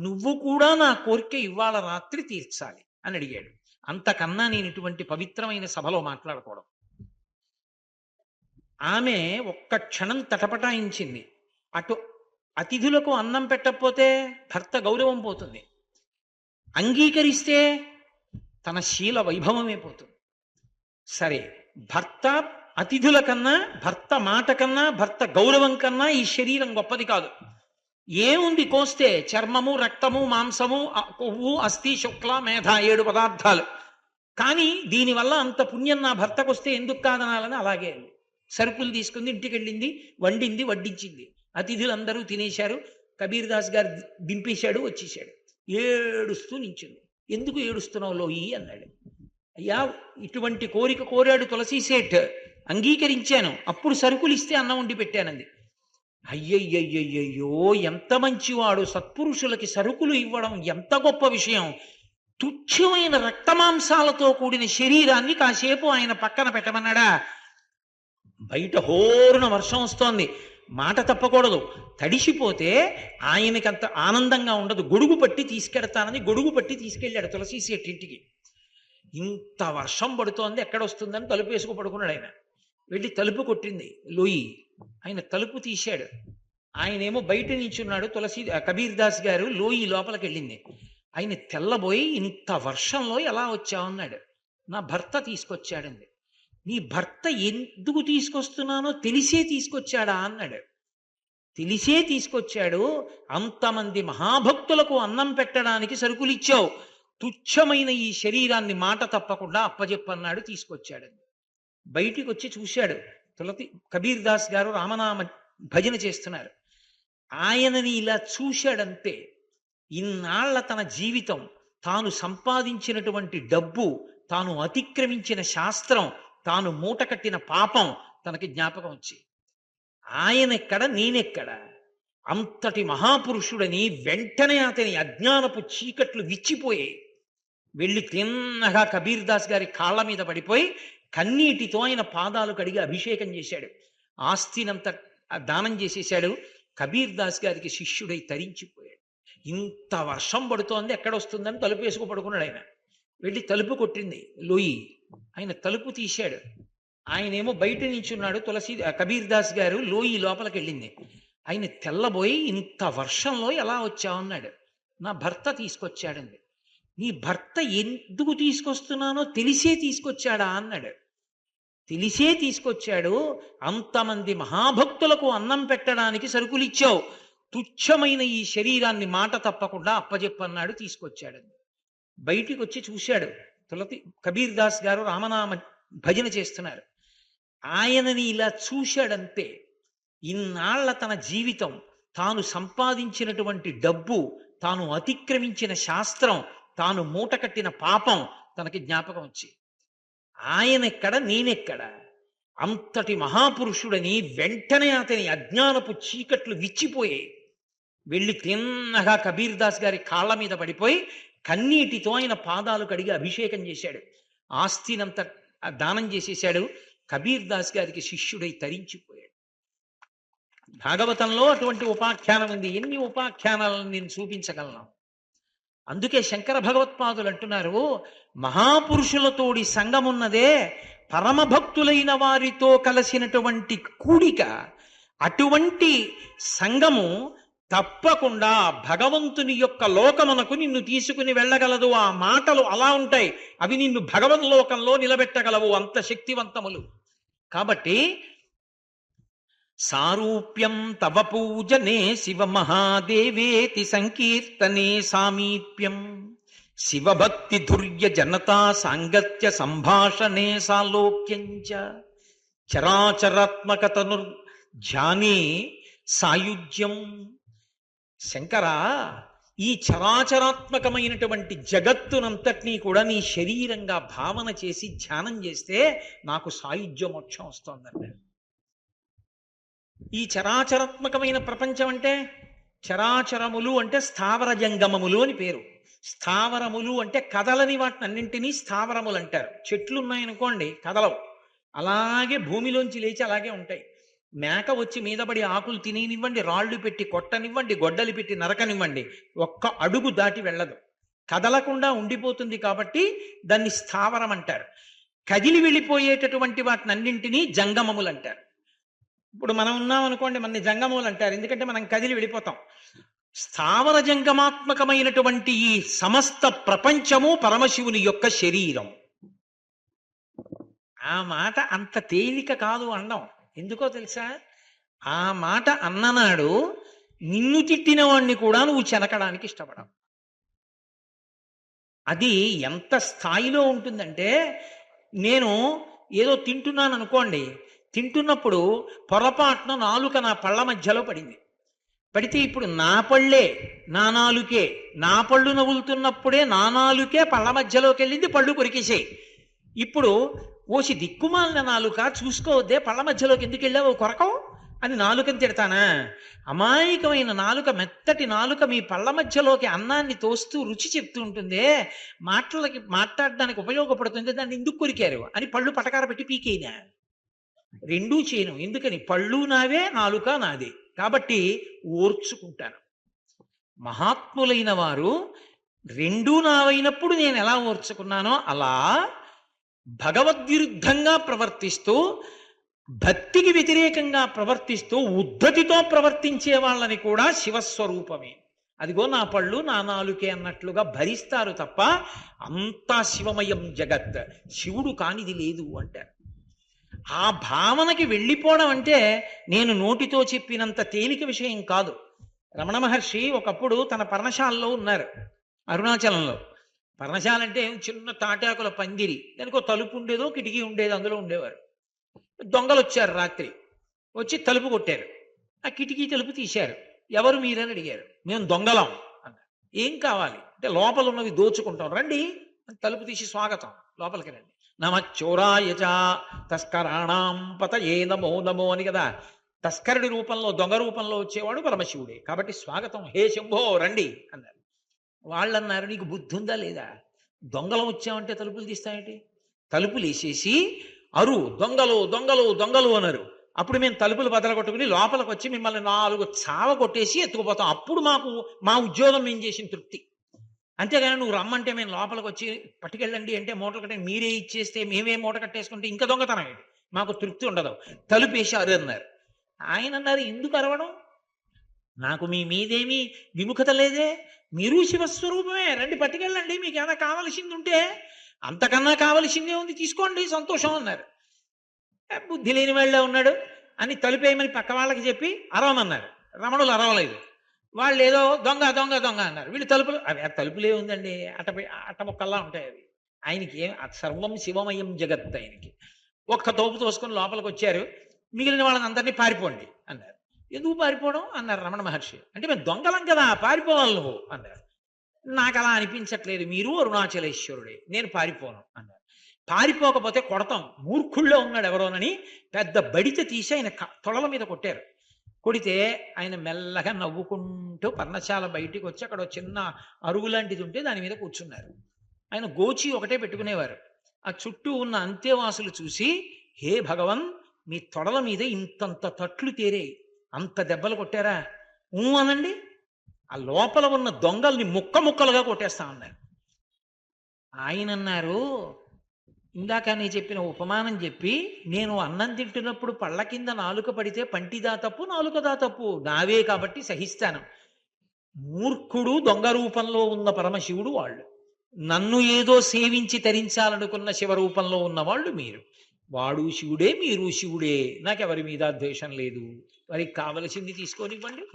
నువ్వు కూడా నా కోరిక ఇవాళ రాత్రి తీర్చాలి అని అడిగాడు. అంతకన్నా నేను ఇటువంటి పవిత్రమైన సభలో మాట్లాడకూడదు. ఆమె ఒక్క క్షణం తటపటాయించింది. అటు అతిథులకు అన్నం పెట్టకపోతే భర్త గౌరవం పోతుంది, అంగీకరిస్తే తన శీల వైభవమే పోతుంది. సరే, భర్త అతిథుల కన్నా, భర్త మాట కన్నా, భర్త గౌరవం కన్నా ఈ శరీరం గొప్పది కాదు. ఏముంది కోస్తే? చర్మము, రక్తము, మాంసము, కొవ్వు, అస్థి, శుక్ల, మేధ, 7 పదార్థాలు. కానీ దీనివల్ల అంత పుణ్యం నా భర్తకు వస్తే ఎందుకు కాదనాలని అలాగే సరుకులు తీసుకుంది, ఇంటికి వెళ్ళింది, వండింది, వడ్డించింది. అతిథులందరూ తినేశారు. కబీర్ దాస్ గారు దింపేశాడు, వచ్చేసాడు. ఏడుస్తూ నించుంది. ఎందుకు ఏడుస్తున్నావు లోయి అన్నాడు. అయ్యా, ఇటువంటి కోరిక కోరాడు తులసీ సేఠ్, అంగీకరించాను, అప్పుడు సరుకులు ఇస్తే అన్నం వండి పెట్టానంది. అయ్యయ్యయ్యయ్యో, ఎంత మంచివాడు, సత్పురుషులకి సరుకులు ఇవ్వడం ఎంత గొప్ప విషయం. తుచ్చమైన రక్తమాంసాలతో కూడిన శరీరాన్ని కాసేపు ఆయన పక్కన పెట్టమన్నాడా? బయట హోరున వర్షం వస్తోంది, మాట తప్పకూడదు. తడిసిపోతే ఆయనకంత ఆనందంగా ఉండదు. గొడుగు పట్టి తీసుకెడతానని గొడుగు పట్టి తీసుకెళ్ళాడు తులసీ సేఠ్ ఇంటికి. ఇంత వర్షం పడుతోంది, ఎక్కడొస్తుందని తలుపు వేసుకు పడుకున్నాడు. ఆయన వెళ్ళి తలుపు కొట్టింది లోయి. ఆయన తలుపు తీశాడు. ఆయనేమో బయట నించున్నాడు. కబీర్ దాస్ గారు లోయి లోపలికి వెళ్ళింది. ఆయన తెల్లబోయి, ఇంత వర్షంలో ఎలా వచ్చావన్నాడు. నా భర్త తీసుకొచ్చాడండి. నీ భర్త ఎందుకు తీసుకొస్తున్నానో తెలిసే తీసుకొచ్చాడా అన్నాడు. తెలిసే తీసుకొచ్చాడు. అంతమంది మహాభక్తులకు అన్నం పెట్టడానికి సరుకులు ఇచ్చావు, తుచ్చమైన ఈ శరీరాన్ని మాట తప్పకుండా అప్పజెప్పన్నాడు, తీసుకొచ్చాడండి. బయటికి వచ్చి చూశాడు. కబీర్ దాస్ గారు రామనామ భజన చేస్తున్నారు. ఆయనని ఇలా చూశాడంతే. ఇన్నాళ్ల తన జీవితం, తాను సంపాదించినటువంటి డబ్బు, తాను అతిక్రమించిన శాస్త్రం, తాను మూటకట్టిన పాపం తనకి జ్ఞాపకం వచ్చి, ఆయనెక్కడ నేనెక్కడ, అంతటి మహాపురుషుడని వెంటనే అతని అజ్ఞానపు చీకట్లు విచ్చిపోయాయి. వెళ్ళి తిన్నగా కబీర్ దాస్ గారి కాళ్ళ మీద పడిపోయి కన్నీటితో ఆయన పాదాలు కడిగి అభిషేకం చేశాడు. ఆస్తినంత దానం చేసేశాడు. కబీర్ దాస్ గారికి శిష్యుడై తరించిపోయాడు. ఇంత వర్షం పడుతోంది, ఎక్కడొస్తుందని తలుపు వేసుకు పడుకున్నాడు. ఆయన వెళ్ళి తలుపు కొట్టింది లోయి. ఆయన తలుపు తీశాడు. ఆయనేమో బయట నించున్నాడు. కబీర్ దాస్ గారు లోయి లోపలికి వెళ్ళింది. ఆయన తెల్లబోయి, ఇంత వర్షంలో ఎలా వచ్చావన్నాడు. నా భర్త తీసుకొచ్చాడండి. నీ భర్త ఎందుకు తీసుకొస్తున్నానో తెలిసే తీసుకొచ్చాడా అన్నాడు. తెలిసే తీసుకొచ్చాడు. అంతమంది మహాభక్తులకు అన్నం పెట్టడానికి సరుకులు ఇచ్చావు, తుచ్చమైన ఈ శరీరాన్ని మాట తప్పకుండా అప్పజెప్పన్నాడు, తీసుకొచ్చాడండి. బయటికి వచ్చి చూశాడు. కబీర్ దాస్ గారు రామనామ భజన చేస్తున్నారు. ఆయనని ఇలా చూశాడంతే. ఇన్నాళ్ల తన జీవితం, తాను సంపాదించినటువంటి డబ్బు, తాను అతిక్రమించిన శాస్త్రం, తాను మూటకట్టిన పాపం తనకి జ్ఞాపకం వచ్చి, ఆయనెక్కడ నేనెక్కడ, అంతటి మహాపురుషుడని వెంటనే అతని అజ్ఞానపు చీకట్లు విచ్చిపోయాయి. వెళ్ళి తిన్నగా కబీర్ దాస్ గారి కాళ్ళ మీద పడిపోయి కన్నీటితో ఆయన పాదాలు కడిగి అభిషేకం చేశాడు. ఆస్తినంత దానం చేసేశాడు. కబీర్ దాస్ గారికి శిష్యుడై తరించిపోయాడు. భాగవతంలో అటువంటి ఉపాఖ్యానం ఉంది. ఎన్ని ఉపాఖ్యానాలను నేను చూపించగలను. అందుకే శంకర భగవత్పాదులు అంటున్నారు, మహాపురుషులతోడి సంగమున్నదే పరమభక్తులైన వారితో కలిసినటువంటి కూడిక. అటువంటి సంగము తప్పకుండా భగవంతుని యొక్క లోకమునకు నిన్ను తీసుకుని వెళ్ళగలదు. ఆ మాటలు అలా ఉంటాయి, అవి నిన్ను భగవన్ లోకంలో నిలబెట్టగలవు, అంత శక్తివంతములు. కాబట్టి సారూప్యం తవ పూజనే శివ మహాదేవేతి సంకీర్తనే సామీప్యం శివభక్తి ధుర్య జనతా సాంగత్య సంభాషణే సాలోక్యంచ చరాచరాత్మకతను ధ్యానే సాయుజ్యం. శంకర, ఈ చరాచరాత్మకమైనటువంటి జగత్తునంతటినీ కూడా నీ శరీరంగా భావన చేసి ధ్యానం చేస్తే నాకు సాయుజ్య మోక్షం వస్తుందండి. ఈ చరాచరాత్మకమైన ప్రపంచం అంటే, చరాచరములు అంటే స్థావర జంగమములు అని పేరు. స్థావరములు అంటే కదలని వాటిని అన్నింటినీ స్థావరములు అంటారు. చెట్లు ఉన్నాయనుకోండి కదలవు, అలాగే భూమిలోంచి లేచి అలాగే ఉంటాయి. మేక వచ్చి మీదపడి ఆకులు తినేనివ్వండి, రాళ్లు పెట్టి కొట్టనివ్వండి, గొడ్డలి పెట్టి నరకనివ్వండి, ఒక్క అడుగు దాటి వెళ్ళదు, కదలకుండా ఉండిపోతుంది. కాబట్టి దాన్ని స్థావరం అంటారు. కదిలి వెళ్ళిపోయేటటువంటి వాటిని అన్నింటినీ జంగమములు అంటారు. ఇప్పుడు మనం ఉన్నాం అనుకోండి, మన జంగమములు అంటారు, ఎందుకంటే మనం కదిలి వెళ్ళిపోతాం. స్థావర జంగమాత్మకమైనటువంటి ఈ సమస్త ప్రపంచము పరమశివుని యొక్క శరీరం. ఆ మాట అంత తేలిక కాదు అనడం. ఎందుకో తెలుసా? ఆ మాట అన్ననాడు నిన్ను తిట్టిన వాణ్ణి కూడా నువ్వు చెనకడానికి ఇష్టపడవు. అది ఎంత స్థాయిలో ఉంటుందంటే, నేను ఏదో తింటున్నాను అనుకోండి, తింటున్నప్పుడు పొరపాటున నాలుక నా పళ్ళ మధ్యలో పడింది. పడితే ఇప్పుడు నా పళ్ళే నా నాలుకే, నా పళ్ళు నవ్వులుతున్నప్పుడే నా నాలుకే పళ్ళ మధ్యలోకి వెళ్ళింది, పళ్ళు కొరికేసాయి. ఇప్పుడు ఓసి దిక్కుమాలిన నాలుక, చూసుకోవద్దే, పళ్ళ మధ్యలోకి ఎందుకు వెళ్ళావు కొరకవు అని నాలుకని తిడతానా? అమాయకమైన నాలుక, మెత్తటి నాలుక మీ పళ్ళ మధ్యలోకి అన్నాన్ని తోస్తూ రుచి చెప్తూ ఉంటుందే, మాట్లాడడానికి ఉపయోగపడుతుంది, దాన్ని ఎందుకు కొరికారు అని పళ్ళు పటకార పెట్టి పీకేనా? రెండూ చేయను. ఎందుకని? పళ్ళు నావే, నాలుక నాదే, కాబట్టి ఓర్చుకుంటాను. మహాత్ములైన వారు రెండూ నావైనప్పుడు నేను ఎలా ఓర్చుకున్నానో అలా భగవద్విరుద్ధంగా ప్రవర్తిస్తూ, భక్తికి వ్యతిరేకంగా ప్రవర్తిస్తూ, ఉద్ధతితో ప్రవర్తించే వాళ్ళని కూడా శివస్వరూపమే, అదిగో నా పళ్ళు నా నాలుకే అన్నట్లుగా భరిస్తారు తప్ప అంతా శివమయం జగత్, శివుడు కానిది లేదు అంటారు. ఆ భావనకి వెళ్ళిపోవడం అంటే నేను నోటితో చెప్పినంత తేలిక విషయం కాదు. రమణ మహర్షి ఒకప్పుడు తన పర్ణశాలలో ఉన్నారు అరుణాచలంలో. పర్ణశాల అంటే చిన్న తాటాకుల పందిరి, దానికి తలుపు ఉండేదో కిటికీ ఉండేదో, అందులో ఉండేవారు. దొంగలు వచ్చారు రాత్రి, వచ్చి తలుపు కొట్టారు. ఆ కిటికీ తలుపు తీశారు. ఎవరు మీరని అడిగారు. మేము దొంగలం అన్నారు. ఏం కావాలి అంటే లోపల ఉన్నవి దోచుకుంటాం, రండి అని తలుపు తీసి స్వాగతం, లోపలికి రండి. నమచ్చోరాయచ తస్కరాణం పతయే నమో నమో అని కదా. తస్కరుడి రూపంలో, దొంగ రూపంలో వచ్చేవాడు పరమశివుడే. కాబట్టి స్వాగతం, హే శంభో రండి అన్నారు. వాళ్ళు అన్నారు, నీకు బుద్ధి ఉందా లేదా, దొంగలం వచ్చామంటే తలుపులు తీస్తామేంటి? తలుపులు వేసేసి అరు దొంగలు దొంగలు దొంగలు అన్నారు. అప్పుడు మేము తలుపులు బదలగొట్టుకుని లోపలికి వచ్చి మిమ్మల్ని 4 చావ కొట్టేసి ఎత్తుకుపోతాం. అప్పుడు మాకు మా ఉద్యోగం మేము చేసిన తృప్తి. అంతేగాని నువ్వు రమ్మంటే మేము లోపలికి వచ్చి పట్టుకెళ్ళండి అంటే మూటలు కట్టే మీరే ఇచ్చేస్తే మేమే మూట కట్టేసుకుంటే ఇంకా దొంగతనం ఏంటి, మాకు తృప్తి ఉండదు, తలుపేసి అరు అన్నారు. ఆయన అన్నారు, ఎందుకు అరవడం, నాకు మీ మీదేమీ విముఖత లేదే, మీరు శివస్వరూపమే, రండి పట్టుకెళ్ళండి, మీకు ఏమైనా కావలసింది ఉంటే, అంతకన్నా కావలసిందే ఉంది తీసుకోండి, సంతోషం అన్నారు. బుద్ధి లేని వాళ్ళే ఉన్నాడు అని తలుపేయమని పక్క వాళ్ళకి చెప్పి అరవమన్నారు. రమణులు అరవలేదు. వాళ్ళు ఏదో దొంగ దొంగ దొంగ అన్నారు. వీళ్ళు తలుపులు, అవి ఆ తలుపులే ఉందండి, అట్ట ముక్కల్లా ఉంటాయి అవి. ఆయనకి ఏం, సర్వం శివమయం జగత్. ఆయనకి ఒక్క తోపు తోసుకొని లోపలికి వచ్చారు. మిగిలిన వాళ్ళని అందరినీ పారిపోండి అన్నారు. ఎందుకు పారిపోవడం అన్నారు రమణ మహర్షి. అంటే మేము దొంగలం కదా, పారిపోవాలి నువ్వు అన్నారు. నాకు అలా అనిపించట్లేదు, మీరు అరుణాచలేశ్వరుడే, నేను పారిపోను అన్నారు. పారిపోకపోతే కొడతాం, మూర్ఖుల్లో ఉన్నాడు ఎవరోనని పెద్ద బడిత తీసి ఆయన తొడల మీద కొట్టారు. కొడితే ఆయన మెల్లగా నవ్వుకుంటూ పర్ణశాల బయటికి వచ్చి అక్కడ చిన్న అరుగు లాంటిది ఉంటే దాని మీద కూర్చున్నారు. ఆయన గోచి ఒకటే పెట్టుకునేవారు. ఆ చుట్టూ ఉన్న అంతేవాసులు చూసి, హే భగవన్, మీ తొడల మీద ఇంతంత తట్లు తేరాయి, అంత దెబ్బలు కొట్టారా, అనండి, ఆ లోపల ఉన్న దొంగల్ని ముక్క ముక్కలుగా కొట్టేస్తా ఉన్నారు. ఆయన అన్నారు, ఇందాక నేను చెప్పిన ఉపమానం చెప్పి, నేను అన్నం తింటున్నప్పుడు పళ్ళ కింద నాలుక పడితే పంటిదా తప్పు నాలుకదా తప్పు, నావే కాబట్టి సహిస్తాను. మూర్ఖుడు దొంగ రూపంలో ఉన్న పరమశివుడు వాళ్ళు, నన్ను ఏదో సేవించి తరించాలనుకున్న శివరూపంలో ఉన్నవాళ్ళు మీరు. వాడు శివుడే, మీరు శివుడే, నాకెవరి మీద ద్వేషం లేదు, వారికి కావలసింది తీసుకొనివ్వండి.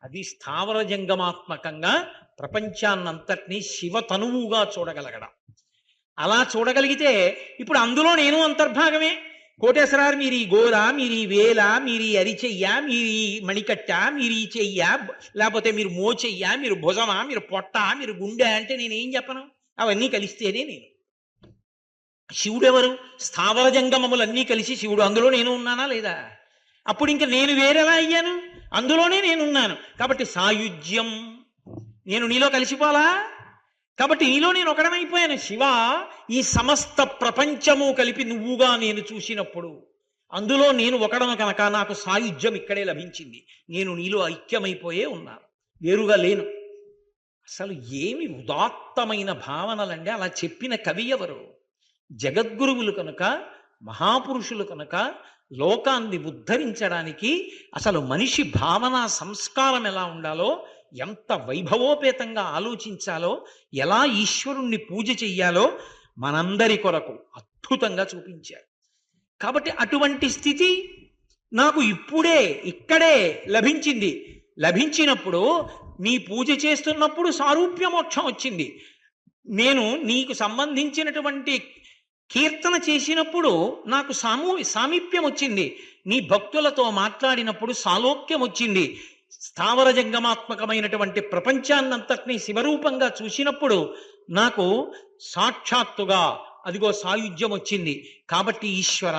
అది స్థావర జంగమాత్మకంగా ప్రపంచాన్నంతటినీ శివతనువుగా చూడగలగడం. అలా చూడగలిగితే ఇప్పుడు అందులో నేను అంతర్భాగమే. కోటేశ్వరారు, మీరు ఈ గోర, మీరు ఈ వేల, మీరు ఈ అరిచెయ్య, మీరు ఈ మణికట్ట, మీరు ఈ చెయ్య, లేకపోతే మీరు మోచెయ్య, మీరు భుజమా, మీరు పొట్ట, మీరు గుండె అంటే నేనేం చెప్పను, అవన్నీ కలిస్తేనే నేను. శివుడు ఎవరు? స్థావర జంగమములన్నీ కలిసి శివుడు. అందులో నేను ఉన్నానా లేదా? అప్పుడు ఇంకా నేను వేరేలా అయ్యాను, అందులోనే నేనున్నాను. కాబట్టి సాయుజ్యం, నేను నీలో కలిసిపోలా, కాబట్టి నీలో నేను ఒకడమైపోయాను. శివ, ఈ సమస్త ప్రపంచము కలిపి నువ్వుగా నేను చూసినప్పుడు అందులో నేను ఒకడను కనుక నాకు సాయుధ్యం ఇక్కడే లభించింది. నేను నీలో ఐక్యమైపోయే ఉన్నాను, వేరుగా లేను. అసలు ఏమి ఉదాత్తమైన భావనలండి. అలా చెప్పిన కవి ఎవరు? జగద్గురువులు కనుక, మహాపురుషులు కనుక, లోకాన్ని ఉద్ధరించడానికి అసలు మనిషి భావన సంస్కారం ఎలా ఉండాలో, ఎంత వైభవోపేతంగా ఆలోచించాలో, ఎలా ఈశ్వరుణ్ణి పూజ చెయ్యాలో మనందరి కొరకు అద్భుతంగా చూపించారు. కాబట్టి అటువంటి స్థితి నాకు ఇప్పుడే ఇక్కడే లభించింది. లభించినప్పుడు నీ పూజ చేస్తున్నప్పుడు సారూప్య మోక్షం వచ్చింది. నేను నీకు సంబంధించినటువంటి కీర్తన చేసినప్పుడు నాకు సామీప్యం వచ్చింది. నీ భక్తులతో మాట్లాడినప్పుడు సాలోక్యం వచ్చింది. స్థావర జంగమాత్మకమైనటువంటి ప్రపంచాన్నంతటినీ శివరూపంగా చూసినప్పుడు నాకు సాక్షాత్తుగా అదిగో సాయుధ్యం వచ్చింది. కాబట్టి ఈశ్వర,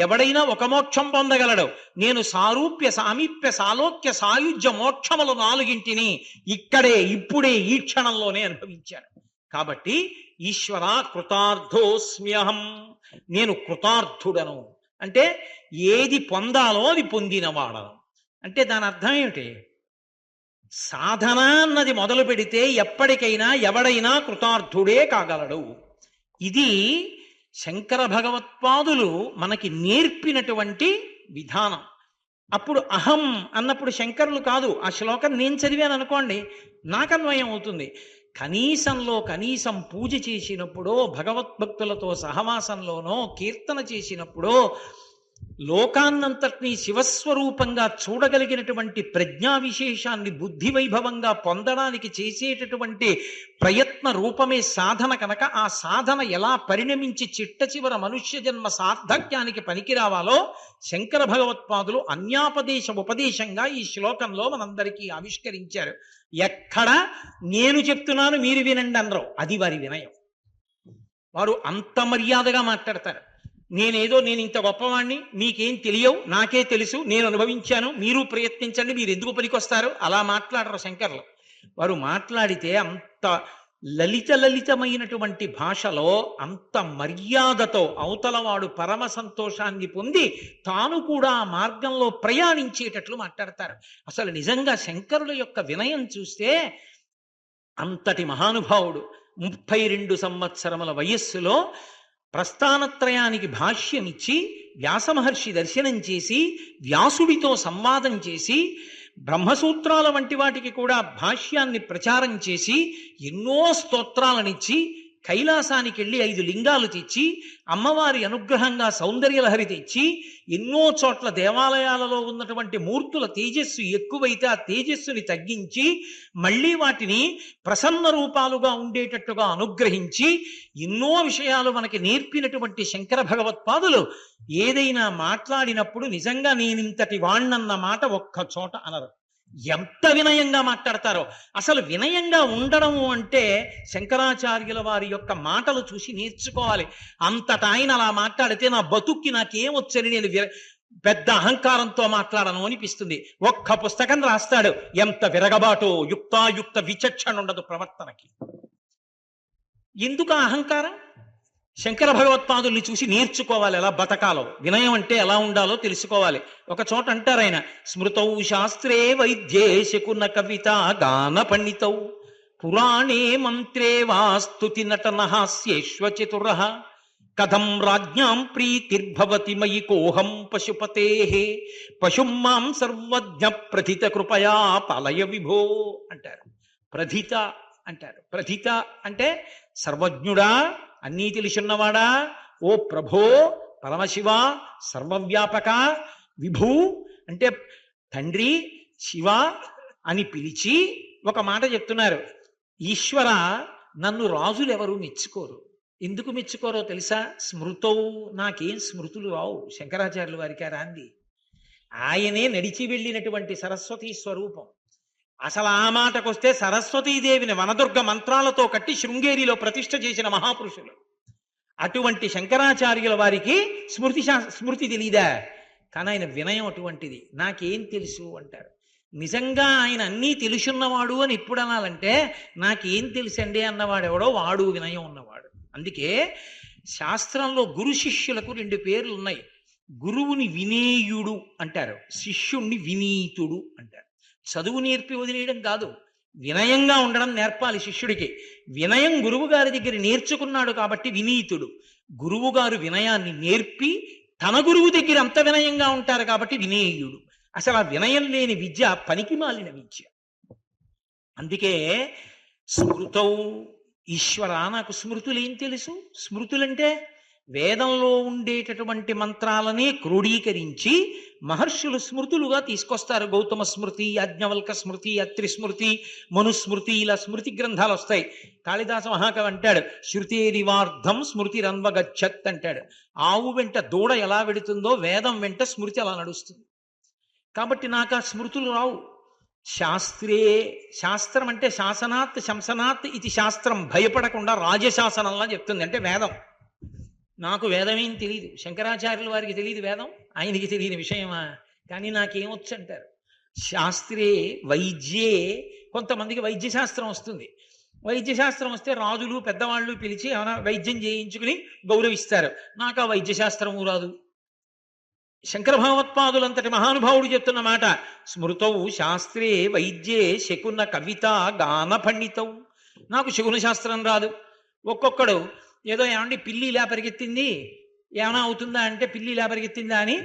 ఎవడైనా ఒక మోక్షం పొందగలడు. నేను సారూప్య, సామీప్య, సాలోక్య, సాయుధ్య మోక్షములు 4 ఇక్కడే ఇప్పుడే ఈ క్షణంలోనే అనుభవించాను. కాబట్టి ఈశ్వర, కృతార్థోస్మ్యహం, నేను కృతార్థుడను. అంటే ఏది పొందాలో అది పొందినవాడను. అంటే దాని అర్థం ఏమిటి? సాధన అన్నది మొదలు పెడితే ఎప్పటికైనా ఎవడైనా కృతార్థుడే కాగలడు. ఇది శంకర భగవత్పాదులు మనకి నేర్పినటువంటి విధానం. అప్పుడు అహం అన్నప్పుడు శంకరులు కాదు, ఆ శ్లోకం నేను చదివాను అనుకోండి, నాకు అన్వయం అవుతుంది. కనీసంలో కనీసం పూజ చేసినప్పుడో, భగవద్భక్తులతో సహవాసంలోనో, కీర్తన చేసినప్పుడో లోకాన్నంతటినీ శివస్వరూపంగా చూడగలిగినటువంటి ప్రజ్ఞా విశేషాన్ని బుద్ధి వైభవంగా పొందడానికి చేసేటటువంటి ప్రయత్న రూపమే సాధన కనుక ఆ సాధన ఎలా పరిణమించి చిట్ట చివర మనుష్య జన్మ సార్థక్యానికి పనికి రావాలో శంకర భగవత్పాదులు ఉపదేశంగా ఈ శ్లోకంలో మనందరికీ ఆవిష్కరించారు. ఎక్కడ నేను చెప్తున్నాను మీరు వినండి అనరు, అది వారి వినయం. వారు అంత మర్యాదగా మాట్లాడతారు. నేను ఇంత గొప్పవాణ్ణి, మీకేం తెలియవు, నాకే తెలుసు, నేను అనుభవించాను, మీరు ప్రయత్నించండి, మీరు ఎందుకు పనికొస్తారు, అలా మాట్లాడరు శంకర్లు. వారు మాట్లాడితే అంత లలితమైనటువంటి భాషలో అంత మర్యాదతో అవతలవాడు పరమ సంతోషాన్ని పొంది తాను కూడా ఆ మార్గంలో ప్రయాణించేటట్లు మాట్లాడతారు. అసలు నిజంగా శంకరుల యొక్క వినయం చూస్తే అంతటి మహానుభావుడు 32 సంవత్సరముల వయస్సులో ప్రస్థానత్రయానికి భాష్యమిచ్చి వ్యాసమహర్షి దర్శనం చేసి వ్యాసుడితో సంవాదం చేసి బ్రహ్మసూత్రాల వంటి వాటికి కూడా భాష్యాన్ని ప్రచారం చేసి ఎన్నో స్తోత్రాలనిచ్చి కైలాసానికి వెళ్ళి 5 లింగాలు తెచ్చి అమ్మవారి అనుగ్రహంగా సౌందర్యలహరి తెచ్చి ఎన్నో చోట్ల దేవాలయాలలో ఉన్నటువంటి మూర్తుల తేజస్సు ఎక్కువైతే ఆ తేజస్సుని తగ్గించి మళ్ళీ వాటిని ప్రసన్న రూపాలుగా ఉండేటట్టుగా అనుగ్రహించి ఎన్నో విషయాలు మనకి నేర్పినటువంటి శంకర భగవత్పాదులు ఏదైనా మాట్లాడినప్పుడు నిజంగా నేనింతటి వాణ్ణన్న మాట ఒక్క చోట అనరు. ఎంత వినయంగా మాట్లాడతారో. అసలు వినయంగా ఉండడము అంటే శంకరాచార్యుల వారి యొక్క మాటలు చూసి నేర్చుకోవాలి. అంతటా ఆయన అలా మాట్లాడితే నా బతుక్కి నాకేమొచ్చని నేను పెద్ద అహంకారంతో మాట్లాడను అనిపిస్తుంది. ఒక్క పుస్తకం రాస్తాడు, ఎంత విరగబాటో, యుక్తాయుక్త విచక్షణ ఉండదు ప్రవర్తనకి. ఎందుకు అహంకారం? శంకర భగవత్పాదుల్ని చూసి నేర్చుకోవాలి, ఎలా బతకాలో, వినయం అంటే ఎలా ఉండాలో తెలుసుకోవాలి. ఒక చోట అంటారు ఆయన, స్మృతౌ శాస్త్రే వైద్యే శకున కవిత గాన పండితౌ పురాణే మంత్రే వా స్తుతి నటన హాస్యేష్వచతుర కథం రాజ్ఞాం ప్రీతిర్భవతి మయి కోహం పశుపతే పశుం మాం సర్వజ్ఞ ప్రథిత కృపయా పాలయ విభో అంటారు. ప్రథిత అంటారు. ప్రథిత అంటే సర్వజ్ఞుడా, అన్నీ తెలిసిన్నవాడా, ఓ ప్రభో, పరమశివ, సర్వవ్యాపక, విభూ అంటే తండ్రి, శివ అని పిలిచి ఒక మాట చెప్తున్నారు. ఈశ్వర, నన్ను రాజులు ఎవరు మెచ్చుకోరు. ఎందుకు మెచ్చుకోరో తెలుసా? స్మృతౌ, నాకేం స్మృతులు రావు. శంకరాచార్యుల వారికి రాంది. ఆయనే నడిచి వెళ్ళినటువంటి సరస్వతీ స్వరూపం. అసలు ఆ మాటకొస్తే సరస్వతీదేవిని వనదుర్గ మంత్రాలతో కట్టి శృంగేరిలో ప్రతిష్ఠ చేసిన మహాపురుషులు. అటువంటి శంకరాచార్యుల వారికి స్మృతి తెలీదా? కానీ ఆయన వినయం అటువంటిది. నాకేం తెలుసు అంటారు. నిజంగా ఆయన అన్నీ తెలుసున్నవాడు అని ఎప్పుడు అనాలంటే, నాకేం తెలుసండి అన్నవాడెవడో వాడు వినయం ఉన్నవాడు. అందుకే శాస్త్రంలో గురు శిష్యులకు 2 పేర్లు ఉన్నాయి. గురువుని వినేయుడు అంటారు, శిష్యుణ్ణి వినీతుడు అంటారు. చదువు నేర్పి వదిలేయడం కాదు, వినయంగా ఉండడం నేర్పాలి శిష్యుడికి. వినయం గురువు గారి దగ్గర నేర్చుకున్నాడు కాబట్టి వినీతుడు. గురువు గారు వినయాన్ని నేర్పి తన గురువు దగ్గర అంత వినయంగా ఉంటారు కాబట్టి వినేయుడు. అసలు ఆ వినయం లేని విద్య పనికి మాలిన విద్య. అందుకే స్మృతౌ, ఈశ్వర నాకు స్మృతులేం తెలుసు. స్మృతులంటే వేదంలో ఉండేటటువంటి మంత్రాలనే క్రోడీకరించి మహర్షులు స్మృతులుగా తీసుకొస్తారు. గౌతమ స్మృతి, యాజ్ఞవల్క స్మృతి, అత్రి స్మృతి, మనుస్మృతి, ఇలా స్మృతి గ్రంథాలు వస్తాయి. కాళిదాస మహాకవి అంటాడు, శృతేరివార్ధం స్మృతిరన్వగచ్చత్ అంటాడు. ఆవు వెంట దూడ ఎలా వెడుతుందో వేదం వెంట స్మృతి అలా నడుస్తుంది. కాబట్టి నాకు ఆ స్మృతులు రావు. శాస్త్రే, శాస్త్రం అంటే శాసనాత్ శంసనాత్ ఇది శాస్త్రం, భయపడకుండా రాజశాసనంలా చెప్తుంది. అంటే వేదం. నాకు వేదమేం తెలియదు, శంకరాచార్యుల వారికి తెలియదు వేదం, ఆయనకి తెలియని విషయమా? కానీ నాకేమొచ్చు అంటారు. శాస్త్రే వైద్యే, కొంతమందికి వైద్యశాస్త్రం వస్తుంది. వైద్యశాస్త్రం వస్తే రాజులు పెద్దవాళ్ళు పిలిచి ఏమైనా వైద్యం చేయించుకుని గౌరవిస్తారు. నాకు ఆ వైద్యశాస్త్రము రాదు. శంకర భగవత్పాదులంతటి మహానుభావుడు చెప్తున్న మాట, స్మృతౌ శాస్త్రే వైద్యే శకున కవిత గాన పండితౌ. నాకు శకున శాస్త్రం రాదు. ఒక్కొక్కడు ఏదో ఏమండి పిల్లి ఇలా పరిగెత్తింది, ఏమైనా అవుతుందా అంటే పిల్లి ఇలా పరిగెత్తిందా అని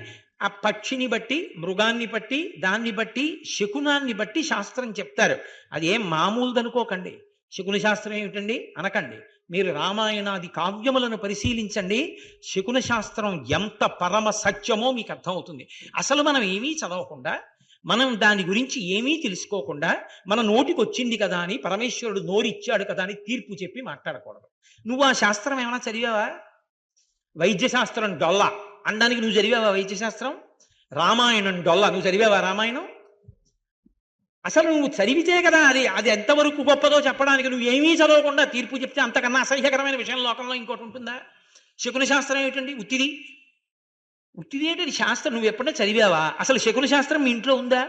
ఆ పక్షిని బట్టి, మృగాన్ని బట్టి, దాన్ని బట్టి, శకునాన్ని బట్టి శాస్త్రం చెప్తారు. అది ఏం మామూలుదనుకోకండి. శకున శాస్త్రం ఏమిటండి అనకండి. మీరు రామాయణాది కావ్యములను పరిశీలించండి. శకున శాస్త్రం ఎంత పరమ సత్యమో మీకు అర్థమవుతుంది. అసలు మనం ఏమీ చదవకుండా, మనం దాని గురించి ఏమీ తెలుసుకోకుండా, మన నోటికి వచ్చింది కదా అని పరమేశ్వరుడు నోరిచ్చాడు కదా అని తీర్పు చెప్పి మాట్లాడకూడదు. నువ్వు ఆ శాస్త్రం ఏమైనా చదివావా? వైద్య శాస్త్రం డొల్ల అనడానికి నువ్వు చదివావా వైద్య శాస్త్రం? రామాయణం డొల్ల, నువ్వు చదివావా రామాయణం? అసలు నువ్వు చదివితే కదా అది ఎంతవరకు గొప్పదో చెప్పడానికి. నువ్వు ఏమీ చదవకుండా తీర్పు చెప్తే అంతకన్నా అసహ్యకరమైన విషయం లోకంలో ఇంకోటి ఉంటుందా? శకున శాస్త్రం ఏమిటండి? ఉత్తిది ఏంటంటే శాస్త్రం. నువ్వు ఎప్పుడైనా చదివావా? అసలు శకున శాస్త్రం మీ ఇంట్లో ఉందా?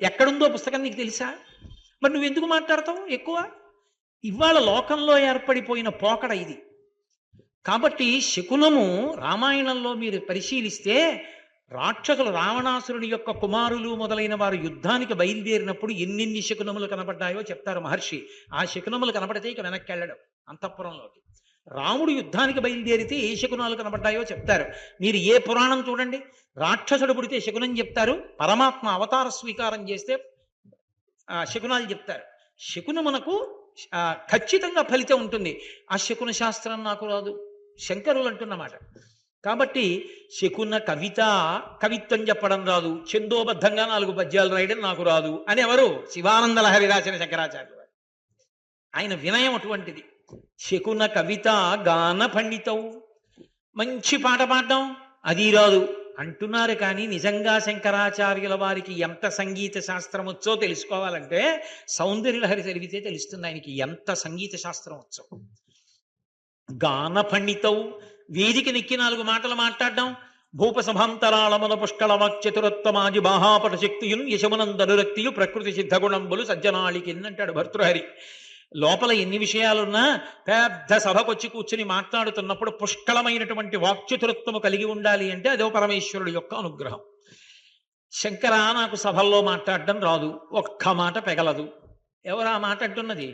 ఎక్కడుందో పుస్తకం నీకు తెలుసా? మరి నువ్వు ఎందుకు మాట్లాడతావు ఎక్కువ? ఇవాళ లోకంలో ఏర్పడిపోయిన పోకడ ఇది. కాబట్టి శకునము రామాయణంలో మీరు పరిశీలిస్తే, రాక్షసులు రావణాసురుని యొక్క కుమారులు మొదలైన వారు యుద్ధానికి బయలుదేరినప్పుడు ఎన్నెన్ని శకునములు కనపడ్డాయో చెప్తారు మహర్షి. ఆ శకునములు కనపడితే ఇక వెనక్కి వెళ్ళడం అంతఃపురంలోకి. రాముడు యుద్ధానికి బయలుదేరితే ఏ శకునాలు కనపడ్డాయో చెప్తారు. మీరు ఏ పురాణం చూడండి, రాక్షసుడు పుడితే శకునం చెప్తారు, పరమాత్మ అవతార స్వీకారం చేస్తే శకునాలు చెప్తారు. శకునమునకు ఖచ్చితంగా ఫలితం ఉంటుంది. ఆ శకున శాస్త్రం నాకు రాదు శంకరులు అంటున్నమాట. కాబట్టి శకున కవిత్వం చెప్పడం రాదు, ఛందోబద్ధంగా 4 పద్యాలు రాయడం నాకు రాదు అని ఎవరు? శివానంద లహరి రాసిన శంకరాచార్యులు వారు. ఆయన వినయం అటువంటిది. శకున కవిత గాన పండితవు, మంచి పాట పాడడం అది రాదు అంటున్నారు. కానీ నిజంగా శంకరాచార్యుల వారికి ఎంత సంగీత శాస్త్రం వచ్చో తెలుసుకోవాలంటే సౌందర్యలహరి చదివితే తెలుస్తుంది ఆయనకి ఎంత సంగీత శాస్త్రం వచ్చో. గాన పండితవు, వేదిక నెక్కి 4 మాటలు మాట్లాడడం. భూపసభాంతరాళమన పుష్కళవాక్చతురత్వమాజి బాహాపట శక్తియున్ యశమునందనురక్తియు ప్రకృతి సిద్ధగుణంబులు సజ్జనాళికిన్ అంటాడు భర్తృహరి. లోపల ఎన్ని విషయాలున్నా పెద్ద సభకొచ్చి కూర్చుని మాట్లాడుతున్నప్పుడు పుష్కళమైనటువంటి వాక్చతురత్వము కలిగి ఉండాలి అంటే అదో పరమేశ్వరుడు యొక్క అనుగ్రహం. శంకర నాకు సభల్లో మాట్లాడడం రాదు, ఒక్క మాట పెగలదు. ఎవరు ఆ మాట అంటున్నది?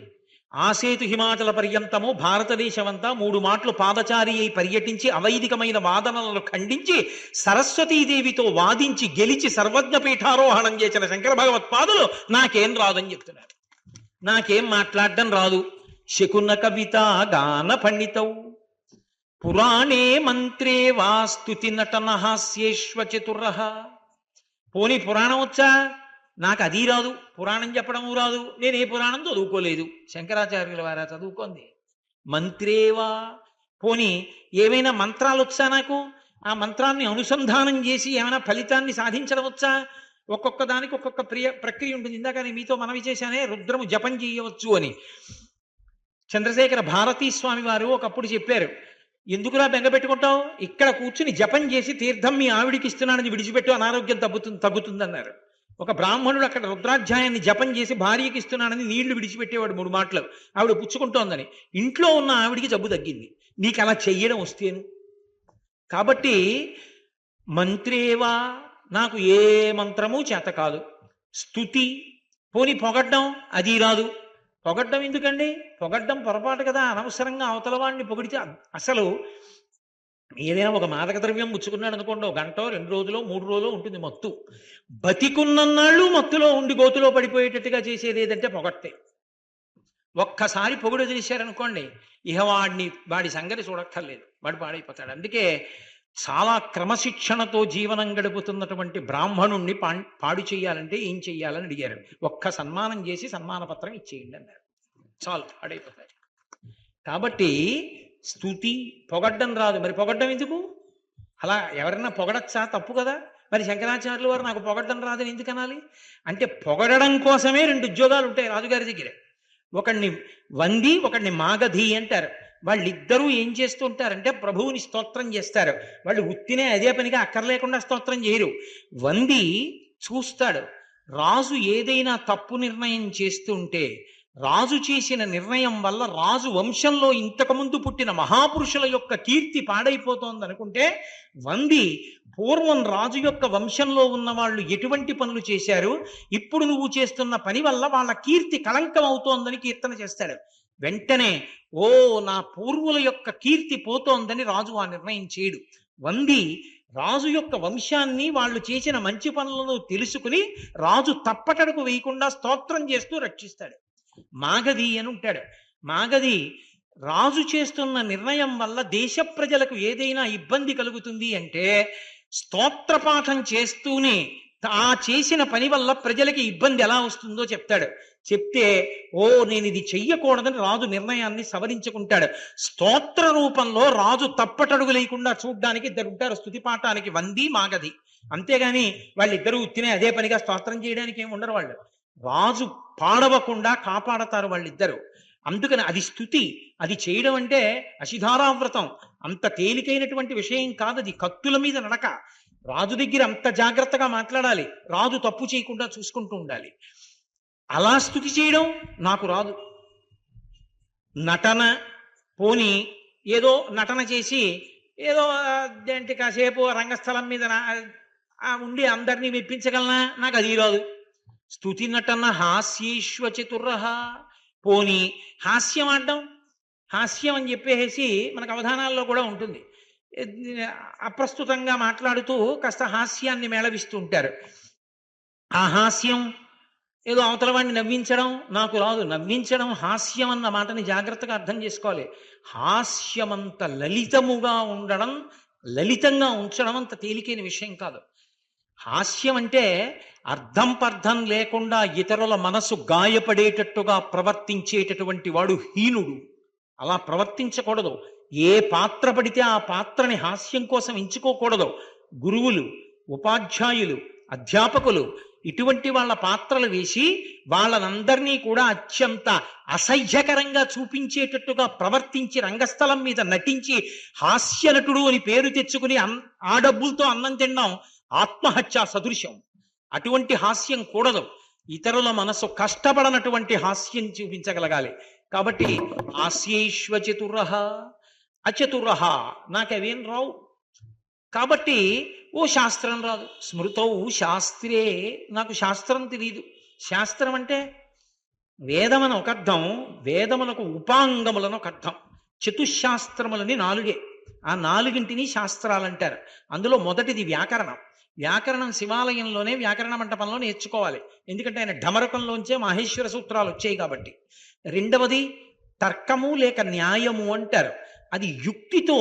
ఆసేతు హిమాచల పర్యంతము భారతదేశమంతా 3 మాటలు పాదచారి అయి పర్యటించి అవైదికమైన వాదనలను ఖండించి సరస్వతీదేవితో వాదించి గెలిచి సర్వజ్ఞ పీఠారోహణం చేసిన శంకర భగవత్పాదులు నాకేం రాదని చెప్తున్నారు. నాకేం మాట్లాడడం రాదు. శకున కవిత గాన పండితౌ పురాణే మంత్రే వాస్తుతి నటన హాస్యేష్వ చతుర్రః. పోనీ పురాణం వచ్చా? నాకు అది రాదు, పురాణం చెప్పడము రాదు, నేను ఏ పురాణం చదువుకోలేదు. శంకరాచార్యుల వారా చదువుకోండి. మంత్రేవా, పోనీ ఏమైనా మంత్రాలు వచ్చా నాకు? ఆ మంత్రాన్ని అనుసంధానం చేసి ఏమైనా ఫలితాన్ని సాధించడం వచ్చా? ఒక్కొక్క దానికి ఒక్కొక్క ప్రక్రియ ఉంటుంది. ఇందాక నేను మీతో మనవి చేశానే, రుద్రము జపం చేయవచ్చు అని. చంద్రశేఖర భారతీ స్వామి వారు ఒకప్పుడు చెప్పారు, ఎందుకులా బెంగ పెట్టుకుంటావు, ఇక్కడ కూర్చుని జపం చేసి తీర్థం మీ ఆవిడికి ఇస్తున్నానని విడిచిపెట్టు, అనారోగ్యం తగ్గుతుందన్నారు. ఒక బ్రాహ్మణుడు అక్కడ రుద్రాధ్యాయాన్ని జపం చేసి భార్యకి ఇస్తున్నానని నీళ్లు విడిచిపెట్టేవాడు 3 మాటలు. ఆవిడ పుచ్చుకుంటోందని ఇంట్లో ఉన్న ఆవిడికి జబ్బు తగ్గింది. నీకు అలా చెయ్యడం వస్తేను. కాబట్టి మంత్రేవా, నాకు ఏ మంత్రము చేత కాదు. స్తుతి, పోని పొగడ్డం అది రాదు. పొగడ్డం ఎందుకండి? పొగడ్డం పొరపాటు కదా. అనవసరంగా అవతల వాడిని పొగిడితే అసలు ఏదైనా ఒక మాదక ద్రవ్యం ముచ్చుకున్నాడు అనుకోండి, 1 గంట 2 రోజులు 3 రోజులు ఉంటుంది మత్తు. బతికున్నన్నాళ్ళు మత్తులో ఉండి గోతులో పడిపోయేటట్టుగా చేసేది ఏదంటే పొగట్టే. ఒక్కసారి పొగుడు చేశారనుకోండి, ఇహ వాడి సంగతి చూడక్కర్లేదు, వాడు పాడైపోతాడు. అందుకే చాలా క్రమశిక్షణతో జీవనం గడుపుతున్నటువంటి బ్రాహ్మణుణ్ణి పాడు చేయాలంటే ఏం చెయ్యాలని అడిగారు. ఒక్క సన్మానం చేసి సన్మాన పత్రం ఇచ్చేయండి అన్నారు. చాలు, పాడైపోతాడు. కాబట్టి స్తుతి, పొగడ్డం రాదు. మరి పొగడ్డం ఎందుకు? అలా ఎవరైనా పొగడచ్చా? తప్పు కదా. మరి శంకరాచార్యుల వారు నాకు పొగడ్డం రాదని ఎందుకు అనాలి? అంటే పొగడడం కోసమే 2 ఉద్యోగాలు ఉంటాయి రాజుగారి దగ్గర. ఒకడిని వంది, ఒకడిని మాగధి అంటారు. వాళ్ళిద్దరూ ఏం చేస్తూ ఉంటారంటే ప్రభువుని స్తోత్రం చేస్తారు. వాళ్ళు ఉత్తినే అదే పనిగా అక్కర్లేకుండా స్తోత్రం చేయరు. వంది చూస్తాడు. రాజు ఏదైనా తప్పు నిర్ణయం చేస్తుంటే, రాజు చేసిన నిర్ణయం వల్ల రాజు వంశంలో ఇంతకుముందు పుట్టిన మహాపురుషుల యొక్క కీర్తి పాడైపోతోంది అనుకుంటే, వంది పూర్వం రాజు యొక్క వంశంలో ఉన్న వాళ్ళు ఎటువంటి పనులు చేశారు, ఇప్పుడు నువ్వు చేస్తున్న పని వల్ల వాళ్ళ కీర్తి కళంకం అవుతోందని కీర్తన చేస్తాడు. వెంటనే ఓ నా పూర్వుల యొక్క కీర్తి పోతోందని రాజు ఆ నిర్ణయం చేయడు. వంది రాజు యొక్క వంశాన్ని, వాళ్ళు చేసిన మంచి పనులను తెలుసుకుని రాజు తప్పటడుగు వేయకుండా స్తోత్రం చేస్తూ రక్షిస్తాడు. మాగధి అని ఉంటాడు. మాగది రాజు చేస్తున్న నిర్ణయం వల్ల దేశ ప్రజలకు ఏదైనా ఇబ్బంది కలుగుతుంది అంటే స్తోత్రపాఠం చేస్తూనే ఆ చేసిన పని వల్ల ప్రజలకి ఇబ్బంది ఎలా వస్తుందో చెప్తాడు. చెప్తే నేను ఇది చెయ్యకూడదని రాజు నిర్ణయాన్ని సవరించుకుంటాడు. స్తోత్ర రూపంలో రాజు తప్పటడుగు లేకుండా చూడ్డానికి ఇద్దరు ఉంటారు స్తుతి పాఠానికి, వంది మాగది. అంతేగాని వాళ్ళిద్దరూ ఉత్తినే అదే పనిగా స్తోత్రం చేయడానికి ఏమి ఉండరు. వాళ్ళు రాజు పాడవకుండా కాపాడతారు వాళ్ళిద్దరు. అందుకని అది స్తుతి. అది చేయడం అంటే అశిధారావ్రతం అంత తేలికైనటువంటి విషయం కాదు. అది కత్తుల మీద నడక. రాజు దగ్గర అంత జాగ్రత్తగా మాట్లాడాలి, రాజు తప్పు చేయకుండా చూసుకుంటూ ఉండాలి. అలా స్తుతి చేయడం నాకు రాదు. నటన పోని ఏదో నటన చేసి ఏదో అంటే కాసేపు రంగస్థలం మీద ఉండి అందరినీ మెప్పించగలనా, నాకు అది రాదు. స్తుతి నటన హాస్యేశ్వ చతుర్రహ. పోని హాస్యం ఆడడం, హాస్యం అని చెప్పేసి మనకు అవధానాల్లో కూడా ఉంటుంది. అప్రస్తుతంగా మాట్లాడుతూ కాస్త హాస్యాన్ని మేళవిస్తూ ఉంటారు. ఆ హాస్యం ఏదో అవతల వాడిని నవ్వించడం నాకు రాదు. నవ్వించడం హాస్యం అన్న మాటని జాగ్రత్తగా అర్థం చేసుకోవాలి. హాస్యమంత లలితముగా ఉండడం, లలితంగా ఉంచడం అంత తేలికైన విషయం కాదు. హాస్యం అంటే అర్థం పర్థం లేకుండా ఇతరుల మనసు గాయపడేటట్టుగా ప్రవర్తించేటటువంటి వాడు హీనుడు. అలా ప్రవర్తించకూడదు. ఏ పాత్ర పడితే ఆ పాత్రని హాస్యం కోసం ఎంచుకోకూడదు. గురువులు, ఉపాధ్యాయులు, అధ్యాపకులు ఇటువంటి వాళ్ళ పాత్రలు వేసి వాళ్ళనందరినీ కూడా అత్యంత అసహ్యకరంగా చూపించేటట్టుగా ప్రవర్తించి రంగస్థలం మీద నటించి హాస్యనటుడు అని పేరు తెచ్చుకుని ఆ డబ్బులతో అన్నం తినడం ఆత్మహత్యా సదృశ్యం. అటువంటి హాస్యం కూడదు. ఇతరుల మనసు కష్టపడనటువంటి హాస్యం చూపించగలగాలి. కాబట్టి హాస్యేశ్వ చతుర్రహ అచతుర్రహ, నాకవేం రావు. కాబట్టి శాస్త్రం రాదు. స్మృతౌ శాస్త్రే, నాకు శాస్త్రం తెలియదు. శాస్త్రం అంటే వేదమని ఒక అర్థం, వేదములకు ఉపాంగములను ఒక అర్థం. చతుశాస్త్రములని 4. ఆ 4ంటిని శాస్త్రాలంటారు. అందులో మొదటిది వ్యాకరణం. వ్యాకరణం శివాలయంలోనే వ్యాకరణ మంటపంలో నేర్చుకోవాలి. ఎందుకంటే ఆయన ఢమరకంలోంచే మాహేశ్వర సూత్రాలు వచ్చాయి కాబట్టి. రెండవది తర్కము లేక న్యాయము అంటారు. అది యుక్తితో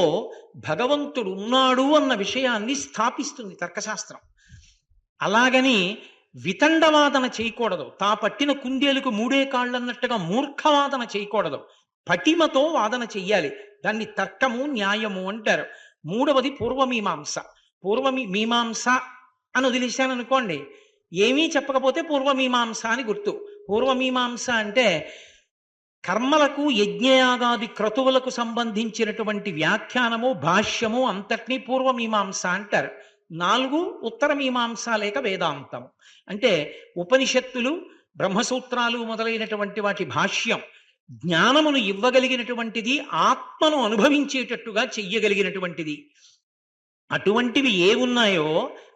భగవంతుడు ఉన్నాడు అన్న విషయాన్ని స్థాపిస్తుంది తర్కశాస్త్రం. అలాగని వితండవాదన చేయకూడదు. తా పట్టిన కుందేలుకు 3 కాళ్ళు అన్నట్టుగా మూర్ఖవాదన చేయకూడదు. పటిమతో వాదన చెయ్యాలి. దాన్ని తర్కము న్యాయము అంటారు. మూడవది పూర్వమీమాంస. పూర్వమీమాంస అని వదిలేశాననుకోండి, ఏమీ చెప్పకపోతే పూర్వమీమాంస అని గుర్తు. పూర్వమీమాంస అంటే కర్మలకు యజ్ఞయాగాది క్రతువులకు సంబంధించినటువంటి వ్యాఖ్యానము, భాష్యము అంతటినీ పూర్వమీమాంస అంటారు. 4 ఉత్తర మీమాంస లేక వేదాంతం. అంటే ఉపనిషత్తులు, బ్రహ్మసూత్రాలు మొదలైనటువంటి వాటి భాష్యం జ్ఞానమును ఇవ్వగలిగినటువంటిది, ఆత్మను అనుభవించేటట్టుగా చెయ్యగలిగినటువంటిది. అటువంటివి ఏ ఉన్నాయో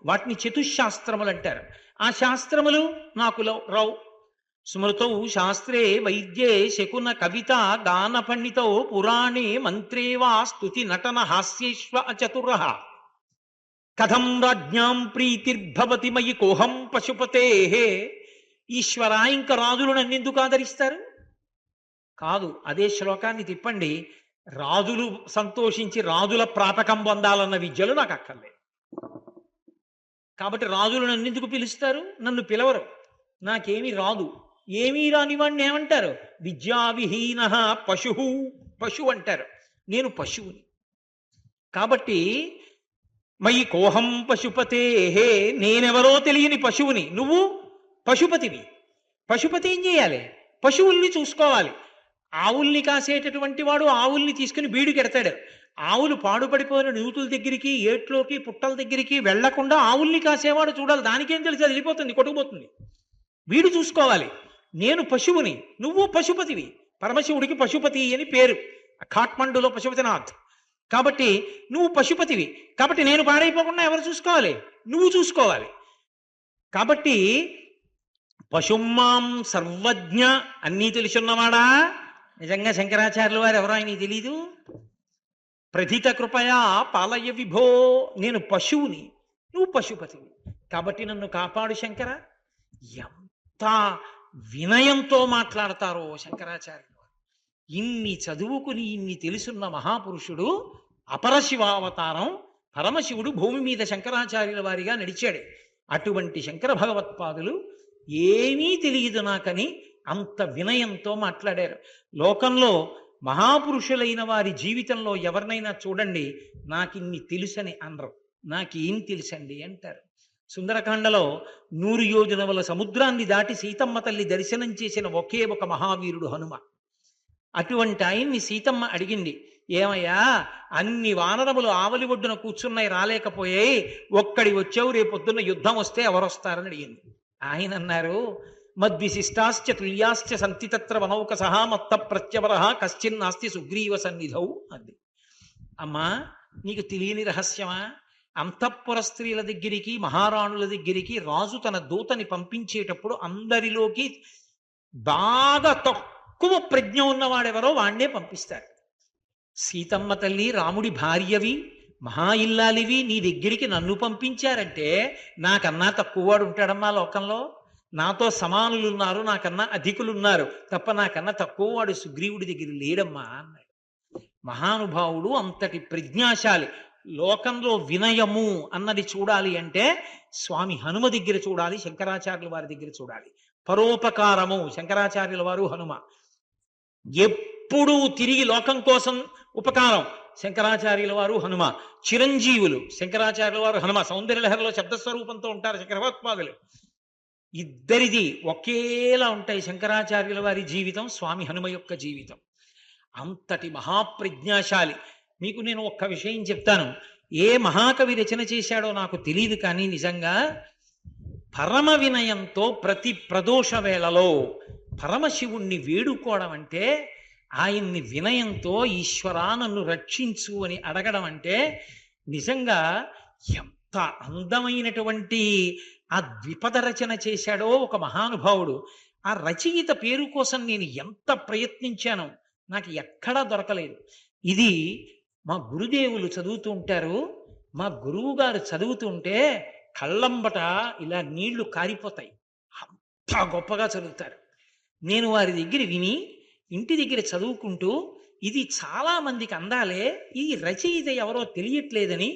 వాటిని చతుశాస్త్రములు అంటారు. ఆ శాస్త్రములు నాకు రావు. స్మృతౌ శాస్త్రే వైద్యే శకున కవిత గాన పండితౌ పురాణే మంత్రే వా స్తుతి నటన హాస్యేశ్వ చతుర్రహ. కథం రాజ్ఞాం ప్రీతిర్భవతి మయి కోహం పశుపతే. ఈశ్వర, ఇంక రాజులు నన్నెందుకు ఆదరిస్తారు? కాదు. అదే శ్లోకాన్ని తిప్పండి. రాజులు సంతోషించి రాజుల ప్రాపకం పొందాలన్న విద్యలు నాకు అక్కర్లేదు. కాబట్టి రాజులు నన్నెందుకు పిలుస్తారు? నన్ను పిలవరు. నాకేమీ రాదు. ఏమీ రాని వాడిని ఏమంటారు? విద్యావిహీన పశువు అంటారు. నేను పశువుని. కాబట్టి మయి కోహం పశుపతే, నేనెవరో తెలియని పశువుని. నువ్వు పశుపతివి. పశుపతి ఏం చేయాలి? పశువుల్ని చూసుకోవాలి. ఆవుల్ని కాసేటటువంటి వాడు ఆవుల్ని తీసుకుని బీడుకెడతాడు. ఆవులు పాడుపడిపోయిన నూతుల దగ్గరికి, ఏట్లోకి, పుట్టల దగ్గరికి వెళ్లకుండా ఆవుల్ని కాసేవాడు చూడాలి. దానికేం తెలిసి అది వెళ్ళిపోతుంది, కొట్టుకుపోతుంది. వీడు చూసుకోవాలి. నేను పశువుని, నువ్వు పశుపతివి. పరమశివుడికి పశుపతి అని పేరు, ఖాట్మండులో పశుపతినాథ్. కాబట్టి నువ్వు పశుపతివి. కాబట్టి నేను పాడైపోకుండా ఎవరు చూసుకోవాలి? నువ్వు చూసుకోవాలి. కాబట్టి పశుమాం సర్వజ్ఞ, అన్నీ తెలుసున్నవాడా. నిజంగా శంకరాచార్యుల వారు ఎవరో ఆయన తెలీదు. ప్రథిత కృపయా పాలయ విభో, నేను పశువుని, నువ్వు పశుపతివి. కాబట్టి నన్ను కాపాడు శంకర. ఎంత వినయంతో మాట్లాడతారో శంకరాచార్యులు. ఇన్ని చదువుకుని ఇన్ని తెలుసున్న మహాపురుషుడు అపరశివావతారం, పరమశివుడు భూమి మీద శంకరాచార్యుల వారిగా నడిచాడు. అటువంటి శంకర భగవత్పాదులు ఏమీ తెలియదు నాకని అంత వినయంతో మాట్లాడారు. లోకంలో మహాపురుషులైన వారి జీవితంలో ఎవరినైనా చూడండి, నాకిన్ని తెలుసని అనరు, నాకేం తెలుసండి అంటారు. సుందరకాండలో 100 యోజనముల సముద్రాన్ని దాటి సీతమ్మ తల్లి దర్శనం చేసిన ఒకే ఒక మహావీరుడు హనుమ. అటువంటి ఆయన్ని సీతమ్మ అడిగింది, ఏమయ్యా అన్ని వానరములు ఆవలి ఒడ్డున కూర్చున్నాయి, రాలేకపోయాయి, ఒక్కడి వచ్చావు, రేపొద్దున్న యుద్ధం వస్తే ఎవరొస్తారని అడిగింది. ఆయన అన్నారు, మద్విశిష్టాశ్చ తుల్యాశ్చ సంతి తత్ర వనౌకసః మత్త ప్రత్యవరః కశ్చిన్నాస్తి సుగ్రీవ సన్నిధౌ అంది. అమ్మా, నీకు తెలియని రహస్యమా? అంతఃపుర స్త్రీల దగ్గరికి, మహారాణుల దగ్గరికి రాజు తన దూతని పంపించేటప్పుడు అందరిలోకి బాగా తక్కువ ప్రజ్ఞ ఉన్నవాడెవరో వాణ్ణే పంపిస్తారు. సీతమ్మ తల్లి రాముడి భార్యవి, మహా ఇల్లాలివి, నీ దగ్గరికి నన్ను పంపించారంటే నాకన్నా తక్కువవాడు ఉంటాడమ్మా లోకంలో? నాతో సమానులున్నారు, నాకన్నా అధికులున్నారు తప్ప నాకన్నా తక్కువవాడు సుగ్రీవుడి దగ్గర లేడమ్మా అన్నాడు. మహానుభావుడు, అంతటి ప్రజ్ఞాశాలి. లోకంలో వినయము అన్నది చూడాలి అంటే స్వామి హనుమ దగ్గర చూడాలి, శంకరాచార్యుల వారి దగ్గర చూడాలి. పరోపకారము శంకరాచార్యుల వారు, హనుమ. ఎప్పుడూ తిరిగి లోకం కోసం ఉపకారం శంకరాచార్యుల వారు, హనుమ. చిరంజీవులు శంకరాచార్యుల వారు, హనుమ. సౌందర్యలహరిలో శబ్దస్వరూపంతో ఉంటారు శంకర భగవత్పాదులు. ఇద్దరిది ఒకేలా ఉంటాయి శంకరాచార్యుల వారి జీవితం, స్వామి హనుమ యొక్క జీవితం. అంతటి మహాప్రజ్ఞాశాలి. మీకు నేను ఒక్క విషయం చెప్తాను. ఏ మహాకవి రచన చేశాడో నాకు తెలియదు, కానీ నిజంగా పరమ వినయంతో ప్రతి ప్రదోష వేళలో పరమశివుణ్ణి వేడుకోవడం అంటే, ఆయన్ని వినయంతో ఈశ్వరా నన్ను రక్షించు అని అడగడం అంటే నిజంగా ఎంత అందమైనటువంటి ఆ ద్విపద రచన చేశాడో ఒక మహానుభావుడు. ఆ రచయిత పేరు కోసం నేను ఎంత ప్రయత్నించానో నాకు ఎక్కడా దొరకలేదు. ఇది మా గురుదేవులు చదువుతూ ఉంటారు, మా గురువు గారు చదువుతుంటే కళ్ళంబట ఇలా నీళ్లు కారిపోతాయి, అంత గొప్పగా చదువుతారు. నేను వారి దగ్గర విని ఇంటి దగ్గర చదువుకుంటూ ఇది చాలా మందికి అందాలే, ఈ రచయిత ఎవరో తెలియట్లేదని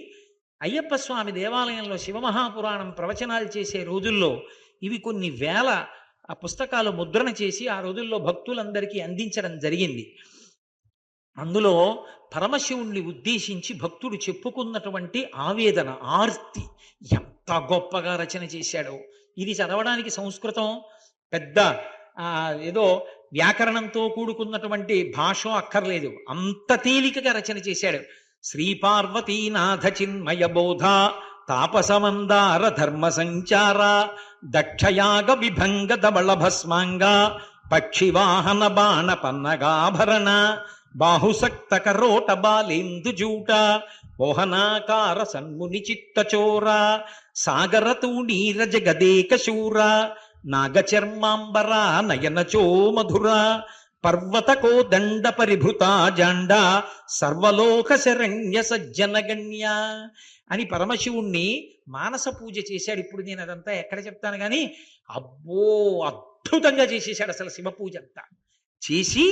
అయ్యప్ప స్వామి దేవాలయంలో శివమహాపురాణం ప్రవచనాలు చేసే రోజుల్లో ఇవి కొన్ని వేల ఆ పుస్తకాలు ముద్రణ చేసి ఆ రోజుల్లో భక్తులందరికీ అందించడం జరిగింది. అందులో పరమశివుణ్ణి ఉద్దేశించి భక్తుడు చెప్పుకున్నటువంటి ఆవేదన, ఆర్తి ఎంత గొప్పగా రచన చేశాడో. ఇది చదవడానికి సంస్కృతం పెద్ద ఏదో వ్యాకరణంతో కూడుకున్నటువంటి భాష అక్కర్లేదు, అంత తేలికగా రచన చేశాడు. శ్రీపార్వతీనాథ చిన్మయ బోధ తాపసమందార ధర్మ సంచార దక్షయాగ విభంగ ధవళ భస్మాంగ పక్షివాహన బాణ పన్నగాభరణ బాహుసక్త కరోట బాలేందు జూట మోహనాకార సన్ముని చిత్తచోర సాగర తూణీర జగదేక శూర నాగచర్మాంబర నయనచో మధుర పర్వతకో దండ పరిభృత జాండ సర్వలోక శరణ్య సజ్జనగణ్య అని పరమశివుణ్ణి మానస పూజ చేశాడు. ఇప్పుడు నేను అదంతా ఎక్కడ చెప్తాను కానీ, అబ్బో అద్భుతంగా చేసేశాడు అసలు శివ పూజ అంతా చేసి.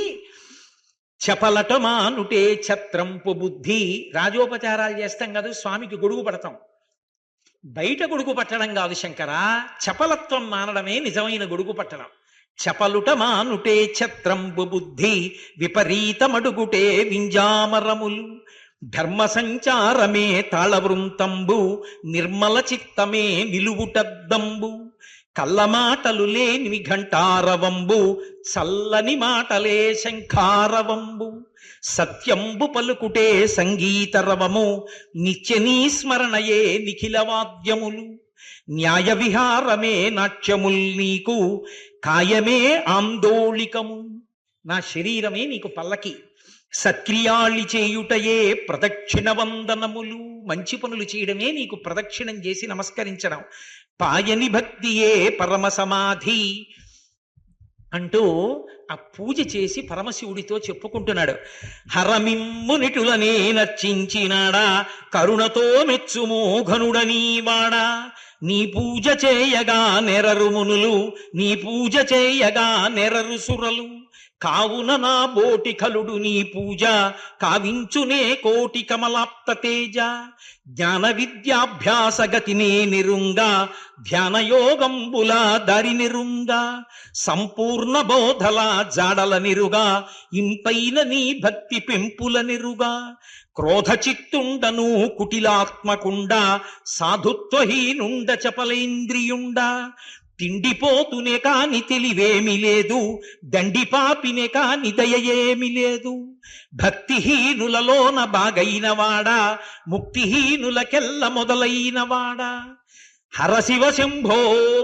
చపలటమానుటే ఛత్రంపు బుద్ధి, రాజోపచారాలు చేస్తాం కదా, స్వామికి గొడుగు పడతాం, బయట గొడుగు పట్టడం కాదు శంకర, చపలత్వం మానడమే నిజమైన గొడుగు పట్టడం. చపలుట మానుటే ఛత్రంబు బుద్ధి విపరీతమడుగుటే వింజామరములు ధర్మ సంచారమే తాళవృంతంబు నిర్మల చిత్తమే నిలువుటద్దంబు కళ్ళమాటలు లేని ఘంటారవంబు చల్లని మాటలే శంఖారవంబు సత్యంబు పలుకుటే సంగీతరవము నిత్యనీ స్మరణయే నిఖిలవాద్యములు న్యాయ విహారమే నాట్యముల్ నీకు కాయమే ఆందోళికము, నా శరీరమే నీకు పల్లకి, సత్క్రియాళి చేయుటయే ప్రదక్షిణ వందనములు, మంచి పనులు చేయడమే నీకు ప్రదక్షిణం చేసి నమస్కరించడం, పాయని భక్తియే పరమ సమాధి అంటూ ఆ పూజ చేసి పరమశివుడితో చెప్పుకుంటున్నాడు. హరమిమ్ము నిటులనే నర్చించినాడా కరుణతో మెచ్చుమో ఘనుడనీవాడా నీ పూజ చేయగా నెరరు మునులు నీ పూజ చేయగా నెరరు సురలు కావున నా బోటి కలుడు నీ పూజ కావించునే కోటి కమలాప్త తేజ జ్ఞాన విద్యాభ్యాస గతినే నిరుంగా ధ్యానయోగంబుల దారి నిరుంగా సంపూర్ణ బోధల జాడల నిరుగా ఇంపైన నీ భక్తి పెంపుల నిరుగా క్రోధ చిత్తుండను కుటిలాత్మకుండ సాధుత్వహీనుండ చపలేంద్రియుండ తిండిపోతునే కాని తెలివేమి లేదు దండిపాపినే కాని దయయేమి లేదు భక్తిహీనులలోన బాగైనవాడా ముక్తిహీనులకెల్ల మొదలైనవాడా హరశివ శంభో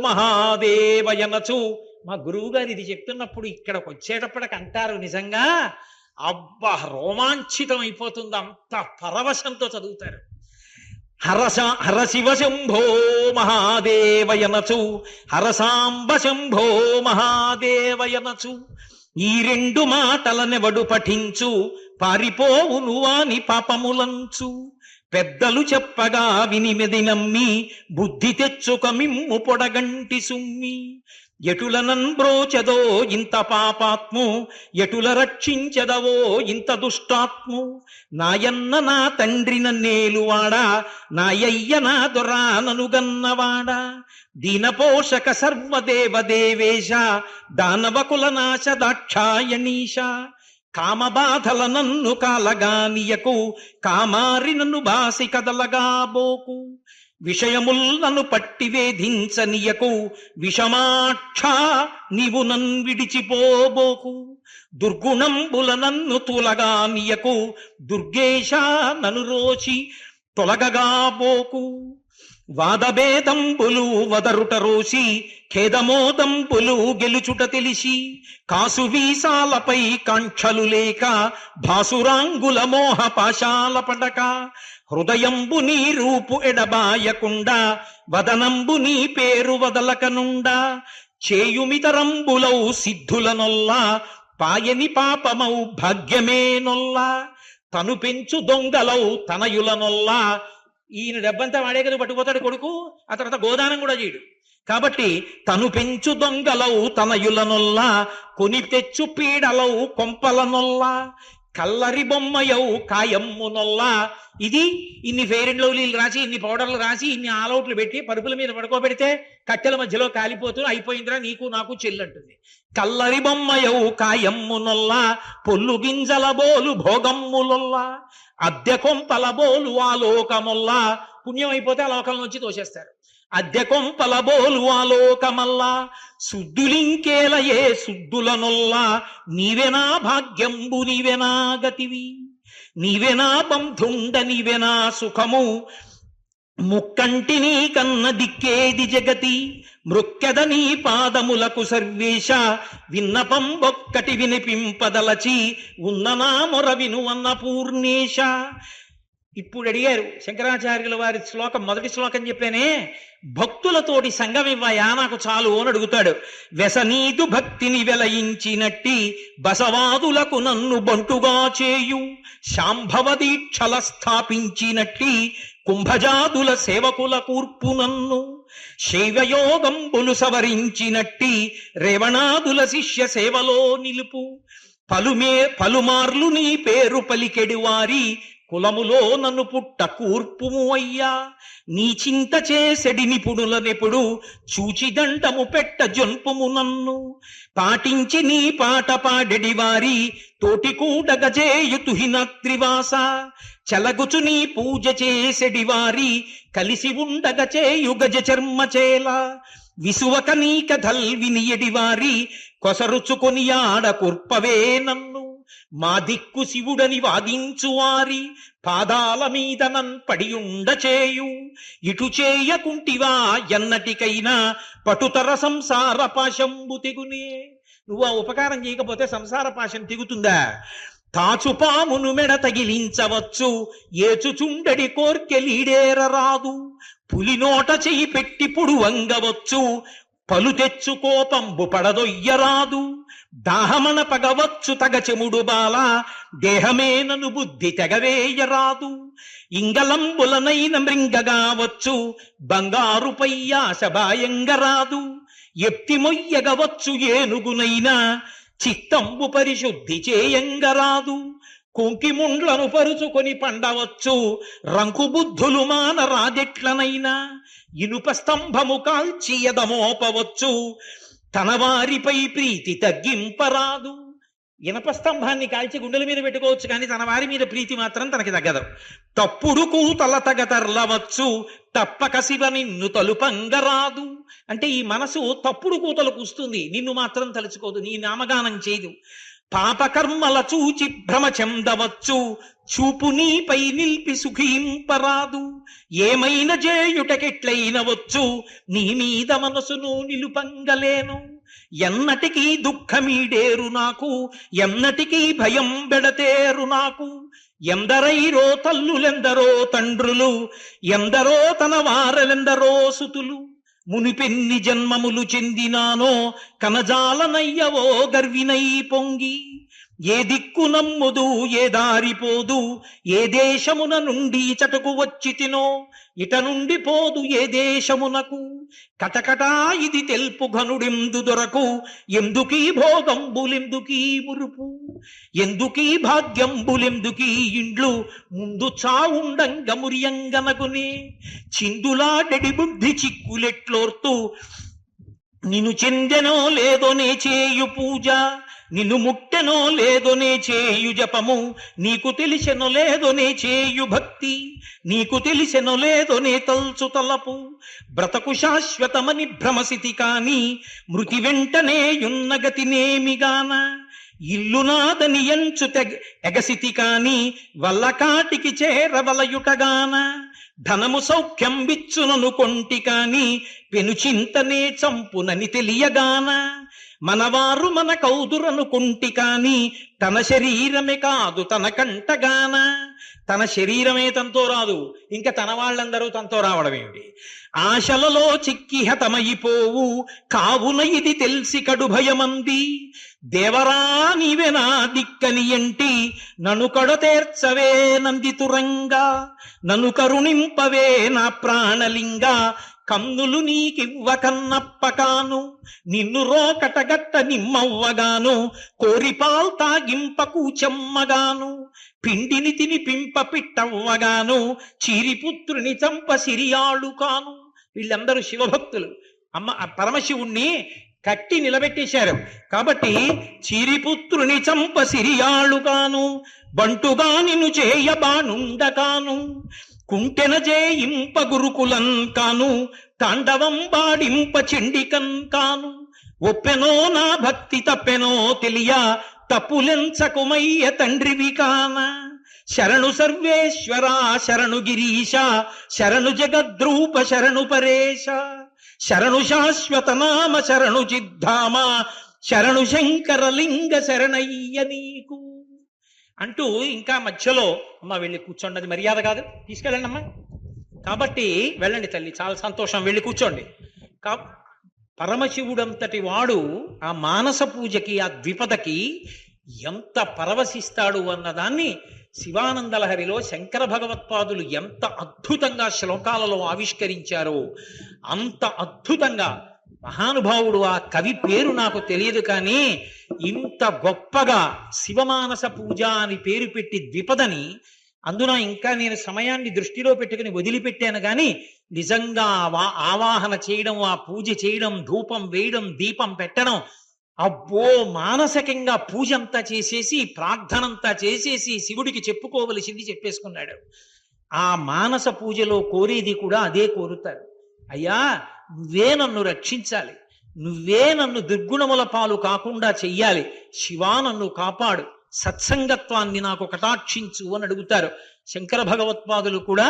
మహాదేవయనచు మా గురువు గారు ఇది చెప్తున్నప్పుడు ఇక్కడికి వచ్చేటప్పటికి అంటారు నిజంగా అబ్బా రోమాంచితం అయిపోతుంది, అంత పరవశంతో చదువుతారు. హరశివ శంభో మహాదేవయనచు హరసాంబ శంభో మహాదేవయనచు ఈ రెండు మాటలనెవడు పఠించు పారిపోవును వాని పాపములంచు పెద్దలు చెప్పగా వినిమెది నమ్మి బుద్ధి తెచ్చుక మిమ్ము పొడగంటి సుమ్మి ఎటులనన్ బ్రోచెదో ఇంత పాపాత్ము ఎటుల రక్షించెదవో ఇంత దుష్టాత్ము నాయన్న నా తండ్రి నన్నేలువాడా నాయయ్య నా దొరా ననుగన్నవాడా దీనపోషక సర్వదేవదేవేశ దానవకుల నాశ దాక్షాయణీశ కామబాధల నన్ను కాలగానియకు కామారి నన్ను బాసి కదలగాబోకు విషయముల్ నన్ను పట్టి వేధించనియకు విషమాక్ష నీవు నన్ విడిచిపోబోకు దుర్గుణంబుల నన్ను తూలగానియకు దుర్గేశ నను రోచి తొలగగాబోకు వాదభేదంబులు వదరుట రోసి ఖేదమోదంబులు గెలుచుట తెలిసి కాసు వీసాలపై కాంక్షలు లేక భాసురాంగుల మోహ పాశాల పడక హృదయంబు నీ రూపు ఎడబాయకుండా వదనంబు నీ పేరు వదలకనుండా చేయుమితరంబులౌ సిద్ధులనొల్లా పాయని పాపమౌ భాగ్యమేనొల్లా తను పెంచు దొంగలౌ తనయులనొల్లా ఈయన డబ్బంతా వాడే కదా పట్టుకుపోతాడు కొడుకు, ఆ తర్వాత గోదానం కూడా చేయడు. కాబట్టి తను పెంచు దొంగలౌ తనయులనొల్లా కొని తెచ్చు పీడలౌ కొంపలనొల్లా కల్లరి బొమ్మయౌ కాయమ్మునొల్లా. ఇది ఇన్ని ఫెయిర్ అండ్ లవ్లీలు రాసి ఇన్ని పౌడర్లు రాసి ఇన్ని ఆల్అవుట్లు పెట్టి పరుపుల మీద పడుకోబెడితే కట్టెల మధ్యలో కాలిపోతూ అయిపోయిందిరా నీకు నాకు చెల్లంటుంది. కల్లరి బొమ్మయౌ కాయమ్మునొల్లా పొల్లు గింజల బోలు భోగమ్ములొల్లా అద్దె కొంపల బోలు ఆ లోకమొల్లా. పుణ్యం అయిపోతే ఆ లోకం నుంచి తోసేస్తారు. అద్దె కొంపల బోలు ఆ లోకమల్లా శుద్ధులింకేలయే శుద్ధులనొల్లా నీవెనా భాగ్యంబు నీవెనా గతివి నీవెనా బంధుండ నీవెనా సుఖము ముక్కంటిని కన్న దిక్కేది జగతి మృక్కెద నీ పాదములకు సర్వేశ విన్నపం ఒక్కటి వినిపింపదలచి ఉన్ననా మొర విను అన్న పూర్ణేశ. ఇప్పుడు అడిగారు శంకరాచార్యుల వారి శ్లోకం, మొదటి శ్లోకం చెప్పానే, భక్తులతోటి సంగమివ్వయా నాకు చాలు అని అడుగుతాడు. వ్యసనీదు భక్తిని వెలయించినట్టి బసవాదులకు నన్ను బంటుగా చేయు శాంభవ దీక్షల స్థాపించినట్టి కుంభజాతుల సేవకుల కూర్పు నన్ను శైవయోగంబులు సవరించినట్టి రేవణాదుల శిష్య సేవలో నిలుపు పలుమార్లు నీ పేరు పలికెడు వారి కులములో నన్ను పుట్ట కూర్పుము అయ్యా నీ చింత చేసెడి నిపుణులనెప్పుడు చూచిదండము పెట్ట జొంపుము నన్ను పాటించి నీ పాట పాడెడి వారి తోటి కూడా గజేయుతుహిన త్రివాస చలగుచు నీ పూజ చేసెడి వారి కలిసి ఉండగ చేయు గజ చర్మచేల విసువక నీ కథల్ వినియడి వారి కొసరుచుకొని ఆడ కుర్పవే నన్ను మా దిక్కు శివుడని వాదించువారి పాదాల మీద నన్ పడియుండ చేయు ఇటు చేయకుంటివా ఎన్నటికైనా పటుతర సంసార పాశంబు తెగునే. నువ్వు ఆ ఉపకారం చేయకపోతే సంసార పాశం తెగుతుందా? తాచుపామును మెడ తగిలించవచ్చు ఏచుచుండడి కోర్కెలీడేరరాదు పులినోట చెయ్యి పెట్టి పుడు వంగవచ్చు పలు తెచ్చు కోపంబు పడదొయ్యరాదు దాహమన పగవచ్చు తగ చెముడు బాల దేహమే నను బుద్ధి తెగవేయరాదు ఇంగలంబులనైన మృంగగావచ్చు బంగారుపై ఆశ బాయంగరాదు ఎత్తి మొయ్యగవచ్చు ఏనుగునైనా చిత్తంబు పరిశుద్ధి చేయంగరాదు. కుంకిముండ్లను పరుచుకొని పండవచ్చు, రంకుబుద్ధులు మాన రాజెట్లనైనా. ఇనుప స్తంభము కాల్చి ఎదమోపవచ్చు, తన వారిపై ప్రీతి తగ్గింపరాదు. ఇనప స్తంభాన్ని కాల్చి గుండెల మీద పెట్టుకోవచ్చు, కానీ తన వారి మీద ప్రీతి మాత్రం తనకి తగ్గదు. తప్పుడు కూతల తగతర్లవచ్చు, తప్పక శివ నిన్ను తలుపంగరాదు. అంటే ఈ మనసు తప్పుడు కూతలు కూస్తుంది, నిన్ను మాత్రం తలుచుకోదు, నీ నామగానం చేయదు. పాపకర్మల చూచి భ్రమ చెందవచ్చు, చూపు నీపై నిలిపి సుఖింపరాదు. ఏమైన చేయుటకెట్లైన వచ్చు, నీ మీద మనసును నిలుపంగలేను. ఎన్నటికీ దుఃఖమీడేరు నాకు, ఎన్నటికీ భయం బెడతేరు నాకు. ఎందరైరో తల్లులెందరో తండ్రులు, ఎందరో తన వారలెందరో సుతులు. మునిపెన్ని జన్మములు చెందినానో కనజాలనయ్యవో గర్వినై పొంగి. ఏ దిక్కు నమ్ముదు ఏ దారిపోదు, ఏ దేశమున నుండి చటుకు వచ్చి తినో ఇట నుండి పోదు ఏ దేశమునకు. కటకటా ఇది తెల్పు ఘనుడెందు దొరకు, ఎందుకీ భోగంబులెందుకీ మురుపు. ఎందుకీ భాగ్యంబులెందుకీ ఇండ్లు, ముందు చావుండంగ మురియంగనగునే. చిందులాడెడి బుద్ధి చిక్కులెట్లోర్తు, నిన్ను చెందెనో లేదోనే చేయు పూజ. నిన్ను ముట్టెనో లేదోనే చేయు జపము, నీకు తెలిసెనో లేదోనే చేయు భక్తి. నీకు తెలిసెనో లేదోనే తల్చు తలపు. బ్రతకు శాశ్వతమని భ్రమసితి కాని, మృతి వెంటనే యున్నగతినేమిగాన. ఇల్లు నాదని ఎంచు ఎగసితి కాని, వల్ల కాటికి చేరవలయుటగాన. ధనము సౌఖ్యం విచ్చునను కొంటి కాని, పెనుచింతనే చంపునని తెలియగాన. మనవారు మన కౌదురనుకుంటి కాని, తన శరీరమే కాదు తన కంటగాన. తన శరీరమే తనతో రాదు, ఇంకా తన వాళ్ళందరూ తనతో రావడం ఏమిటి? ఆశలలో చిక్కి హతమైపోవు, కావున ఇది తెలిసి కడు భయమంది. దేవరా నీవే నా దిక్కని ఎంటి, నన్ను కడతేర్చవే నందితురంగా. నన్ను కరుణింపవే నా ప్రాణలింగా, కన్నులు నీకివ్వ కన్నప్పకాను. నిన్ను రోకటగట్ట నిమ్మవ్వగాను, కోరిపాల్ తాగింప కూచమ్మగాను. పిండిని తినిపింప పిట్టవ్వగాను, చీరిపుత్రుని చంప సిరియాళు కాను. వీళ్ళందరూ శివభక్తులు. పరమశివుణ్ణి కట్టి నిలబెట్టేశారు కాబట్టి చీరిపుత్రుని చంప సిరియాళు కాను. బంటుగా నిన్ను చేయబానుండకాను. కుంటెన చేయింప గురుకులం కాను, తాండవం బాడింప చెండికం కాను. ఒప్పెనో నా భక్తి తప్పెనో తెలియ, తప్పులెంచకుమయ్య తండ్రివి కాన. శరణు సర్వేశ్వర శరణు గిరీశ, శరణు జగద్రూప శరణు పరేశ. శరణు శాశ్వత నామ శరణు చిద్ధామ, శరణు శంకరలింగ శరణయ్య నీకు అంటూ ఇంకా మధ్యలో అమ్మ వెళ్ళి కూర్చోండి, అది మర్యాద కాదు, తీసుకెళ్ళండి అమ్మా. కాబట్టి వెళ్ళండి తల్లి, చాలా సంతోషం, వెళ్ళి కూర్చోండి. పరమశివుడంతటి వాడు ఆ మానస పూజకి ఆ ద్విపదకి ఎంత పరవశిస్తాడు అన్నదాన్ని శివానందలహరిలో శంకర భగవత్పాదులు ఎంత అద్భుతంగా శ్లోకాలలో ఆవిష్కరించారో అంత అద్భుతంగా మహానుభావుడు. ఆ కవి పేరు నాకు తెలియదు, కానీ ఇంత గొప్పగా శివమానస పూజ అని పేరు పెట్టి ద్విపదని, అందున ఇంకా నేను సమయాన్ని దృష్టిలో పెట్టుకుని వదిలిపెట్టాను, కానీ నిజంగా ఆవాహన చేయడం, ఆ పూజ చేయడం, ధూపం వేయడం, దీపం పెట్టడం, అబ్బో మానసికంగా పూజ అంతా చేసేసి ప్రార్థనంతా చేసేసి శివుడికి చెప్పుకోవలసింది చెప్పేసుకున్నాడు. ఆ మానస పూజలో కోరేది కూడా అదే కోరుతారు. అయ్యా నువ్వే నన్ను రక్షించాలి, నువ్వే నన్ను దుర్గుణముల పాలు కాకుండా చెయ్యాలి, శివా నన్ను కాపాడు, సత్సంగత్వాన్ని నాకు కటాక్షించు అని అడుగుతారు. శంకర భగవత్పాదులు కూడా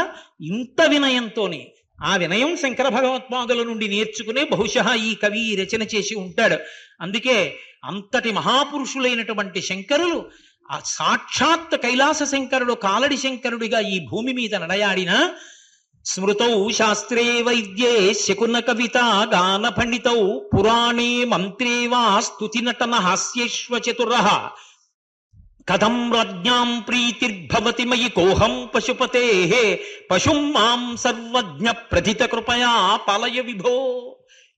ఇంత వినయంతోనే, ఆ వినయం శంకర భగవత్పాదుల నుండి నేర్చుకునే బహుశా ఈ కవి రచన చేసి ఉంటాడు. అందుకే అంతటి మహాపురుషులైనటువంటి శంకరులు, ఆ సాక్షాత్ కైలాస శంకరుడు కాలడి శంకరుడిగా ఈ భూమి మీద నడయాడిన స్మృతౌ శాస్త్రే వైద్యే శకున కవిత గాన పండితౌ పురాణే మంత్రే వా స్తుతి నటన హాస్యేష్వ చతురః కథం రాజ్ఞాం ప్రీతిర్భవతి మయి కోహం పశుపతేః పశుం మాం సర్వజ్ఞ ప్రథిత కృపయా పాలయ విభో.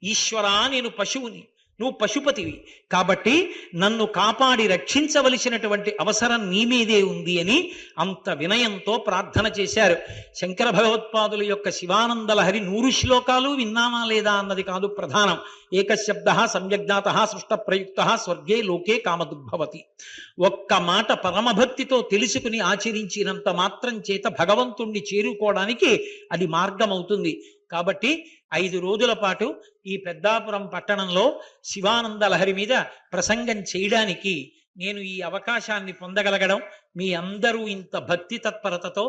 ఈశ్వరా నేను పశువుని, నువ్వు పశుపతివి. కాబట్టి నన్ను కాపాడి రక్షించవలసినటువంటి అవసరం నీ మీదే ఉంది అని అంత వినయంతో ప్రార్థన చేశారు. శంకర భగవత్పాదుల యొక్క శివానంద లహరి 100 శ్లోకాలు విన్నామా లేదా అన్నది కాదు ప్రధానం. ఏకశబ్ద సమ్యజ్ఞాత సృష్ట ప్రయుక్త స్వర్గే లోకే కామదుగ్భవతి. ఒక్క మాట పరమభక్తితో తెలుసుకుని ఆచరించినంత మాత్రం చేత భగవంతుణ్ణి చేరుకోవడానికి అది మార్గం అవుతుంది. కాబట్టి 5 రోజుల పాటు ఈ పెద్దాపురం పట్టణంలో శివానంద లహరి మీద ప్రసంగం చేయడానికి నేను ఈ అవకాశాన్ని పొందగలగడం, మీ అందరూ ఇంత భక్తి తత్పరతతో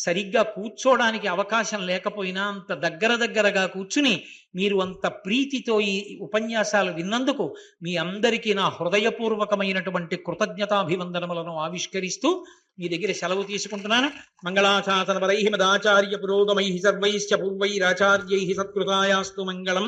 సరిగ్గా కూర్చోడానికి అవకాశం లేకపోయినా అంత దగ్గరగా కూర్చుని మీరు అంత ప్రీతితో ఈ ఉపన్యాసాలు విన్నందుకు మీ అందరికీ నా హృదయపూర్వకమైనటువంటి కృతజ్ఞతాభివందనములను ఆవిష్కరిస్తూ మీ దగ్గర సెలవు తీసుకుంటున్నాను. మంగళాశాసనపరై మదాచార్య పురోగమై సర్వైశ్చ పూర్వైరాచార్యై సత్కృతాయాస్తు మంగళం.